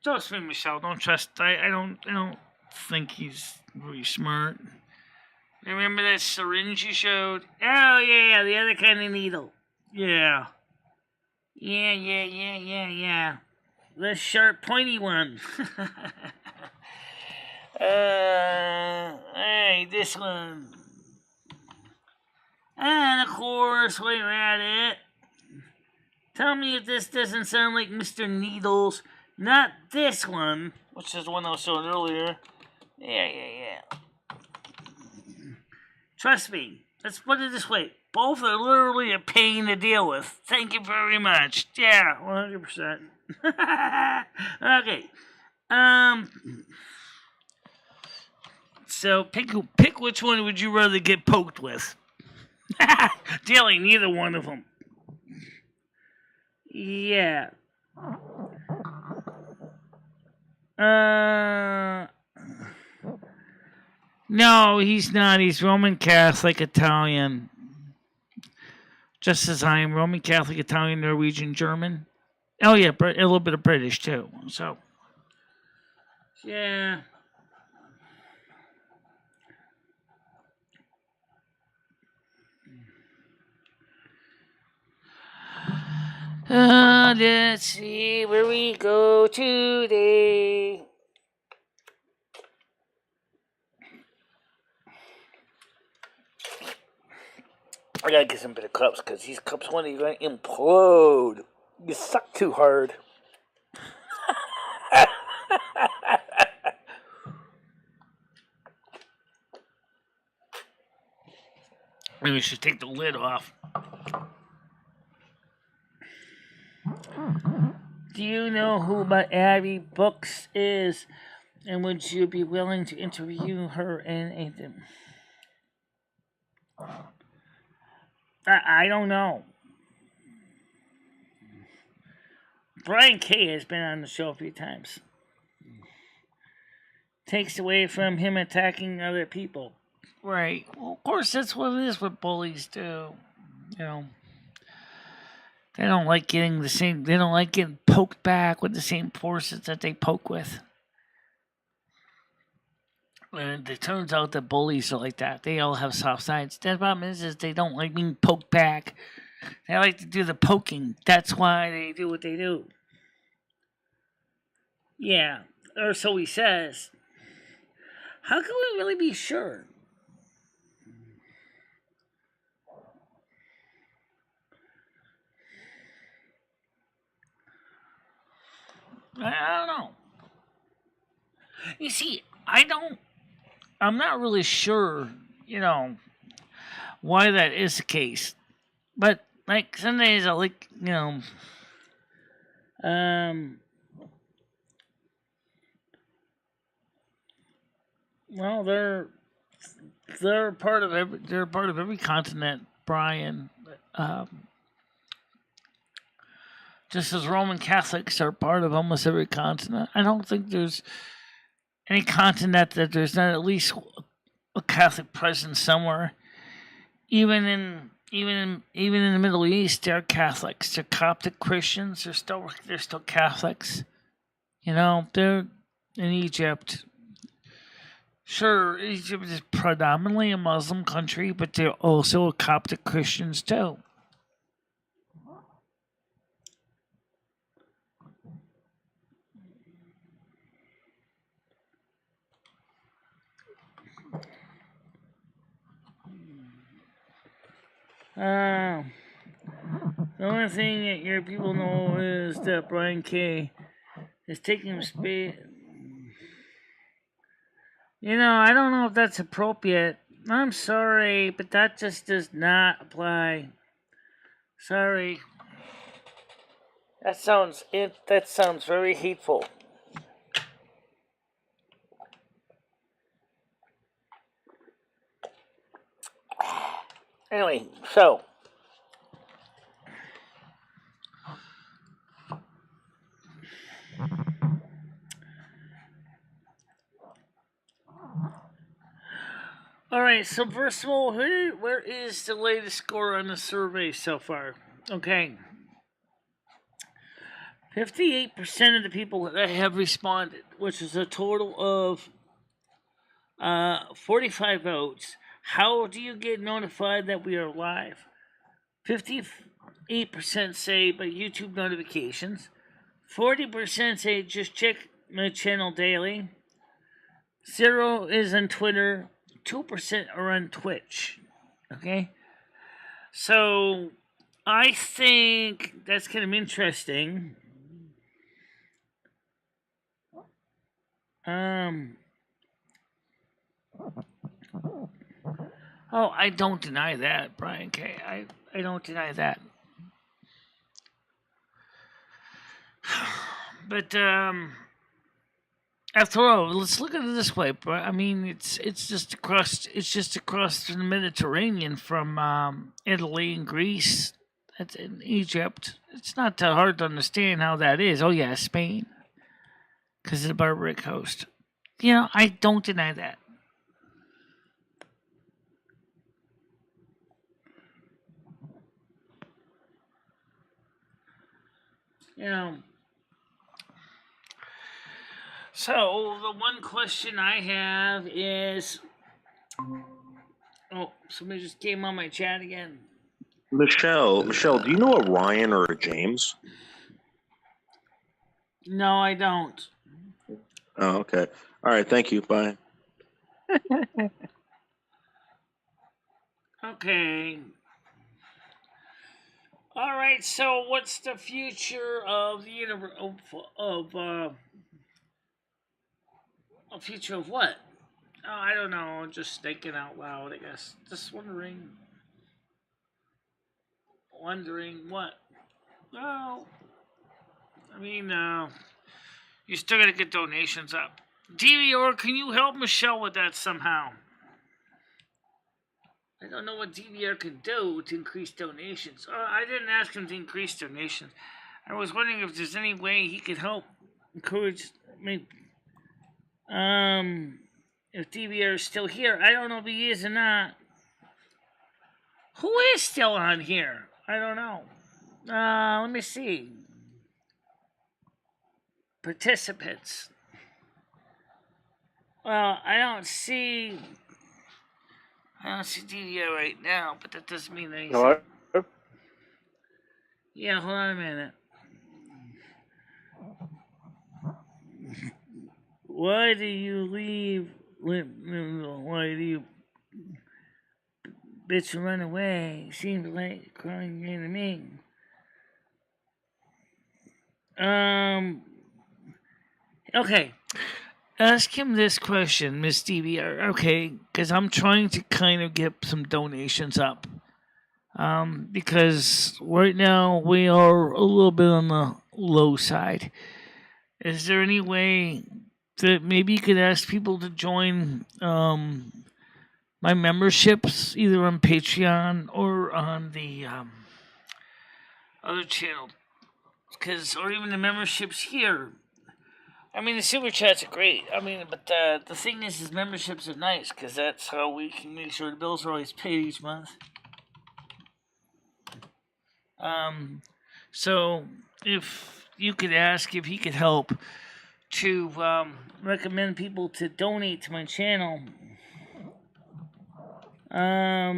Trust me, Michelle. Don't trust. I don't think he's really smart. Remember that syringe you showed? Oh yeah, the other kind of needle. Yeah. The sharp, pointy one. Hey, this one. And of course, while you're at it, tell me if this doesn't sound like Mr. Needles. Not this one, which is the one I was showing earlier. Yeah. Trust me. Let's put it this way. Both are literally a pain to deal with. Thank you very much. Yeah, 100%. Okay. So pick which one would you rather get poked with? Dealing neither one of them. Yeah. No, he's not. He's Roman Catholic Italian. Just as I am Roman Catholic Italian, Norwegian, German. Oh yeah, a little bit of British too. So, yeah. Let's see where we go today. I gotta get some better cups because these cups want to implode. You suck too hard. Maybe we should take the lid off. Do you know who Abby Books is? And would you be willing to interview her in a... I don't know. Brian K. has been on the show a few times. Takes away from him attacking other people. Right. Well, of course, that's what it is what bullies do. You know. They don't like getting poked back with the same forces that they poke with. And it turns out that bullies are like that. They all have soft sides. The problem is they don't like being poked back. They like to do the poking. That's why they do what they do. Yeah. Or so he says. How can we really be sure? I don't know. You see, I'm not really sure, why that is the case. But, like, some days I like, well, they're part of every continent, Brian. Just as Roman Catholics are part of almost every continent. I don't think there's any continent that there's not at least a Catholic presence somewhere. Even in the Middle East, they're Catholics. They're Coptic Christians. They're still Catholics. They're in Egypt. Sure, Egypt is predominantly a Muslim country, but they're also Coptic Christians too. The only thing that your people know is that Brian K is taking space. You know, I don't know if that's appropriate. I'm sorry, but that just does not apply. Sorry. That sounds very hateful. Anyway, so all right, so first of all, where is the latest score on the survey so far? Okay. 58% of the people that have responded, which is a total of 45 votes. How do you get notified that we are live? 58% say by YouTube notifications. 40% say just check my channel daily. 0 is on Twitter. 2% are on Twitch. Okay? So, I think that's kind of interesting. Oh, I don't deny that, Brian K. I don't deny that. But after all, let's look at it this way. I mean, it's just across the Mediterranean from Italy and Greece, and Egypt. It's not that hard to understand how that is. Oh yeah, Spain, because of the Barbaric Coast. You know, I don't deny that. You know. So, the one question I have is... Oh, somebody just came on my chat again. Michelle, do you know a Ryan or a James? No, I don't. Oh, okay. All right, thank you. Bye. Okay. All right, so what's the future of the universe? A future of what? Oh, I don't know. Just thinking out loud, I guess. Just wondering. Wondering what? Well, I mean, you still gotta get donations up. DVR, can you help Michelle with that somehow? I don't know what DVR can do to increase donations. I didn't ask him to increase donations. I was wondering if there's any way he could help encourage me. If DVR is still here. I don't know if he is or not. Who is still on here? I don't know. Let me see. Participants. Well, I don't see DVR right now, but that doesn't mean anything. Hello? Yeah, hold on a minute. Why do you leave? Why do you bitch run away? Seems like crying to me. Okay. Ask him this question, Miss DVR. Okay, because I'm trying to kind of get some donations up. Because right now we are a little bit on the low side. Is there any way that maybe you could ask people to join my memberships, either on Patreon or on the other channel? Or even the memberships here. I mean, the super chats are great. I mean, but the thing is memberships are nice because that's how we can make sure the bills are always paid each month. So if you could ask if he could help to recommend people to donate to my channel. I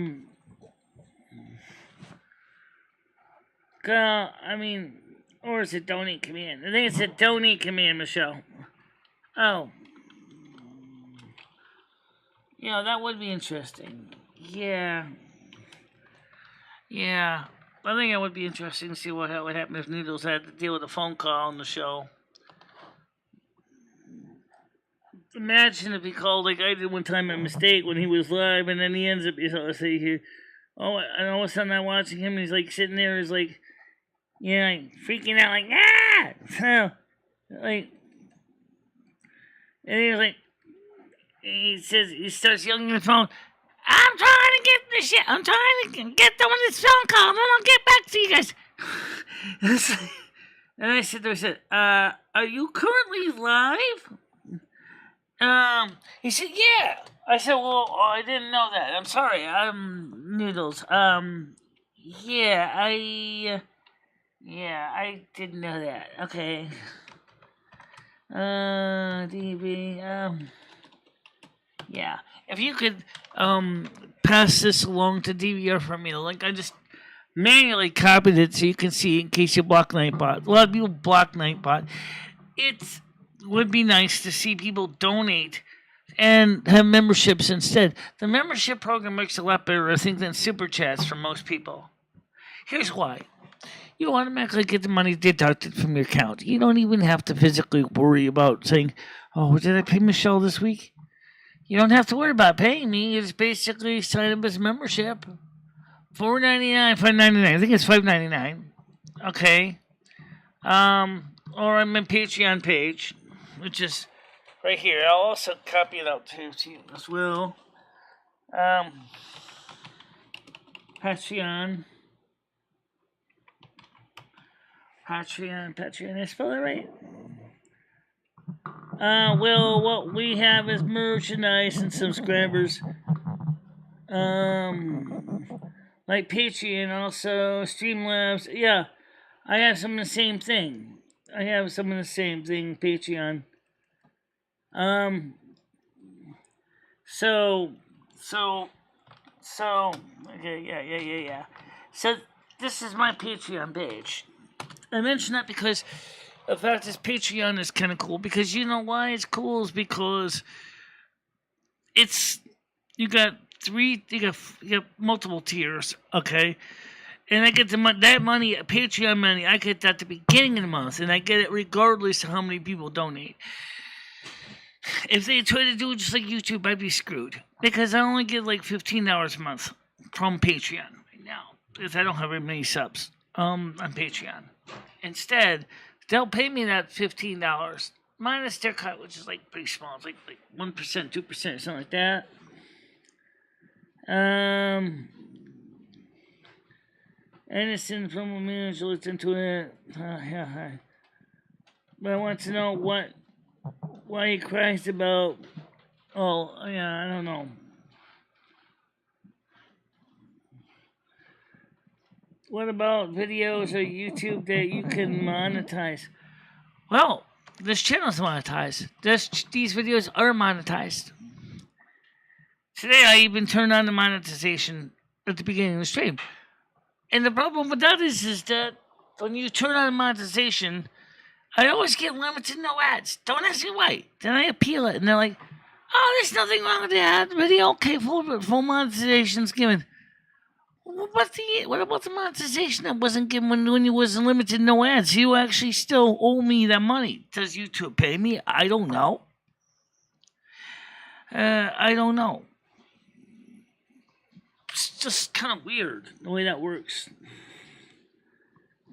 mean, or is it donate command? I think it's a donate command, Michelle. Oh. Yeah, that would be interesting. Yeah. Yeah, I think it would be interesting to see what would happen if Noodles had to deal with a phone call on the show. Imagine if he called like I did one time by mistake when he was live, and then he ends up, let's see here. Oh, and all of a sudden I'm watching him, and he's like sitting there, he's like, yeah, like, freaking out, like, ah! So, like, and he was like, he starts yelling at the phone, I'm trying to get this shit, I'm trying to get done with this phone call, and then I'll get back to you guys. And I said to him, are you currently live? He said, yeah. I said, well, I didn't know that. I'm sorry. Noodles. Yeah, I didn't know that. Okay. DB, yeah. If you could, pass this along to DVR for me, like I just manually copied it so you can see in case you block Nightbot. A lot of people block Nightbot. It would be nice to see people donate and have memberships instead. The membership program works a lot better, I think, than super chats for most people. Here's why. You automatically get the money deducted from your account. You don't even have to physically worry about saying, oh, did I pay Michelle this week? You don't have to worry about paying me. You just basically sign up as a membership. $4.99, $5.99. I think it's $5.99. Okay. Or I'm my Patreon page, which is right here. I'll also copy it out too to you as well. Patreon. I spell it right? Well, what we have is merchandise and subscribers. Like Patreon, also Streamlabs. Yeah, I have some of the same thing. Patreon. Okay, yeah. So, this is my Patreon page. I mention that because the fact is Patreon is kind of cool, because you know why it's cool is because you got multiple tiers, okay? And I get that money, Patreon money, I get that at the beginning of the month, and I get it regardless of how many people donate. If they try to do it just like YouTube, I'd be screwed. Because I only get like $15 a month from Patreon right now, because I don't have very many subs on Patreon. Instead, they'll pay me that $15 minus their cut, which is like pretty small. It's like 1%, 2%, something like that. Anderson from a manager looked into it. But I want to know why he cries about. Oh, yeah, I don't know. What about videos or YouTube that you can monetize? Well, this channel's monetized. These videos are monetized. Today I even turned on the monetization at the beginning of the stream. And the problem with that is that when you turn on the monetization, I always get limited no ads. Don't ask me why. Then I appeal it, and they're like, oh, there's nothing wrong with the ad video. Okay, full monetization's given. What about the monetization that wasn't given when you was limited no ads? You actually still owe me that money. Does YouTube pay me? I don't know. It's just kind of weird the way that works.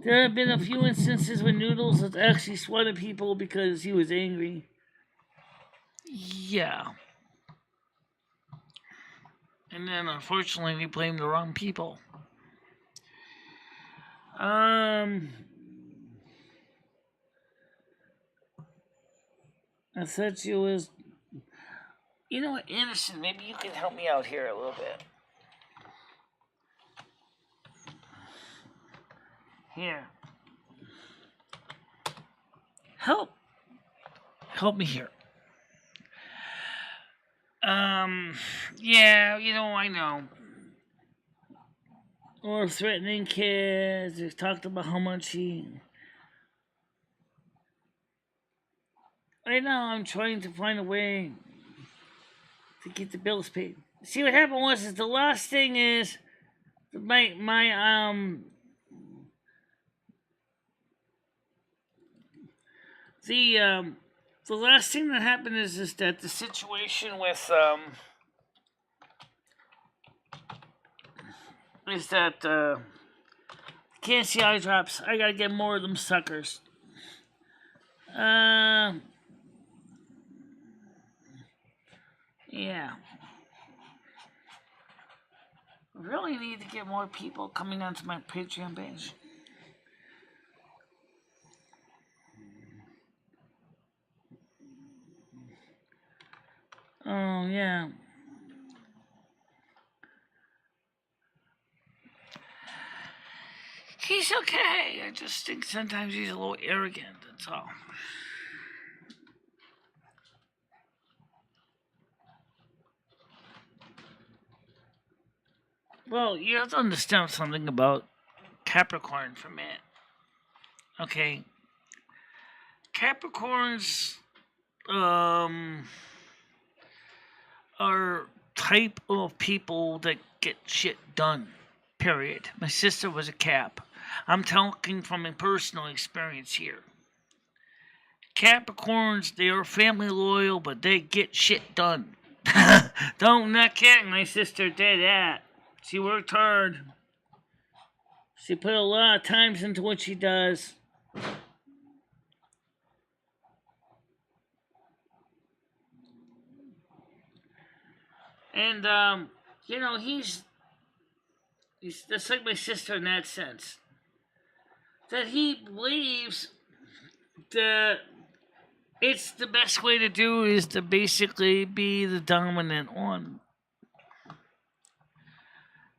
There have been a few instances when Noodles has actually swatted people because he was angry. Yeah. And then, unfortunately, he blamed the wrong people. I said she was... You know what, Anderson, maybe you can help me out here a little bit. Here. Help me here. Yeah, I know. Or threatening kids. They talked about how much he... Right now, I'm trying to find a way to get the bills paid. See, what happened was, the last thing is, the last thing that happened is that the situation with is that can't see eye drops. I gotta get more of them suckers. Yeah. Really need to get more people coming onto my Patreon page. Oh, yeah. He's okay. I just think sometimes he's a little arrogant, that's all. Well, you have to understand something about Capricorn for a minute. Okay. Capricorns are type of people that get shit done. Period. My sister was a Cap. I'm talking from a personal experience here. Capricorns, they are family loyal, but they get shit done. Not kidding. My sister did that. She worked hard. She put a lot of times into what she does. And, he's just like my sister in that sense. That he believes that it's the best way to do is to basically be the dominant one.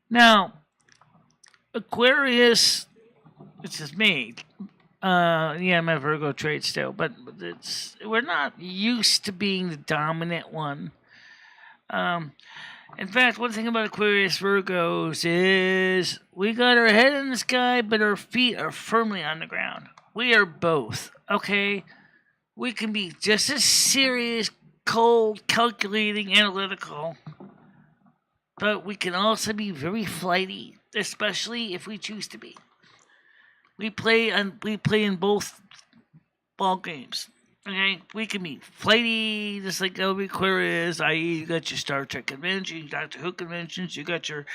Now, Aquarius, which is me, I'm a Virgo trait still, but we're not used to being the dominant one. In fact, one thing about Aquarius Virgos is we got our head in the sky, but our feet are firmly on the ground. We are both, okay? We can be just as serious, cold, calculating, analytical, but we can also be very flighty, especially if we choose to be. We play in both ball games. Okay, we can be flighty, just like Aquarius, i.e. you got your Star Trek convention, Doctor Who conventions, you got your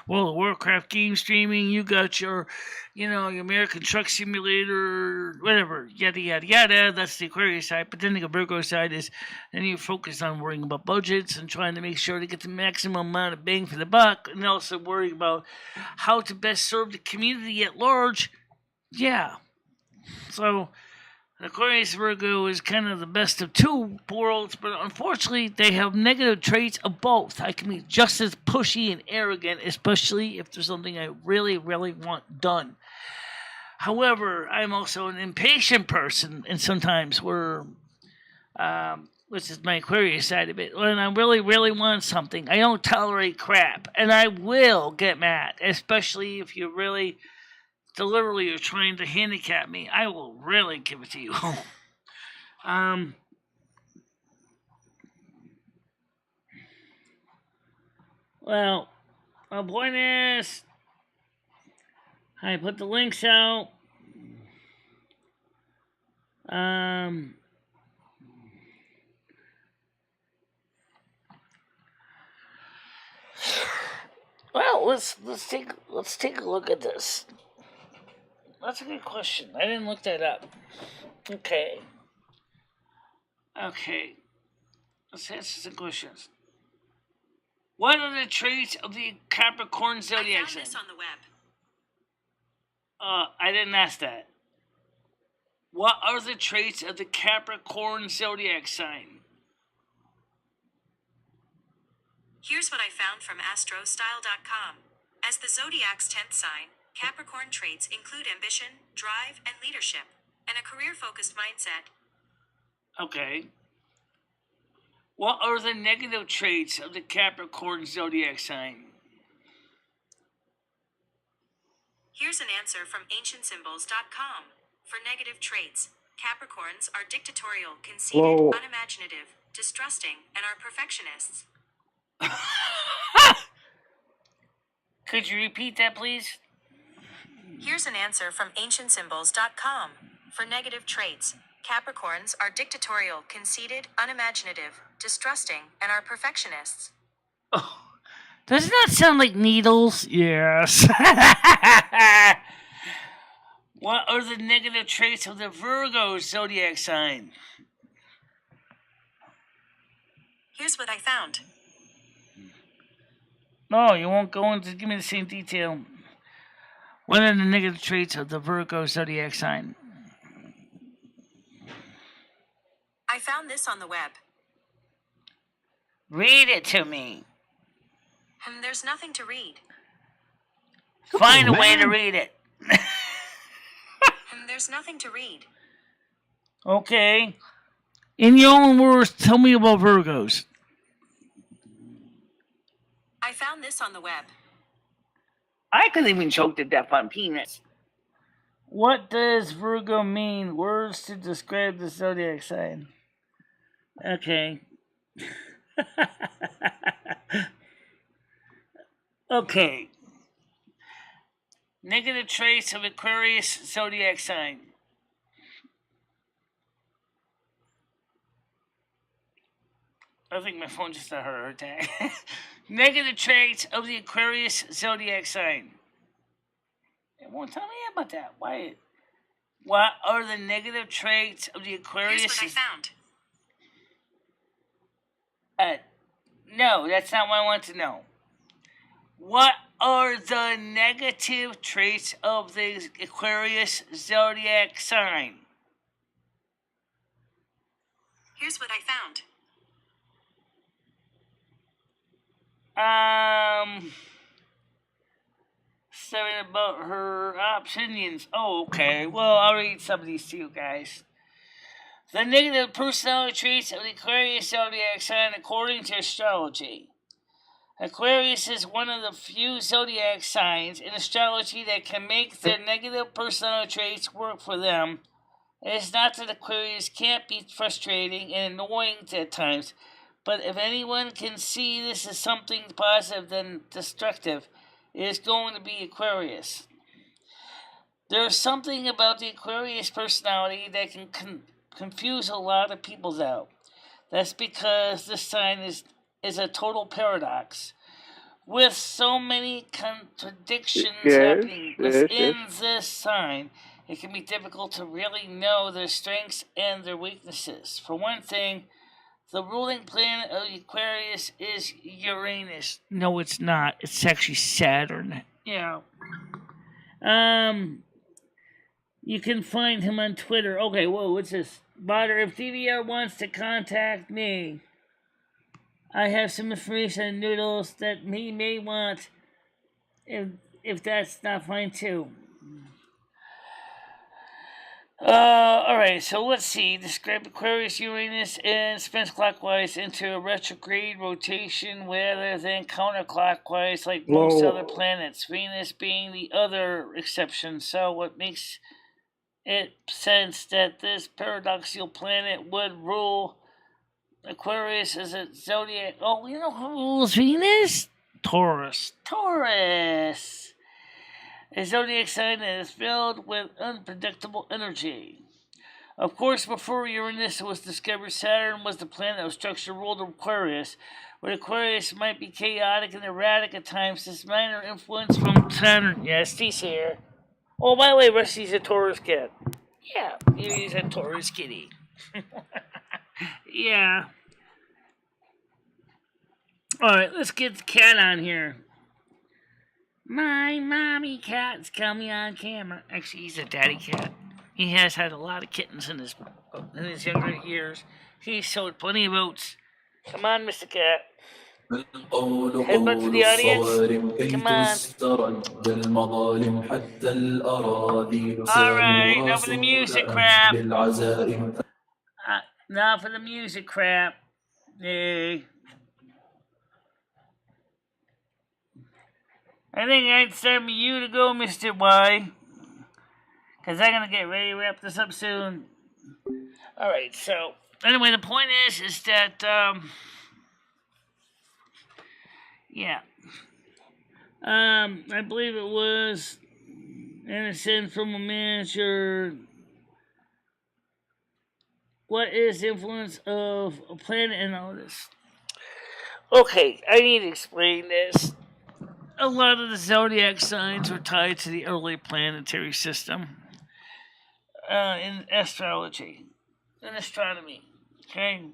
World of Warcraft game streaming, you got your, your American Truck Simulator, whatever, yada, yada, yada. That's the Aquarius side. But then the Virgo side is, then you focus on worrying about budgets and trying to make sure to get the maximum amount of bang for the buck, and also worrying about how to best serve the community at large. Yeah. So Aquarius Virgo is kind of the best of two worlds, but unfortunately they have negative traits of both. I can be just as pushy and arrogant, especially if there's something I really, really want done. However, I'm also an impatient person, and sometimes which is my Aquarius side of it, when I really, really want something, I don't tolerate crap, and I will get mad, especially if you really deliberately are trying to handicap me. I will really give it to you. Well, my point is, I put the links out. Well, let's take a look at this. That's a good question. I didn't look that up. Okay. Let's answer some questions. What are the traits of the Capricorn zodiac I sign? found this on the web. I didn't ask that. What are the traits of the Capricorn zodiac sign? Here's what I found from astrostyle.com. As the zodiac's 10th sign, Capricorn traits include ambition, drive, and leadership, and a career-focused mindset. Okay. What are the negative traits of the Capricorn zodiac sign? Here's an answer from ancientsymbols.com. For negative traits, Capricorns are dictatorial, conceited, unimaginative, distrusting, and are perfectionists. Could you repeat that, please? Here's an answer from ancientsymbols.com. For negative traits, Capricorns are dictatorial, conceited, unimaginative, distrusting, and are perfectionists. Oh, doesn't that sound like needles? Yes. What are the negative traits of the Virgo zodiac sign? Here's what I found. No, you won't go into. Give me the same detail. What are the negative traits of the Virgo zodiac sign? I found this on the web. Read it to me. There's nothing to read. Find a way to read it. There's nothing to read. Okay. In your own words, tell me about Virgos. I found this on the web. I could even choke to death on peanuts. What does Virgo mean? Words to describe the zodiac sign. Okay. Okay. Negative traits of Aquarius zodiac sign. I think my phone just had a heart attack. Negative traits of the Aquarius zodiac sign. It won't tell me about that. Why? What are the negative traits of the Aquarius? Here's what I found. No, that's not what I want to know. What are the negative traits of the Aquarius zodiac sign? Here's what I found. Something about her opinions. Oh, okay. Well, I'll read some of these to you guys. The negative personality traits of the Aquarius zodiac sign according to astrology. Aquarius is one of the few zodiac signs in astrology that can make their negative personality traits work for them. It is not that Aquarius can't be frustrating and annoying at times, but if anyone can see this as something positive than destructive, it is going to be Aquarius. There is something about the Aquarius personality that can confuse a lot of people out. That's because this sign is a total paradox. With so many contradictions happening within this sign, it can be difficult to really know their strengths and their weaknesses. For one thing, the ruling planet of Aquarius is Uranus. No, it's not. It's actually Saturn. Yeah. You can find him on Twitter. Okay, whoa, what's this? Butter, if DVR wants to contact me, I have some information on noodles that he may want, if that's not fine too. Alright, so let's see. Describe Aquarius Uranus and spins clockwise into a retrograde rotation rather than counterclockwise like most other planets, Venus being the other exception. So what makes it sense that this paradoxical planet would rule Aquarius as a zodiac. Oh, you know who rules Venus? Taurus. A zodiac sign that is filled with unpredictable energy. Of course, before Uranus was discovered, Saturn was the planet of structure ruled Aquarius. But Aquarius might be chaotic and erratic at times. This minor influence from Saturn. Yes, he's here. Oh, by the way, Rusty's a Taurus cat. Yeah, he's a Taurus kitty. Yeah. Alright, let's get the cat on here. My mommy cat's coming on camera. Actually, he's a daddy cat. He has had a lot of kittens in his younger years. He's sold plenty of oats. Come on, Mr. Cat. Headbutt to the audience. Come on. Alright, now for the music crap. Now for the music crap. Yay. I think it's time for you to go, Mr. Y. Because I'm going to get ready to wrap this up soon. Alright, so, anyway, the point is that, yeah. I believe it was, and it said from a manager, what is the influence of a planet and all this? Okay, I need to explain this. A lot of the zodiac signs are tied to the early planetary system in astrology, in astronomy. Okay.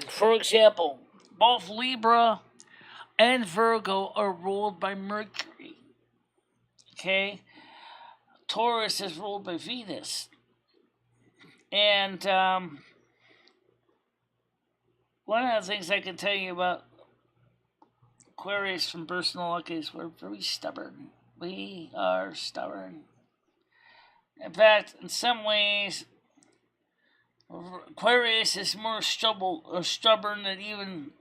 For example, both Libra and Virgo are ruled by Mercury. Okay. Taurus is ruled by Venus. And one of the things I can tell you about Aquarius from personal luck is we're very stubborn. We are stubborn. In fact, in some ways, Aquarius is more stubborn than even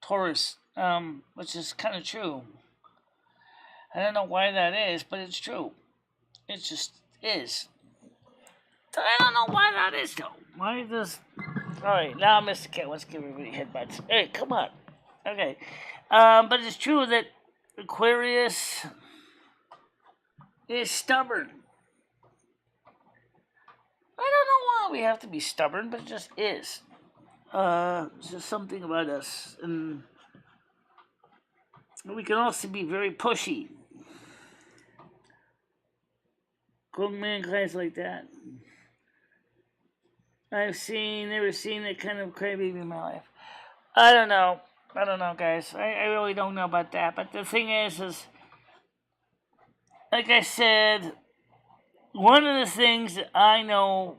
Taurus, which is kind of true. I don't know why that is, but it's true. It just is. I don't know why that is, though. Why does... Alright, now Mr. Cat wants to give everybody headbutts. Hey, come on. Okay. But it's true that Aquarius is stubborn. I don't know why we have to be stubborn, but it just is. It's just something about us. And we can also be very pushy. Grown man guys like that. Never seen that kind of crybaby in my life. I don't know, guys. I really don't know about that. But the thing is like I said, one of the things that I know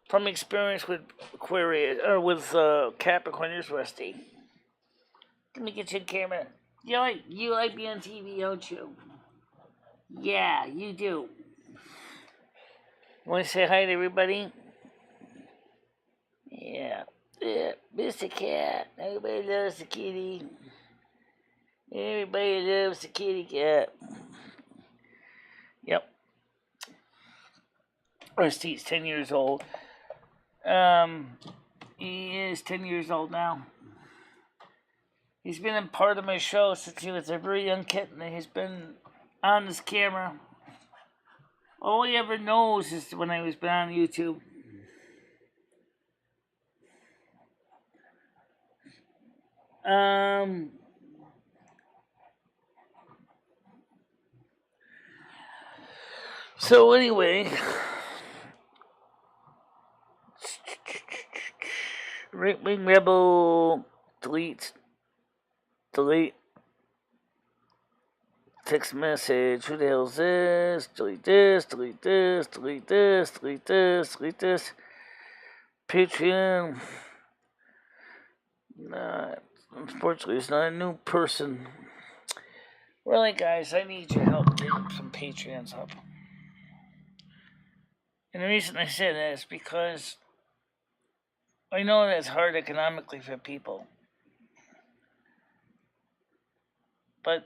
from experience with Aquarius, or with Capricorn, is Rusty. Let me get you a camera. You like being on TV, don't you? Yeah, you do. Want to say hi to everybody? Yeah, Mr. Cat. Everybody loves the kitty. Everybody loves the kitty cat. Yep. Rusty's 10 years old. He is 10 years old now. He's been a part of my show since he was a very young kitten, and he's been on this camera. All he ever knows is when I was been on YouTube. So anyway, Right Wing Rebel, delete, text message, who the hell is this, delete this, Patreon, unfortunately it's not a new person. Really guys, I need your help getting some Patreons up. And the reason I say that is because I know that it's hard economically for people. But,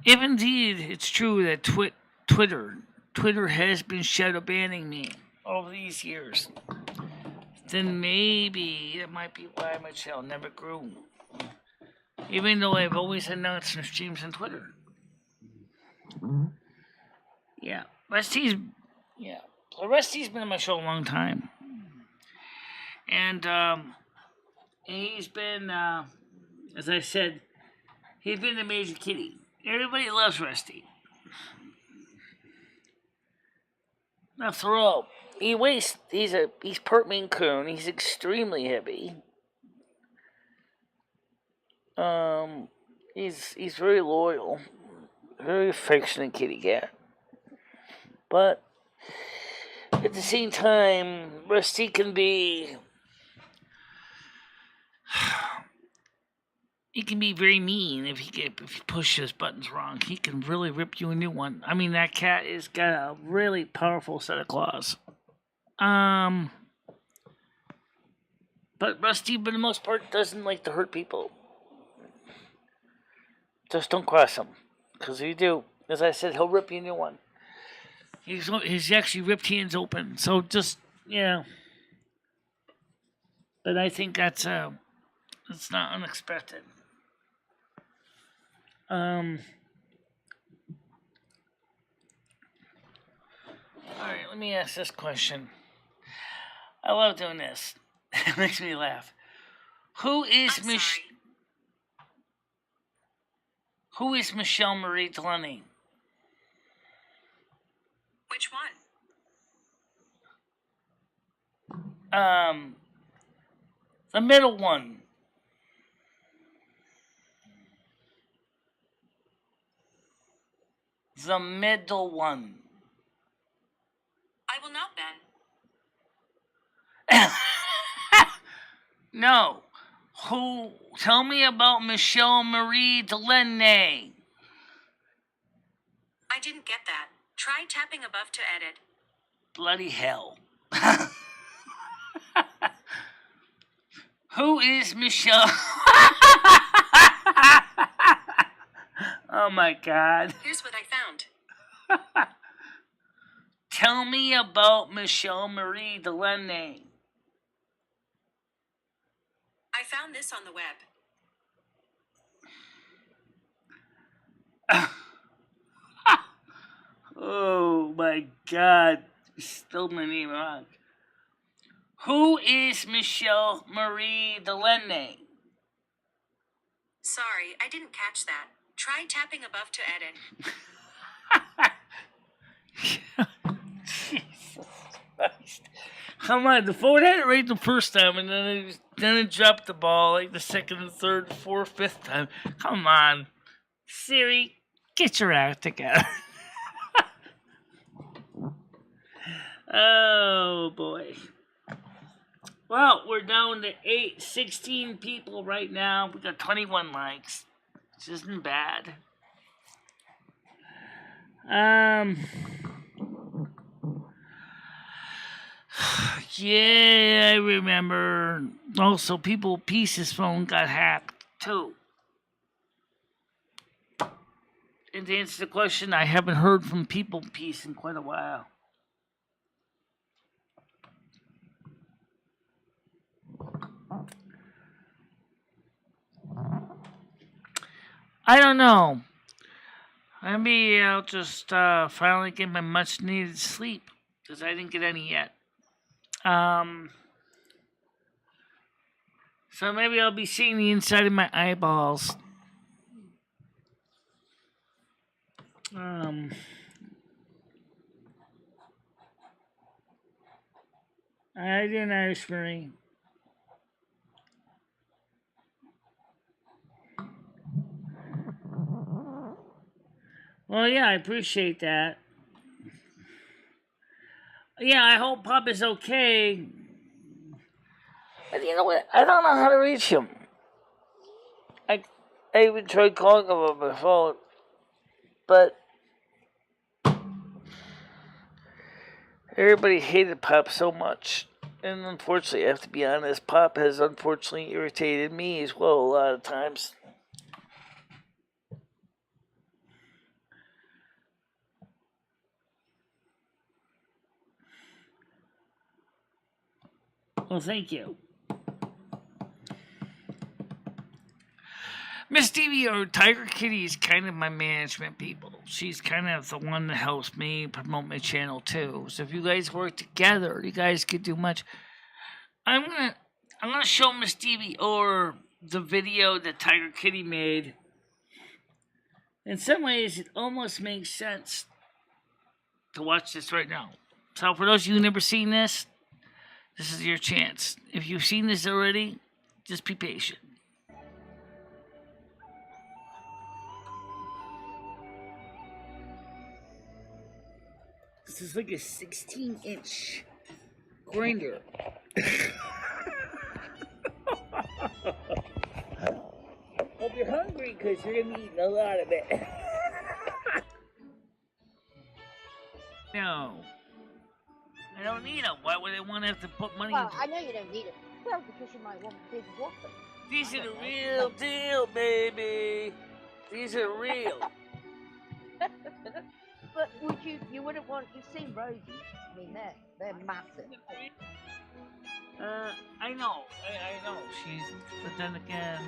if indeed it's true that Twitter has been shadow banning me over these years, then maybe that might be why my channel never grew. Even though I've always announced some streams on Twitter. Yeah. Rusty's been on my show a long time. And he's been, as I said, he's been a major kitty. Everybody loves Rusty. After all, he's part Maine Coon. He's extremely heavy. He's very loyal, very affectionate kitty cat. But at the same time, Rusty can be very mean if he pushes buttons wrong. He can really rip you a new one. I mean, that cat has got a really powerful set of claws. But Rusty, for the most part, doesn't like to hurt people. Just don't cross him, because if you do, as I said, he'll rip you a new one. He's actually ripped hands open, so just, But I think it's not unexpected. All right, let me ask this question. I love doing this. It makes me laugh. Who is MicheleMarieDalene? Which one? The middle one. The middle one. I will not then. No. Who? Tell me about MicheleMarieDalene. I didn't get that. Try tapping above to edit. Bloody hell. Who is Michelle? Oh my God. Here's what I found. Tell me about MicheleMarieDalene. I found this on the web. Oh my God. You spelled my name wrong. Who is MicheleMarieDalene? Sorry, I didn't catch that. Try tapping above to edit. Jesus Christ. Come on, the phone had it right the first time, and then it dropped the ball like the second and third, fourth, fifth time. Come on. Siri, get your act together. Oh, boy. Well, we're down to 16 people right now. We got 21 likes, which isn't bad. Yeah, I remember. Also, People Peace's phone got hacked, too. And to answer the question, I haven't heard from People Peace in quite a while. I don't know. Maybe I'll just finally get my much needed sleep, because I didn't get any yet. So maybe I'll be seeing the inside of my eyeballs. I didn't Irishbury. Well, yeah, I appreciate that. Yeah, I hope Pop is okay. But you know what? I don't know how to reach him. I even tried calling him on my phone, but everybody hated Pop so much. And unfortunately, I have to be honest, Pop has unfortunately irritated me as well a lot of times. Well, thank you. Miss Stevie or Tiger Kitty is kind of my management people. She's kind of the one that helps me promote my channel too. So if you guys work together, you guys could do much. I'm gonna show Miss Stevie or the video that Tiger Kitty made. In some ways, it almost makes sense to watch this right now. So for those of you who never seen this, this is your chance. If you've seen this already, just be patient. This is like a 16-inch grinder. Hope you're hungry because you're going to be eating a lot of it. No. I don't need them. Why would I want to have to put money Well, into I know you don't need it. Well, because you might want a big whopper. These are the real deal, baby. These are real. But would you wouldn't want, you've seen roses. I mean, they're massive. I know. I know. But then again,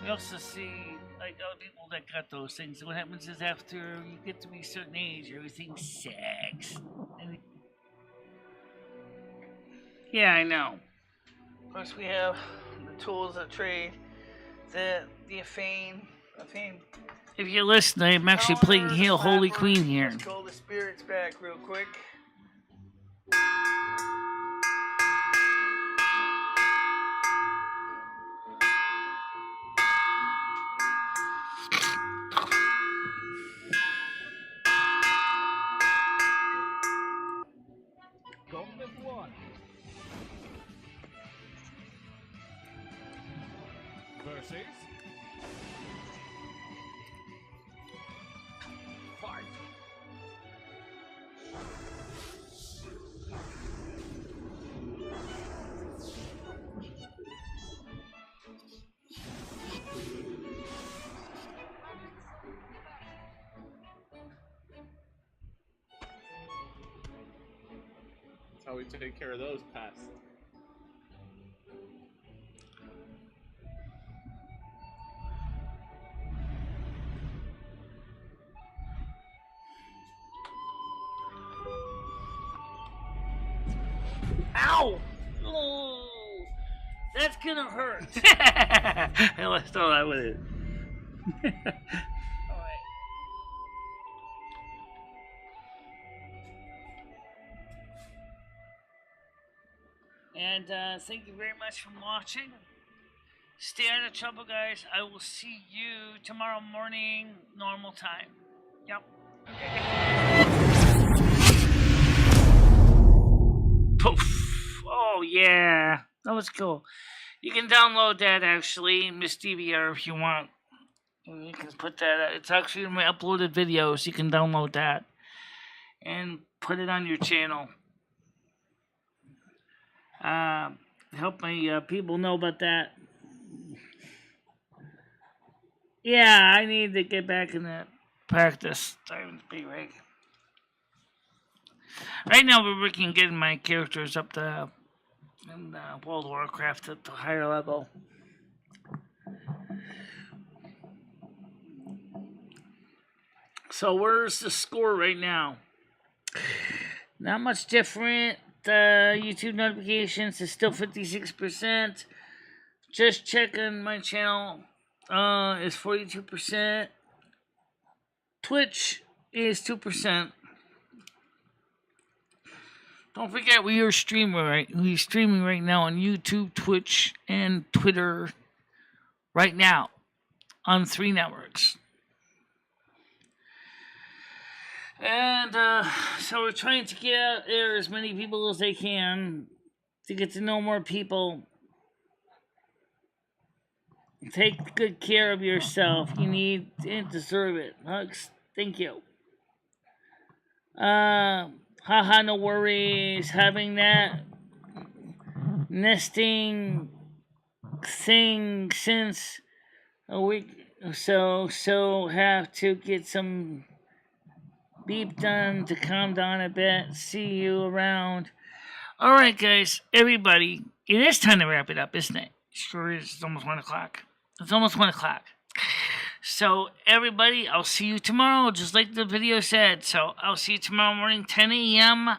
we also see like other people that got those things. What happens is after you get to be a certain age, everything sags. Yeah, I know. Of course, we have the tools of trade, the Afane. If you listen, I'm actually playing Hail Holy Queen here. Let's call the spirits back real quick. Golden one. Versus. Fight. That's how we take care of those pests. Ow! Oh, that's gonna hurt. Let's throw that with it. Alright. And thank you very much for watching. Stay out of trouble, guys. I will see you tomorrow morning, normal time. Yep. Poof. Oh, yeah. That was cool. You can download that, actually, in Miss DVR if you want. You can put that... It's actually in my uploaded videos. You can download that. And put it on your channel. Help my people know about that. Yeah, I need to get back in that practice. Time to be right. Right now, we're working on getting my characters up to in World of Warcraft at the higher level. So where's the score right now? Not much different. YouTube notifications is still 56%. Just checking my channel is 42%. Twitch is 2%. Don't forget we are streaming right now on YouTube, Twitch, and Twitter right now on 3 networks. And so we're trying to get out there as many people as they can to get to know more people. Take good care of yourself. You need and deserve it. Hugs. Thank you. Haha, no worries. Having that nesting thing since a week or so have to get some beep done to calm down a bit. See you around. Alright, guys, everybody, it is time to wrap it up, isn't it? Sure is. It's almost 1 o'clock. It's almost 1 o'clock. So, everybody, I'll see you tomorrow, just like the video said. So, I'll see you tomorrow morning, 10 a.m.,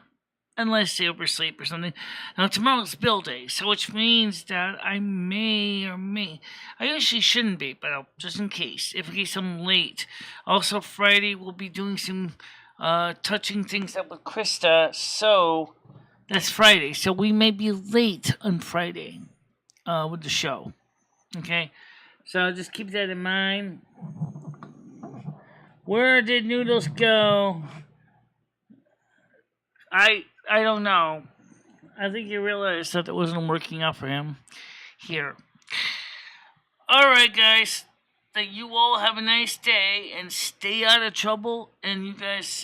unless they oversleep or something. Now, tomorrow's bill day, so which means that I may or may... I usually shouldn't be, but just in case I'm late. Also, Friday, we'll be doing some touching things up with Krista, so that's Friday. So, we may be late on Friday with the show. Okay? So, just keep that in mind. Where did Noodles go? I don't know. I think he realized that it wasn't working out for him here. Alright, guys. That you all have a nice day and stay out of trouble. And you guys